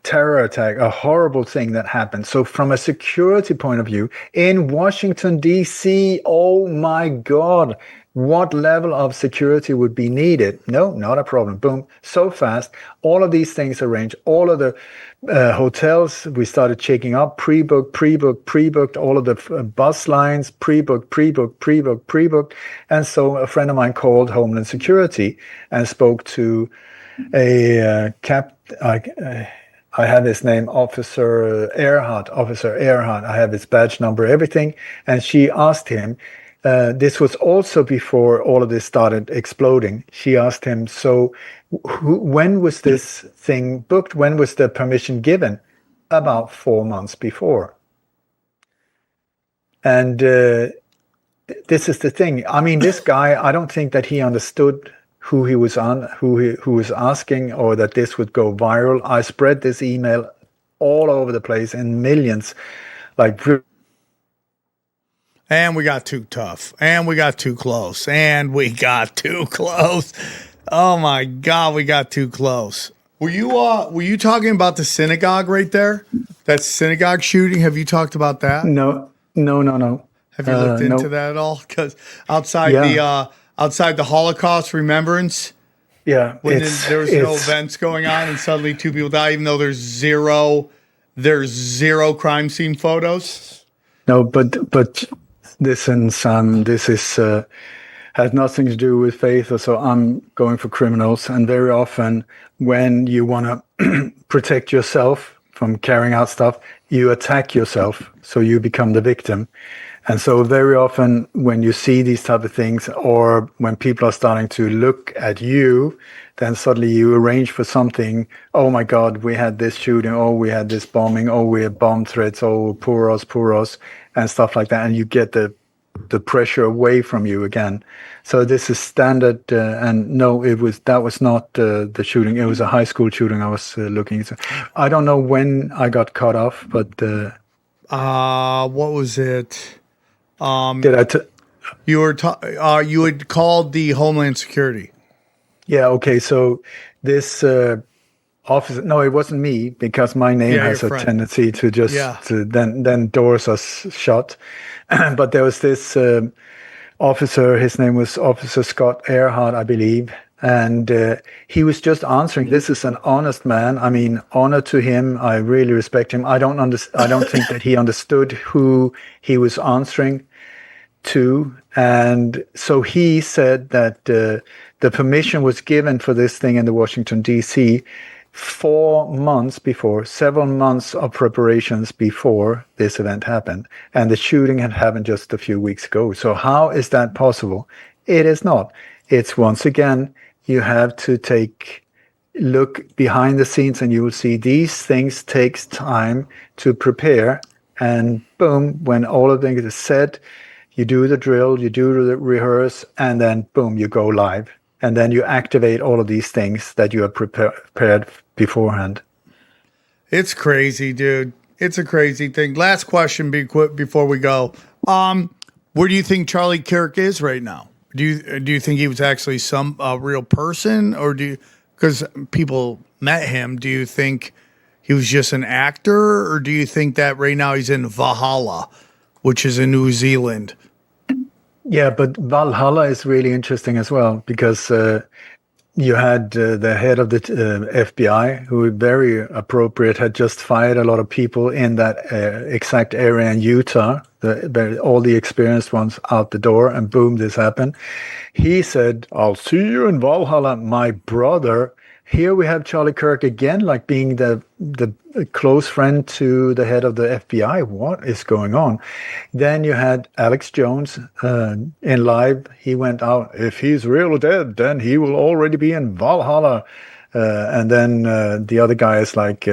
terror attack, a horrible thing that happened. So from a security point of view, in Washington, D.C., oh my God, what level of security would be needed? No, not a problem. Boom, so fast. All of these things arranged. All of the hotels, we started checking up, pre-booked, all of the bus lines, pre-booked. And so a friend of mine called Homeland Security and spoke to a I have his name, Officer Earhart. I have his badge number, everything. And she asked him, this was also before all of this started exploding. She asked him, so when was this thing booked? When was the permission given? About 4 months before. And this is the thing. I mean, this guy, I don't think that he understood who he was on, who was asking, or that this would go viral. I spread this email all over the place in millions, and we got too tough, and we got too close, Oh my God, we got too close. Were you talking about the synagogue right there? That synagogue shooting? Have you talked about that? No. Have you looked into that at all? Because outside the Holocaust remembrance, there was no events going on, and suddenly 2 people die, even though there's zero crime scene photos. No, but listen, Sam, this is has nothing to do with faith, or so. I'm going for criminals, and very often when you want to protect yourself from carrying out stuff, you attack yourself, so you become the victim. And so very often when you see these type of things, or when people are starting to look at you, then suddenly you arrange for something. Oh my God, we had this shooting. Oh, we had this bombing. Oh, we had bomb threats. Oh, poor us, and stuff like that. And you get the pressure away from you again. So this is standard. And no, that was not the shooting. It was a high school shooting I was looking at. I don't know when I got cut off, but what was it? You had called the Homeland Security. Yeah. Okay. So this officer, no, it wasn't me, because my name has a tendency to just then doors are shut. But there was this officer. His name was Officer Scott Earhart, I believe, and he was just answering. This is an honest man. I mean, honor to him. I really respect him. I don't think that he understood who he was answering to, and so he said that the permission was given for this thing in the Washington D.C. 4 months before, several months of preparations before this event happened, and the shooting had happened just a few weeks ago. So how is that possible? It is not. It's, once again, you have to look behind the scenes, and you will see these things takes time to prepare, and boom, when all of them is said, you do the drill, you do the rehearse, and then boom, you go live. And then you activate all of these things that you have prepared beforehand. It's crazy, dude. It's a crazy thing. Last question before we go. Where do you think Charlie Kirk is right now? Do you think he was actually some real person, or because people met him, do you think he was just an actor, or do you think that right now he's in Valhalla, which is in New Zealand? Yeah, but Valhalla is really interesting as well, because you had the head of the FBI, who very appropriate, had just fired a lot of people in that exact area in Utah, all the experienced ones out the door, and boom, this happened. He said, "I'll see you in Valhalla." My brother, here we have Charlie Kirk again, like being the close friend to the head of the FBI. What is going on? Then you had Alex Jones in live. He went out, if he's really dead, then he will already be in Valhalla. And then the other guy is like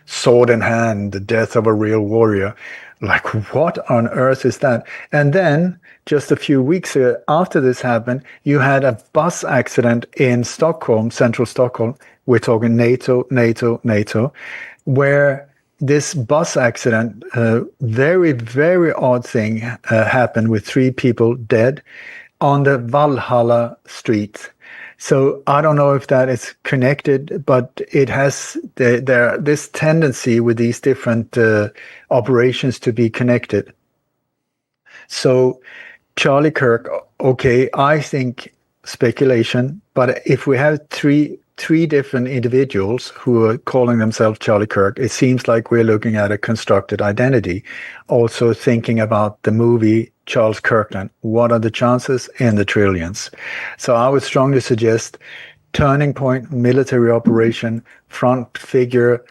sword in hand, the death of a real warrior. Like, what on earth is that? And then just a few weeks after this happened, you had a bus accident in Stockholm, central Stockholm. We're talking NATO, where this bus accident, very, very odd thing happened with 3 people dead on the Valhalla street. So I don't know if that is connected, but it has this tendency with these different operations to be connected. So Charlie Kirk, okay, I think speculation, but if we have three different individuals who are calling themselves Charlie Kirk, it seems like we're looking at a constructed identity. Also thinking about the movie Charles Kirkland, what are the chances? In the trillions. So I would strongly suggest turning point, military operation, front figure,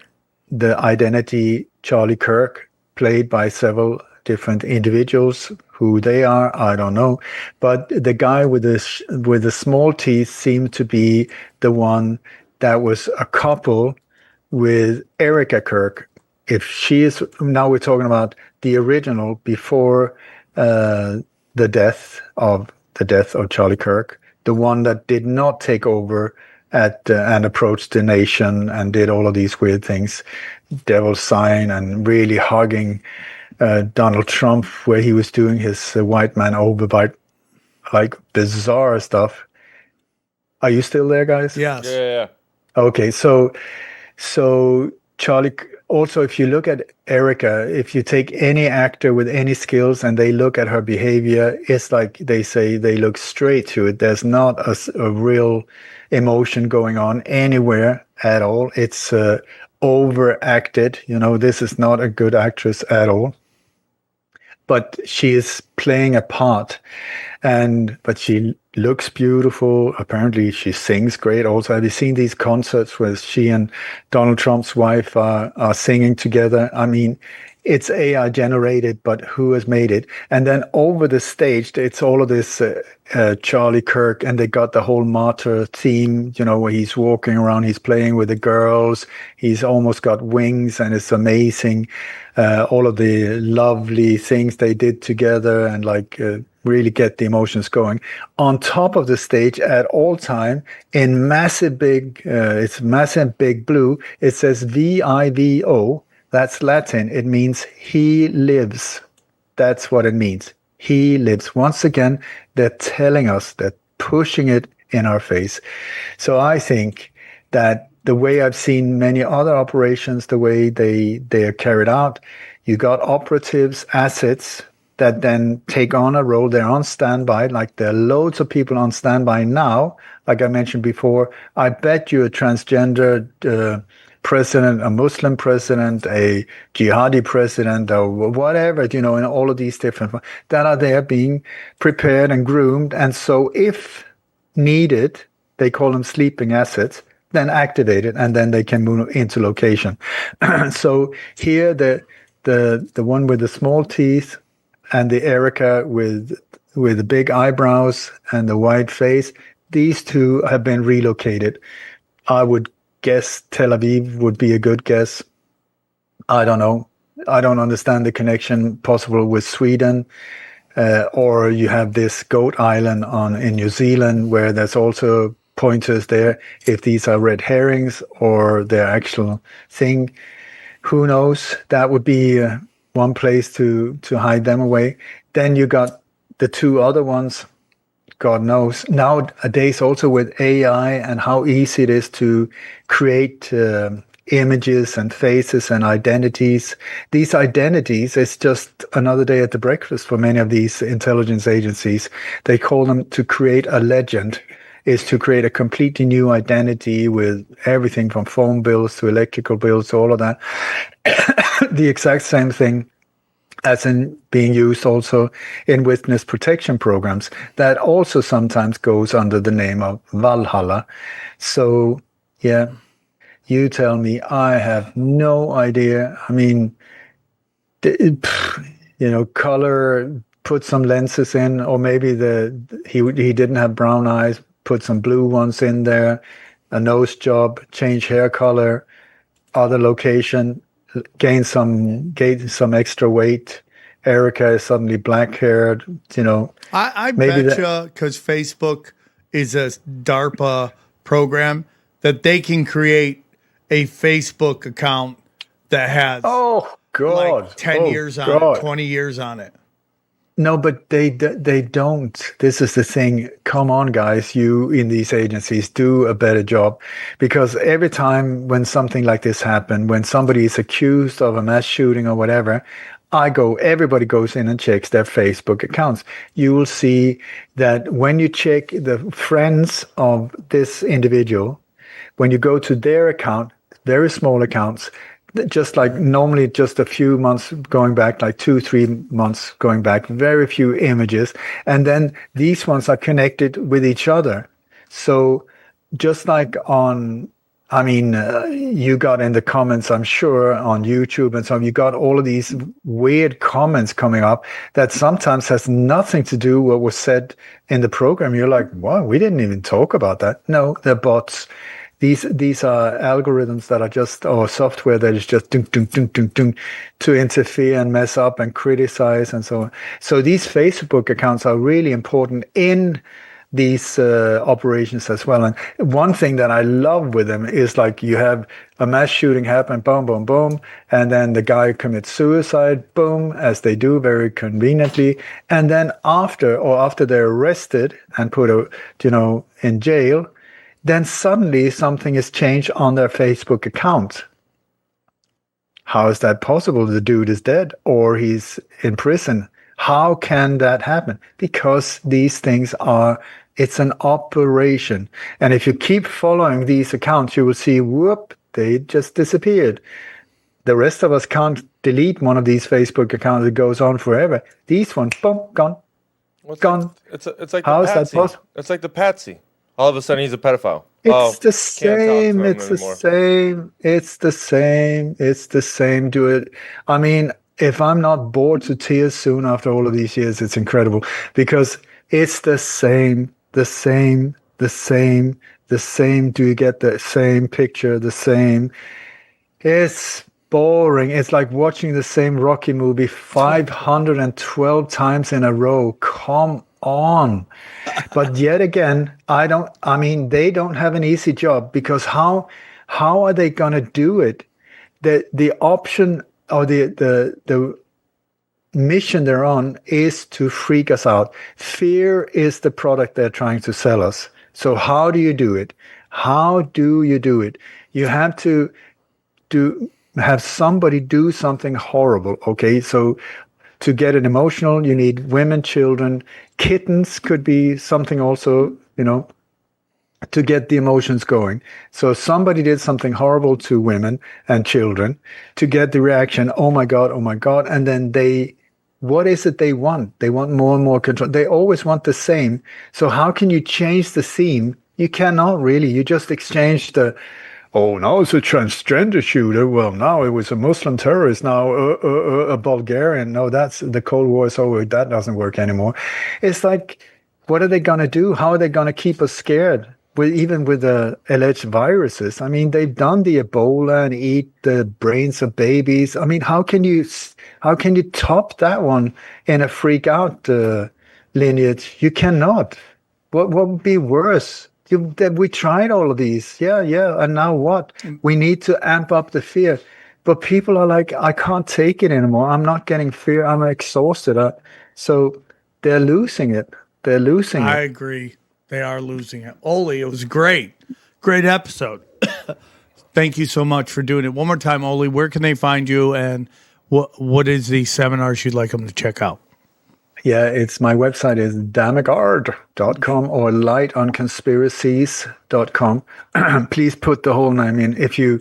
the identity Charlie Kirk, played by several different individuals. Who they are, I don't know. But the guy with the small teeth seemed to be the one that was a couple with Erika Kirk. If she is, now we're talking about the original before the death of Charlie Kirk, the one that did not take over and approached the nation and did all of these weird things, devil's sign, and really hugging Donald Trump, where he was doing his white man overbite, like bizarre stuff. Are you still there, guys? Yes. Yeah. Okay, so Charlie. Also, if you look at Erika, if you take any actor with any skills and they look at her behavior, it's like they say they look straight to it. There's not a real emotion going on anywhere at all. It's overacted. This is not a good actress at all. But she is playing a part, but she looks beautiful. Apparently, she sings great. Also, have you seen these concerts where she and Donald Trump's wife are singing together? I mean, it's AI generated, but who has made it? And then over the stage, it's all of this Charlie Kirk, and they got the whole martyr theme, where he's walking around, he's playing with the girls, he's almost got wings, and it's amazing. All of the lovely things they did together, and really get the emotions going. On top of the stage at all time, in massive big, it's massive big blue, it says VIVO. That's Latin. It means he lives. That's what it means. He lives. Once again, they're telling us, they're pushing it in our face. So I think that the way I've seen many other operations, the way they are carried out, you got operatives, assets that then take on a role. They're on standby. Like, there are loads of people on standby now. Like I mentioned before, I bet you a transgender president, a Muslim president, a jihadi president, or whatever, in all of these different that are there being prepared and groomed. And so if needed, they call them sleeping assets, then activate it, and then they can move into location. So here, the one with the small teeth and the Erika with the big eyebrows and the white face, these two have been relocated. I would guess Tel Aviv would be a good guess. I don't know. I don't understand the connection possible with Sweden. Or you have this Goat Island in New Zealand, where there's also pointers there. If these are red herrings or their actual thing, who knows? That would be one place to hide them away. Then you got the 2 other ones. God knows. Nowadays, also with AI and how easy it is to create images and faces and identities. These identities is just another day at the breakfast for many of these intelligence agencies. They call them to create a legend, is to create a completely new identity with everything from phone bills to electrical bills to all of that. The exact same thing as in being used also in witness protection programs. That also sometimes goes under the name of Valhalla. So Yeah. You tell me. I have no idea. I mean, color, put some lenses in, or maybe he didn't have brown eyes, put some blue ones in there, a nose job, change hair color, other location, gain some extra weight. Erika is suddenly black haired, I bet you, because Facebook is a DARPA program, that they can create a Facebook account that has like 10 years on it, 20 years on it. No, but they don't. This is the thing. Come on, guys, you in these agencies, do a better job. Because every time when something like this happens, when somebody is accused of a mass shooting or whatever, everybody goes in and checks their Facebook accounts. You will see that when you check the friends of this individual, when you go to their account, very small accounts, just like normally just a few months going back, like 2-3 months going back, very few images. And then these ones are connected with each other. So just like you got in the comments, I'm sure, on YouTube and so on, you got all of these weird comments coming up that sometimes has nothing to do with what was said in the program. You're like, wow, we didn't even talk about that. No, they're bots. These are algorithms that are just, or software that is just ding, ding, ding, ding, ding, to interfere and mess up and criticize and so on. So these Facebook accounts are really important in these operations as well. And one thing that I love with them is like you have a mass shooting happen, boom, boom, boom, and then the guy commits suicide, boom, as they do very conveniently. And then after they're arrested and put in jail, then suddenly something is changed on their Facebook account. How is that possible? The dude is dead or he's in prison. How can that happen? Because these things it's an operation. And if you keep following these accounts, you will see, whoop, they just disappeared. The rest of us can't delete one of these Facebook accounts. It goes on forever. These ones, boom, gone. Gone. It's like How the is Patsy. that possible? It's like the Patsy. All of a sudden, he's a pedophile. It's the same. It's the same. It's the same. It's the same. Do it. I mean, if I'm not bored to tears soon after all of these years, it's incredible because it's the same, the same, the same, the same. Do you get the same picture? The same. It's boring. It's like watching the same Rocky movie 512 times in a row. Come on. But yet again, they don't have an easy job because how are they going to do it? The option or the mission they're on is to freak us out. Fear is the product they're trying to sell us. So how do you do it? How do you do it? You have to have somebody do something horrible. Okay, so to get it emotional, you need women, children, kittens could be something also, to get the emotions going. So somebody did something horrible to women and children to get the reaction, oh my God, and then what is it they want? They want more and more control. They always want the same. So how can you change the theme? You cannot really. You just exchange now it's a transgender shooter. Well, now it was a Muslim terrorist. Now a Bulgarian. No, that's the Cold War is over. That doesn't work anymore. It's like, what are they going to do? How are they going to keep us scared? Even with the alleged viruses. I mean, they've done the Ebola and eat the brains of babies. I mean, how can you top that one in a freak out lineage? You cannot. What would be worse? We tried all of these. Yeah. And now what? We need to amp up the fear. But people are like, I can't take it anymore. I'm not getting fear. I'm exhausted. So they're losing it. I agree. They are losing it. Ole, it was great. Great episode. Thank you so much for doing it. One more time, Ole, where can they find you and what is the seminars you'd like them to check out? Yeah, it's my website is dammegard.com or lightonconspiracies.com. Please put the whole name in. If you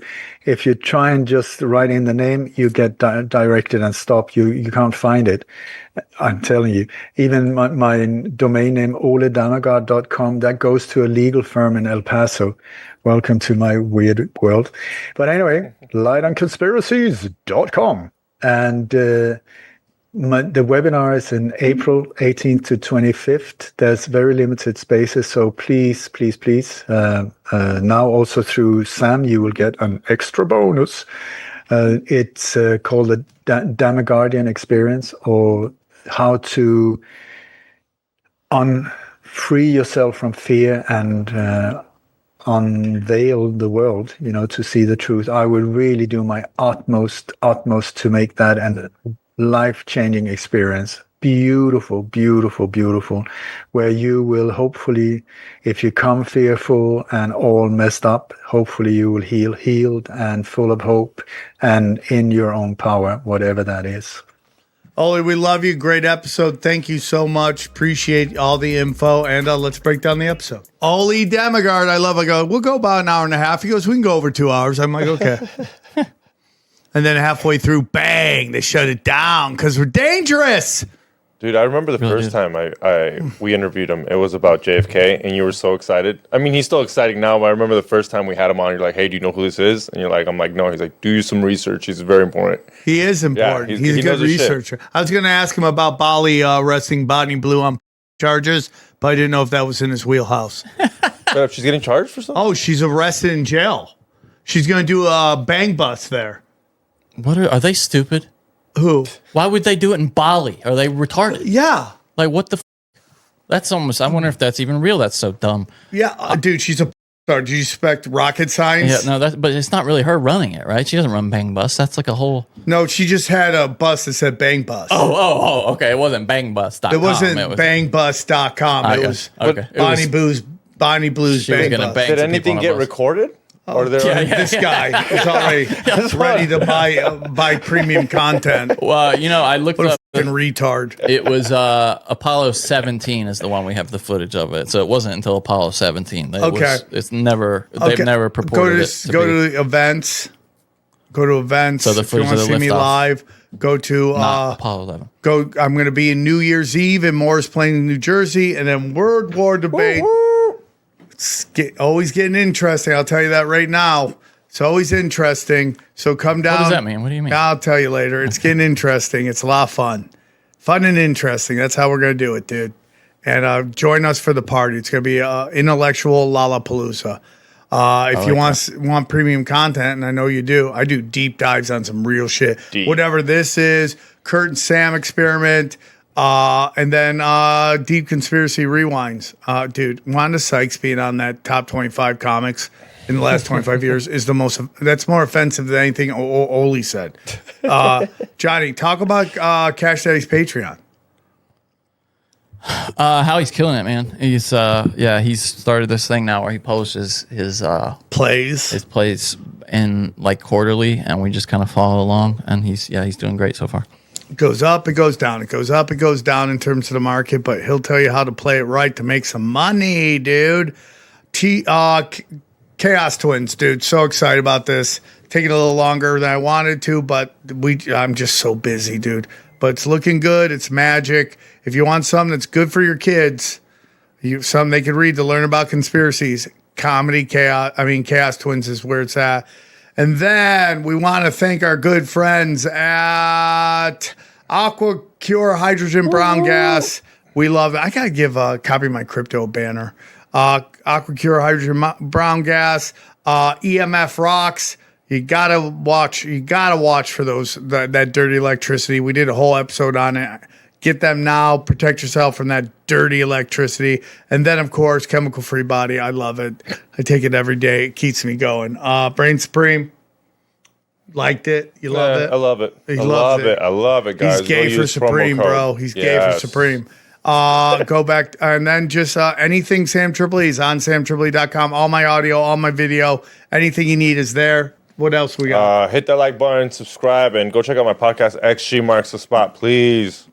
try and just write in the name, you get directed and stopped. You can't find it. I'm telling you. Even my domain name, oledammegard.com, that goes to a legal firm in El Paso. Welcome to my weird world. But anyway, lightonconspiracies.com. And the webinar is in April 18th to 25th. There's very limited spaces, so please. Now also through Sam, you will get an extra bonus. It's called the Dammegardian Experience, or how to free yourself from fear and unveil the world, to see the truth. I will really do my utmost to make that a life-changing experience. Beautiful, where you will hopefully, if you come fearful and all messed up, hopefully you will healed and full of hope and in your own power, whatever that is. Ole, we love you. Great episode. Thank you so much. Appreciate all the info. And let's break down the episode. Ole Dammegard, I love. I go, we'll go about an hour and a half. He goes, we can go over 2 hours. I'm like, okay. And then halfway through, bang, they shut it down because we're dangerous. Dude, I remember the first time we interviewed him. It was about JFK, and you were so excited. I mean, he's still exciting now, but I remember the first time we had him on, you're like, hey, do you know who this is? And you're like, I'm like, no. He's like, do some research. He's very important. He is important. Yeah, he's a good researcher. I was going to ask him about Bali arresting Bonnie Blue on charges, but I didn't know if that was in his wheelhouse. If she's getting charged for something? Oh, she's arrested in jail. She's going to do a bang bus there. What are they stupid? Who? Why would they do it in Bali? Are they retarded? Yeah. Like, what the That's almost, I wonder if that's even real. That's so dumb. Yeah, dude, she's a star. Do you expect rocket science? Yeah, no, but it's not really her running it, right? She doesn't run Bang Bus. That's like a whole... No, she just had a bus that said Bang Bus. Okay. It wasn't bangbus.com. It wasn't bangbus.com. It was Bonnie Blue's Bang Bus. Did anything get recorded? Or this guy is already ready to buy premium content. Well, I looked up. Retard. It was Apollo 17 is the one we have the footage of it. So it wasn't until Apollo 17. They've never purported it. Go to events. Go to events. So the footage if you want to see me live, go to Apollo 11. I'm going to be in New Year's Eve in Morris Plains, New Jersey, and then World War debate. It's always getting interesting. I'll tell you that right now. It's always interesting. So come down. What does that mean? What do you mean? I'll tell you later. It's getting interesting. It's a lot of fun. Fun and interesting. That's how we're going to do it, dude. And join us for the party. It's going to be intellectual Lollapalooza. If you want premium content, and I know you do, I do deep dives on some real shit. Whatever this is, Kurt and Sam experiment. And then Deep Conspiracy Rewinds. Dude, Wanda Sykes being on that top 25 comics in the last 25 years is that's more offensive than anything Ole said. Johnny, talk about Cash Daddy's Patreon. How he's killing it, man. He's he's started this thing now where he publishes his plays in like quarterly, and we just kind of follow along, and he's doing great so far. It goes up, it goes down. It goes up, it goes down in terms of the market, but he'll tell you how to play it right to make some money, dude. Chaos Twins, dude. So excited about this. Taking a little longer than I wanted to, but I'm just so busy, dude. But it's looking good. It's magic. If you want something that's good for your kids, something they could read to learn about conspiracies, Chaos Twins is where it's at. And then we want to thank our good friends at Aqua Cure Hydrogen Brown Gas. We love it. I got to give copy my crypto banner. Aqua Cure Hydrogen Brown Gas, EMF Rocks. You gotta watch for that dirty electricity. We did a whole episode on it. Get them now. Protect yourself from that dirty electricity. And then, of course, Chemical Free Body. I love it. I take it every day. It keeps me going. Brain Supreme. Liked it. You love it? I love it. I love it, guys. He's gay for Supreme, bro. He's gay for Supreme. Go back. And then just anything Sam Tripoli is on samtripoli.com. All my audio, all my video. Anything you need is there. What else we got? Hit that like button, subscribe, and go check out my podcast, XG Marks the Spot, please.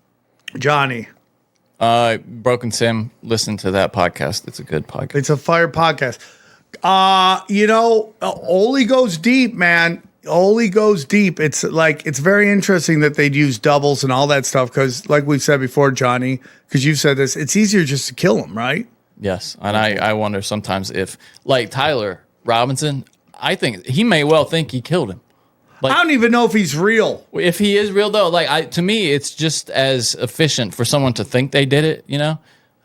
Johnny. Broken Sim, listen to that podcast. It's a good podcast. It's a fire podcast. Ole goes deep, man. Ole goes deep. It's very interesting that they'd use doubles and all that stuff because, like we've said before, Johnny, because you've said this, it's easier just to kill him, right? Yes, and I wonder sometimes if, like Tyler Robinson, I think he may well think he killed him. Like, I don't even know if he's real. If he is real, though, to me, it's just as efficient for someone to think they did it,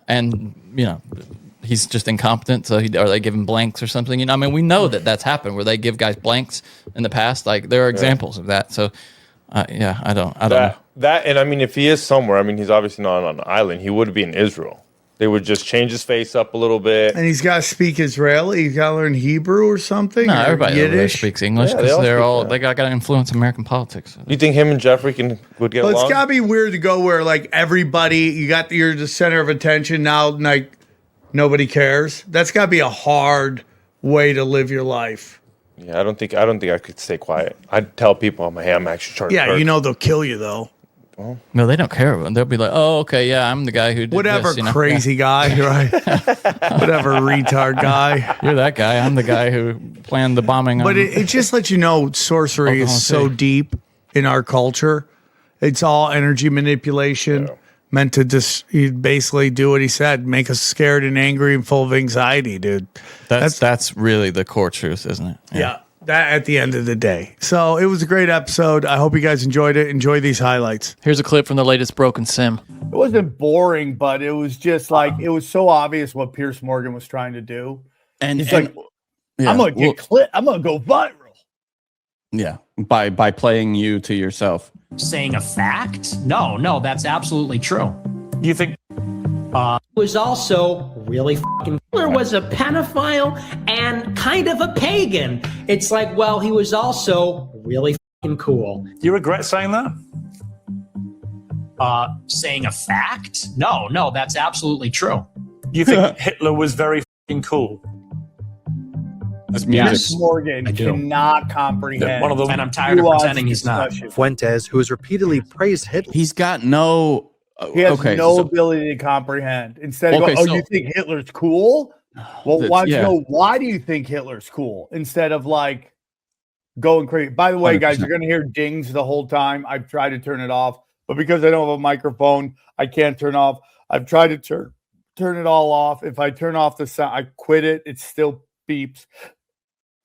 and he's just incompetent. So or they give him blanks or something. I mean, we know that that's happened where they give guys blanks in the past. Like there are examples of that. So, I don't know. That, and I mean, if he is somewhere, I mean, he's obviously not on an island. He would be in Israel. They would just change his face up a little bit. And he's got to speak Israeli. He's got to learn Hebrew or something. No, everybody over there speaks English because they got to influence American politics. You think him and Jeffrey would get along? It's got to be weird to go where like everybody, you're the center of attention now, like nobody cares. That's got to be a hard way to live your life. Yeah, I don't think I could stay quiet. I'd tell people, I'm actually Charlie Kirk. Yeah, they'll kill you though. Well, no, they don't care. They'll be like, "Oh, okay, yeah, I'm the guy who did whatever this, crazy guy, right? Whatever retard guy. You're that guy. I'm the guy who planned the bombing." But it just lets you know sorcery is so deep in our culture. It's all energy manipulation, meant to just basically do what he said, make us scared and angry and full of anxiety, dude. That's really the core truth, isn't it? Yeah. That at the end of the day. So it was a great episode. I hope you guys enjoyed it. Enjoy these highlights. Here's a clip from the latest Broken Sim. It wasn't boring, but it was just like, it was so obvious what Piers Morgan was trying to do. And he's like, I'm going to get clip. I'm going to go viral. Yeah. By playing you to yourself. Saying a fact? No, that's absolutely true. You think was also really fucking Hitler was a pedophile and kind of a pagan. It's like, well, he was also really fucking cool. Do you regret saying that? Saying a fact? No, that's absolutely true. You think Hitler was very fucking cool? That's music. Piers Morgan cannot comprehend. One of the, and I'm tired of pretending he's not. Fuentes, who has repeatedly praised Hitler. He's got no... He has no ability to comprehend. Instead of going, you think Hitler's cool? Well, why do you think Hitler's cool? Instead of like going crazy. By the way, 100%. Guys, you're going to hear dings the whole time. I've tried to turn it off, but because I don't have a microphone, I can't turn off. I've tried to turn it all off. If I turn off the sound, I quit it. It still beeps.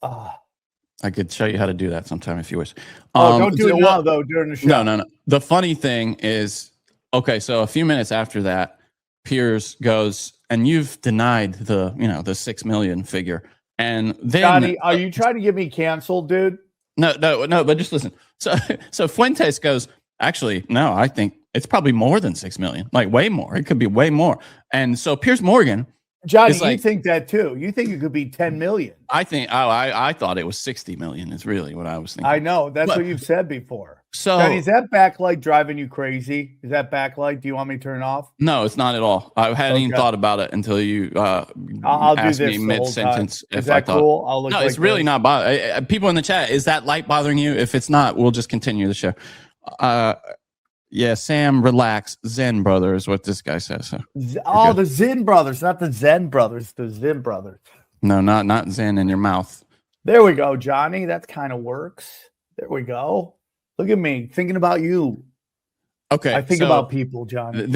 I could show you how to do that sometime if you wish. Don't do it now, though, during the show. No. The funny thing is, okay, so a few minutes after that, Piers goes, and you've denied the 6 million figure. And then Johnny, are you trying to get me canceled, dude? No, but just listen. So Fuentes goes, actually, no, I think it's probably more than 6 million, like way more. It could be way more. And so Piers Morgan, Johnny, you think that too? You think it could be 10 million? I think. I thought it was 60 million. Is really what I was thinking. I know that's what you've said before. So, Johnny, is that backlight driving you crazy? Is that backlight? Do you want me to turn it off? No, it's not at all. I hadn't even thought about it until you asked me mid sentence. Is that cool? I'll look. No, it's really not bothering people in the chat. Is that light bothering you? If it's not, we'll just continue the show. Yeah, Sam, relax. Zen brother is what this guy says. So. The Zen brothers, not the Zen brothers, the Zen brothers. No, not Zen in your mouth. There we go, Johnny. That kind of works. There we go. Look at me thinking about you. Okay. I think about people, Johnny.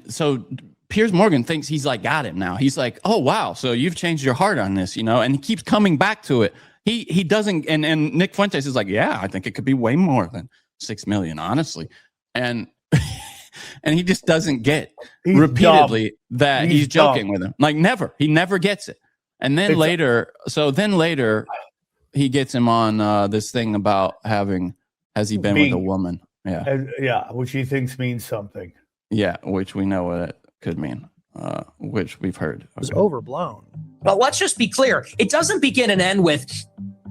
So Piers Morgan thinks he's like got him now. He's like, oh, wow. So you've changed your heart on this, and he keeps coming back to it. He doesn't. And Nick Fuentes is like, yeah, I think it could be way more than 6 million, honestly. And he just doesn't get repeatedly that he's joking with him. Like he never gets it. And then later he gets him on this thing about has he been with a woman? Yeah. Which he thinks means something. Yeah. Which we know what it could mean, which we've heard. It was overblown. But let's just be clear. It doesn't begin and end with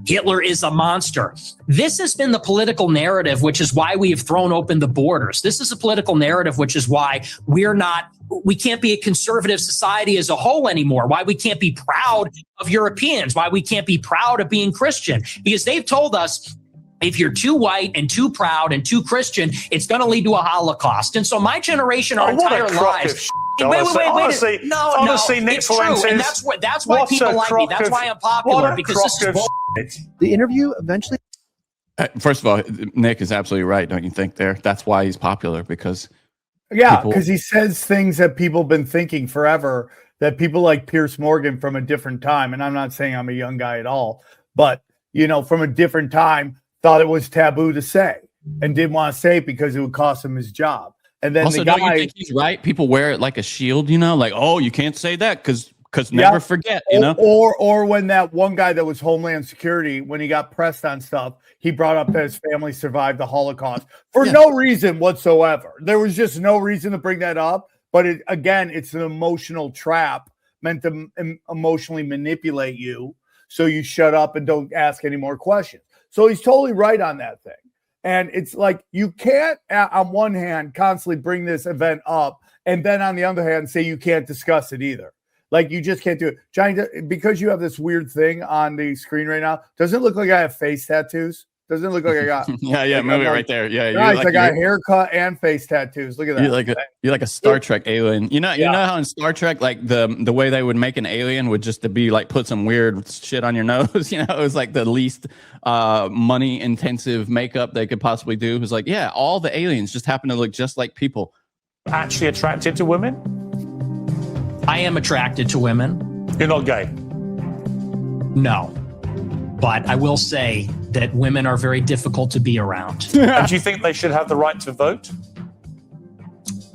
Hitler is a monster. This has been the political narrative, which is why we have thrown open the borders. This is a political narrative, which is why we can't be a conservative society as a whole anymore, why we can't be proud of Europeans, why we can't be proud of being Christian, because they've told us If you're too white and too proud and too Christian, it's going to lead to a Holocaust. And so my generation, our entire lives. Wait. Honestly, Nick it's true. And that's why people like me. That's why I'm popular, because this is bullshit. The interview eventually. First of all, Nick is absolutely right. Don't you think there? That's why he's popular, because. Yeah, because he says things that people have been thinking forever, that people like Piers Morgan from a different time. And I'm not saying I'm a young guy at all, but, from a different time, thought it was taboo to say and didn't want to say it because it would cost him his job. And then also, don't you think he's right? People wear it like a shield, like, oh, you can't say that because never forget, Or when that one guy that was Homeland Security, when he got pressed on stuff, he brought up that his family survived the Holocaust for no reason whatsoever. There was just no reason to bring that up. But it's an emotional trap meant to emotionally manipulate you. So you shut up and don't ask any more questions. So he's totally right on that thing. And it's like, you can't, on one hand, constantly bring this event up, and then on the other hand, say you can't discuss it either. Like, you just can't do it. Johnny, because you have this weird thing on the screen right now, doesn't it look like I have face tattoos? Doesn't it look like I got? Move it right there. Yeah, nice. I got a haircut and face tattoos. Look at that. You're like a Star Trek alien. You know how in Star Trek, like the way they would make an alien would just to be like put some weird shit on your nose. It was like the least money intensive makeup they could possibly do. It was like, all the aliens just happen to look just like people. Actually attracted to women? I am attracted to women. You're not gay? No. But I will say that women are very difficult to be around. And do you think they should have the right to vote?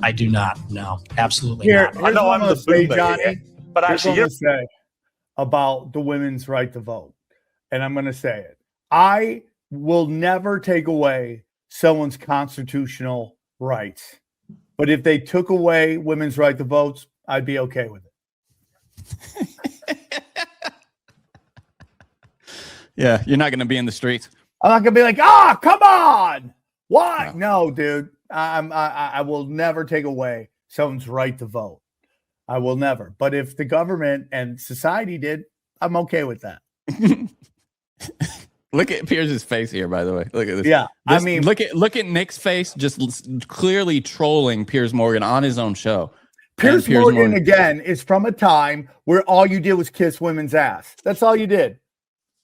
I do not. No, absolutely not. I know I'm the boomer, Johnny, but actually, you're say about the women's right to vote, and I'm going to say it. I will never take away someone's constitutional rights, but if they took away women's right to vote, I'd be okay with it. Yeah, you're not going to be in the streets. I'm not going to be like, come on. Why? No, dude. I will never take away someone's right to vote. I will never. But if the government and society did, I'm okay with that. Look at Pierce's face here, by the way. Look at this. Yeah, look at Nick's face, just clearly trolling Piers Morgan on his own show. Piers Morgan, again, is from a time where all you did was kiss women's ass. That's all you did.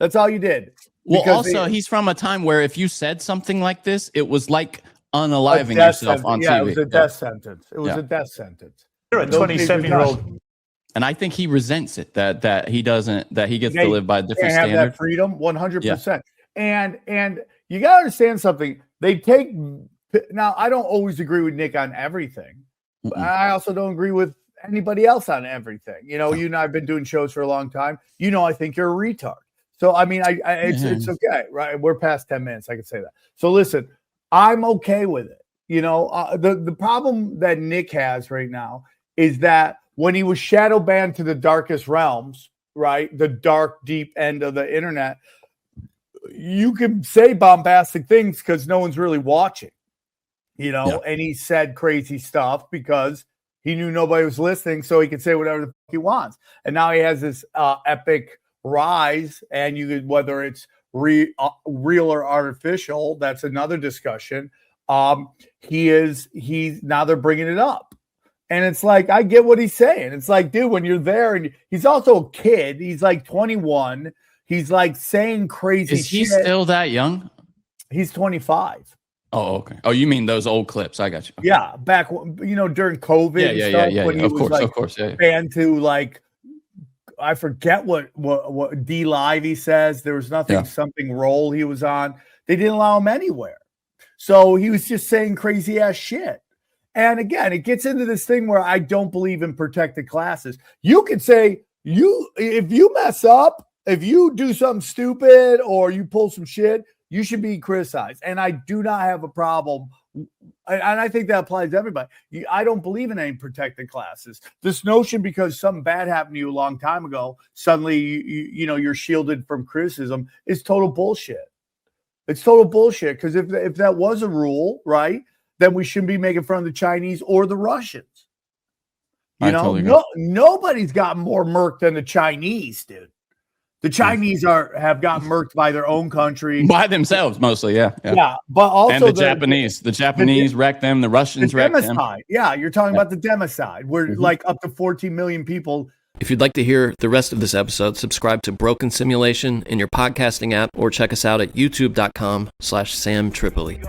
That's all you did. Well, also, he's from a time where if you said something like this, it was like unaliving yourself on TV. Yeah, it was a death sentence. It was a death sentence. You're a 27-year-old. And I think he resents it that he doesn't, that he gets to live by a different standard. Have that freedom, 100%. And you got to understand something. Now, I don't always agree with Nick on everything. But I also don't agree with anybody else on everything. You and I have been doing shows for a long time. I think you're a retard. So, I mean, it's okay, right? We're past 10 minutes. I can say that. So, listen, I'm okay with it. The problem that Nick has right now is that when he was shadow banned to the darkest realms, right, the dark, deep end of the internet, you can say bombastic things because no one's really watching, and he said crazy stuff because he knew nobody was listening, so he could say whatever the fuck he wants. And now he has this epic rise, and you could, whether it's real or artificial, that's another discussion. He's now they're bringing it up, and it's like, I get what he's saying. It's like, dude, when you're there, and he's also a kid, he's like 21, he's like saying crazy shit. Is he still that young? He's 25. Oh, okay. Oh, you mean those old clips? I got you. Okay. Yeah, back during COVID. Yeah. When he was banned to like, I forget what D Live he says. There was something role he was on. They didn't allow him anywhere. So he was just saying crazy ass shit. And again, it gets into this thing where I don't believe in protected classes. You could say if you mess up, if you do something stupid or you pull some shit, you should be criticized. And I do not have a problem. And I think that applies to everybody. I don't believe in any protected classes. This notion because something bad happened to you a long time ago, suddenly you're shielded from criticism is total bullshit. It's total bullshit, because if that was a rule, right, then we shouldn't be making fun of the Chinese or the Russians. Nobody's got more murk than the Chinese, dude. The Chinese have gotten murked by their own country. By themselves, mostly, yeah. But also and the Japanese wrecked them. The Russians wrecked them. Yeah, you're talking about the democide. We're like up to 14 million people. If you'd like to hear the rest of this episode, subscribe to Broken Simulation in your podcasting app or check us out at youtube.com/Sam Tripoli.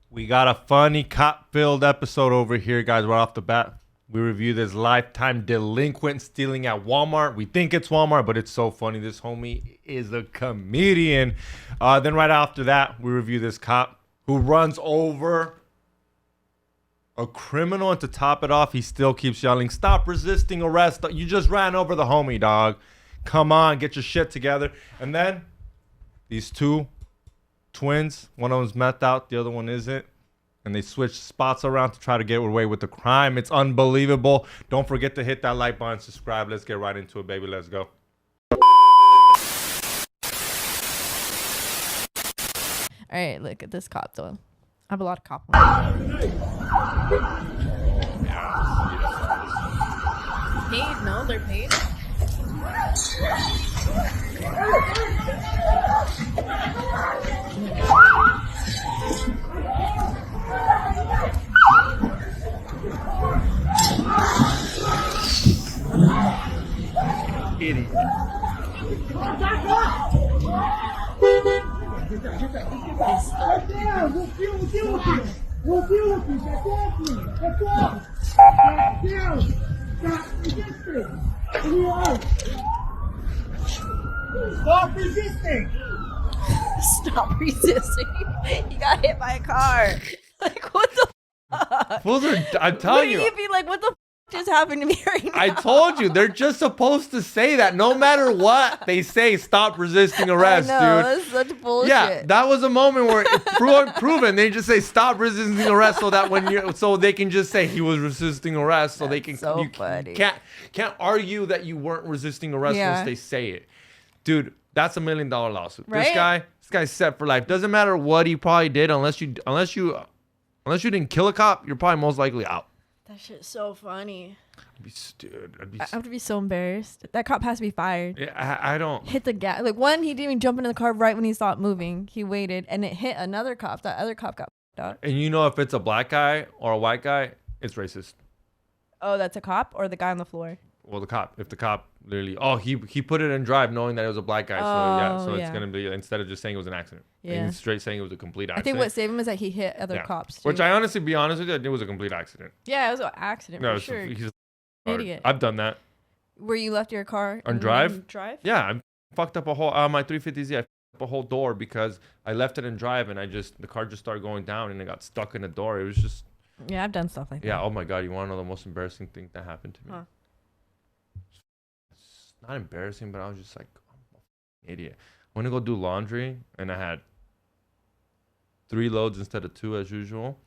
We got a funny cop-filled episode over here, guys, right off the bat. We review this lifetime delinquent stealing at Walmart. We think it's Walmart, but it's so funny. This homie is a comedian. Then right after that, we review this cop who runs over a criminal, and to top it off, he still keeps yelling, "Stop resisting arrest. You just ran over the homie, dog. Come on, get your shit together." And then these two twins, one of them's methed out, the other one isn't. And they switch spots around to try to get away with the crime. It's unbelievable. Don't forget to hit that like button, subscribe. Let's get right into it, baby. Let's go. All right, look at this cop, though. I have a lot of cop ones. Paid? No, they're paid. Idiot. Stop resisting! Stop resisting. You got hit by a car. Like, what the fuck? Fools are, I'm telling you. You'd be like, what the fuck just happened to me right now? I told you, they're just supposed to say that. No matter what they say, stop resisting arrest, I know, dude. That's such bullshit. Yeah, that was a moment where proven. They just say stop resisting arrest so that so they can just say he was resisting arrest, so they can. So you funny. Can't argue that you weren't resisting arrest once they say it, dude. That's $1 million lawsuit. Right? This guy's set for life. Doesn't matter what he probably did, unless you didn't kill a cop, you're probably most likely out. That shit's so funny. Dude, I have to be so embarrassed. That cop has to be fired. Yeah, I don't hit the gas. Like, one, he didn't even jump into the car right when he stopped moving. He waited, and it hit another cop. That other cop got f***ed up. And you know, if it's a black guy or a white guy, it's racist. Oh, that's a cop or the guy on the floor? Well, the cop. If the cop literally, he put it in drive knowing that it was a black guy. So it's gonna be, instead of just saying it was an accident, he's straight saying it was a complete accident. I think what saved him is that he hit other cops too. Which I honestly, be honest with you, it was a complete accident. Yeah, it was an accident for sure. He's idiot. I've done that. Where you left your car on drive? Yeah, I fucked up a whole my 350Z. I fucked up a whole door because I left it in drive, and the car just started going down, and it got stuck in the door. It was just. Yeah, I've done stuff like that. Yeah. Oh my God, you want to know the most embarrassing thing that happened to me? Huh. Not embarrassing, but I was just like, I'm an idiot. I went to go do laundry, and I had 3 loads instead of 2 as usual,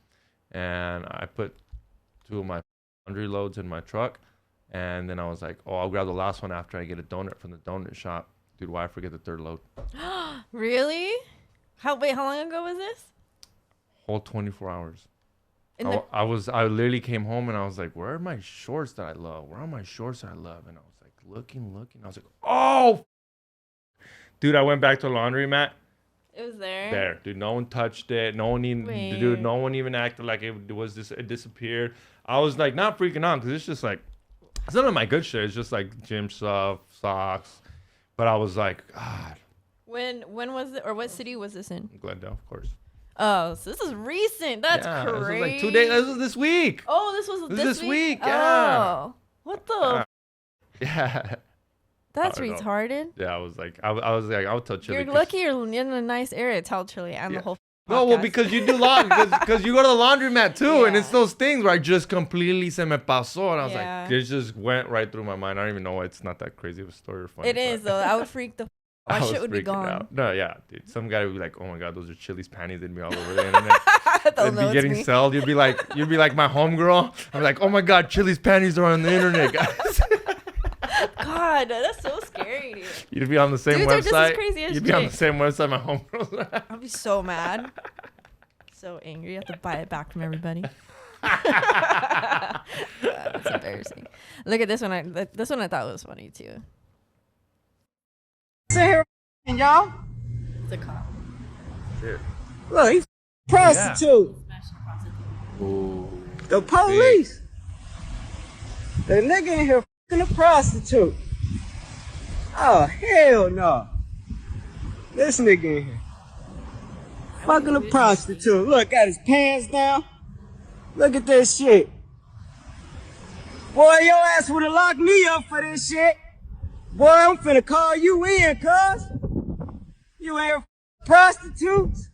and I put 2 of my laundry loads in my truck, and then I was like, oh, I'll grab the last one after I get a donut from the donut shop. Dude, why I forget the 3rd load? Really? How long ago was this? Whole 24 hours. I literally came home, and I was like, where are my shorts that I love? Where are my shorts that I love? And I was looking. I was like, oh, dude, I went back to the laundromat. It was there. There, dude. No one touched it. No one even acted like it disappeared. I was like, not freaking out, because it's just like, it's none of my good shit. It's just like gym stuff, socks. But I was like, God. When was it, or what city was this in? Glendale, of course. Oh, so this is recent. That's crazy. This was like 2 days. This was this week. Oh, this was this week? Yeah. Oh, what the? Yeah. That's retarded. Yeah, I was like, I'll tell Chili. You're lucky you're in a nice area. Tell Chili and the whole. No, well, because you do laundry, because you go to the laundromat too, and it's those things where I just completely se me pasó, and I was like, it just went right through my mind. I don't even know why it's not that crazy of a story or funny. It is though. I would freak the. My shit would be gone. Out. No, yeah, dude. Some guy would be like, "Oh my God, those are Chili's panties." They'd be all over the internet. They'd be getting sold. You'd be like my homegirl. I'm like, "Oh my God, Chili's panties are on the internet, guys." God, that's so scary, dude. You'd be on the same website. Just as crazy as You'd be on the same website my homegirls. I'd be so mad, so angry. You have to buy it back from everybody. That's embarrassing. Look at this one. This one I thought was funny too. Sit here, y'all. It's a cop. Shit. Look, he's prostitute. Ooh. The police. The nigga in here fucking a prostitute. Oh, hell no. This nigga in here. Fucking a prostitute. Look, got his pants down. Look at this shit. Boy, your ass would have locked me up for this shit. Boy, I'm finna call you in, cuz. You ain't here prostitutes.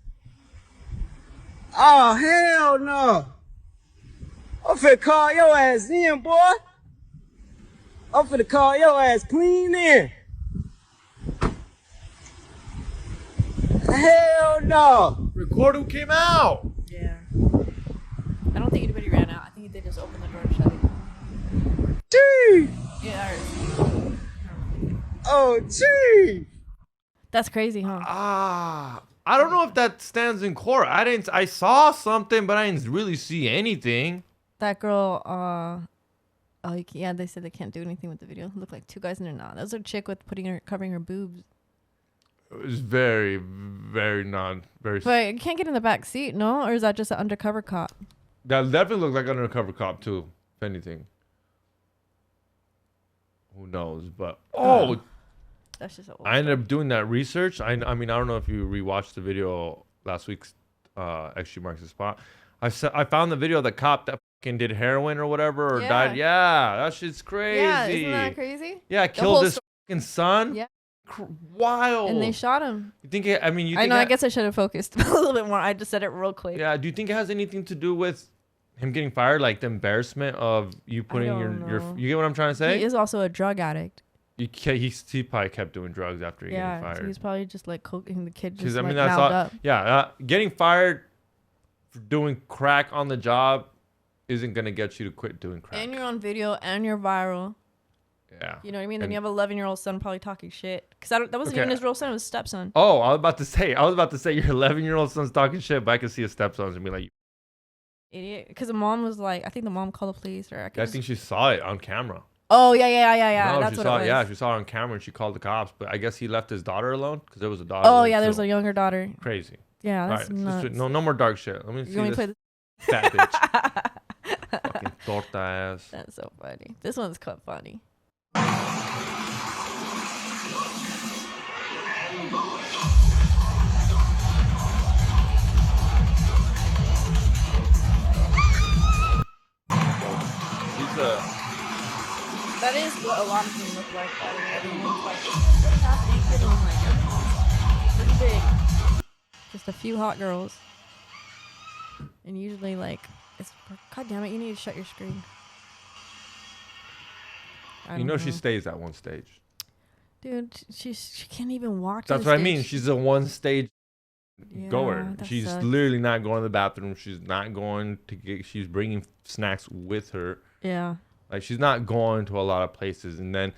Oh, hell no. I'm finna call your ass in, boy. I'm finna call your ass clean in. Hell no. Record who came out. Yeah. I don't think anybody ran out. I think they just opened the door and shut it. Gee. Yeah. Oh, gee. That's crazy, huh? I don't know if that stands in court. I saw something, but I didn't really see anything. That girl, yeah, they said they can't do anything with the video. It looked like two guys in there. Nah, that was a chick with covering her boobs. It was very, very not very. But you can't get in the back seat, no? Or is that just an undercover cop? That definitely looked like an undercover cop too, if anything. Who knows? But that's just. I ended up doing that research. I mean, I don't know if you rewatched the video last week's XG Marks the Spot. I found the video of the cop that fucking did heroin or whatever or died. Yeah, that shit's crazy. Yeah, isn't that crazy? Yeah, killed his fucking son. Yeah. Wild. And they shot him. You think it, I mean, you I think know, I guess I should have focused a little bit more. I just said it real quick. Yeah, do you think it has anything to do with him getting fired, like the embarrassment of you putting your you get what I'm trying to say? He is also a drug addict. He probably kept doing drugs after getting fired. So he's probably just like coking the kid. Because Just, I mean, like, that's all. up. Yeah, getting fired for doing crack on the job isn't gonna get you to quit doing crack. And you're on video and you're viral. Yeah. You know what I mean? Then you have an 11-year-old son probably talking shit. Because that wasn't even his real son, it was his stepson. Oh, I was about to say your 11-year-old son's talking shit, but I can see his stepsons and be like, idiot. Because the mom was like, I think the mom called the police. Or I think she saw it on camera. Oh, yeah. No, that's she what saw, it was. Yeah, she saw it on camera and she called the cops. But I guess he left his daughter alone because there was a daughter. Oh, yeah, there's a younger daughter. Crazy. Yeah, that's nuts. No more dark shit. Let me see this play fat bitch. Fucking torta ass. That's so funny. This one's cut funny. That is what a lot of them look like. Everyone's like half naked and like pretty big. Just a few hot girls. And usually like it's god damn it, you need to shut your screen. You know she stays at one stage. Dude, she can't even walk to That's the what I stage. mean. She's a one stage goer. that She's sucks. literally not going to the bathroom. She's not going to get. She's bringing snacks with her. Yeah. Like she's not going to a lot of places. And then,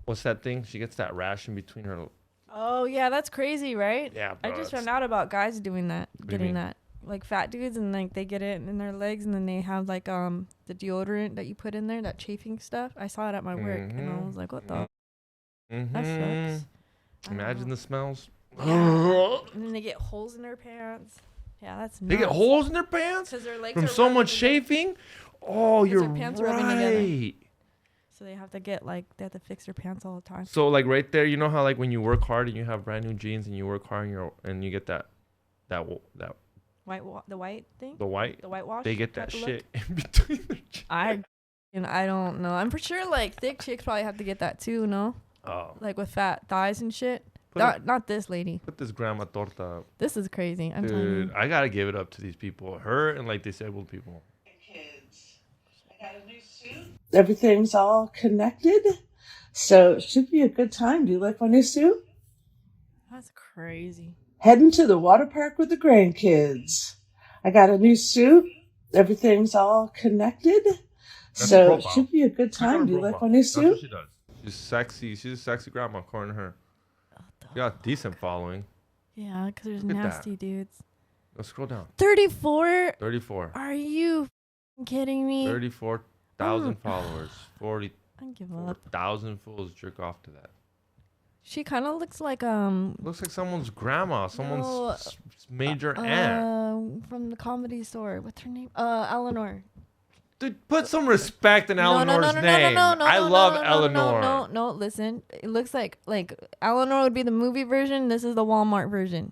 what's that thing? She gets that rash in between her. Oh yeah, that's crazy, right? Yeah, I bro, just that's- found out about guys doing that, do you getting mean? that. Like fat dudes, and like they get it in their legs, and then they have like the deodorant that you put in there, that chafing stuff. I saw it at my work, and I was like, what the? That sucks. Imagine the smells. Yeah. And then they get holes in their pants. Yeah, that's nuts. They get holes in their pants 'Cause their legs from are so rubbing much chafing. Oh, you're their pants are rubbing together. right. So they have to get like they have to fix their pants all the time. So like right there, you know how like when you work hard and you have brand new jeans and you work hard and you get that The white thing. the whitewash. They get that type of shit look? in between their jeans. I don't know. I'm for sure like thick chicks probably have to get that too. No. Oh. Like with fat thighs and shit. Put Not this lady. Put this grandma torta up. This is crazy. I'm telling you. Dude, I gotta give it up to these people. Her and like disabled people. Everything's all connected, so it should be a good time. Do you like my new suit? That's crazy. Heading to the water park with the grandkids. I got a new suit. Everything's all connected, so it should be a good time. Do you like my new That's what suit? she does. She's sexy. She's a sexy grandma, according to her. You got a decent following. Yeah, because there's Look at that. nasty dudes. Let's scroll down. 34. 34. Are you kidding me? 34,000 followers. I give up. 40,000 fools jerk off to that. She kind of looks like Looks like someone's grandma, someone's major aunt. From the Comedy Store. What's her name? Eleanor. Dude, put some respect in Eleanor's name. I love Eleanor. No, listen. It looks like Eleanor would be the movie version. This is the Walmart version.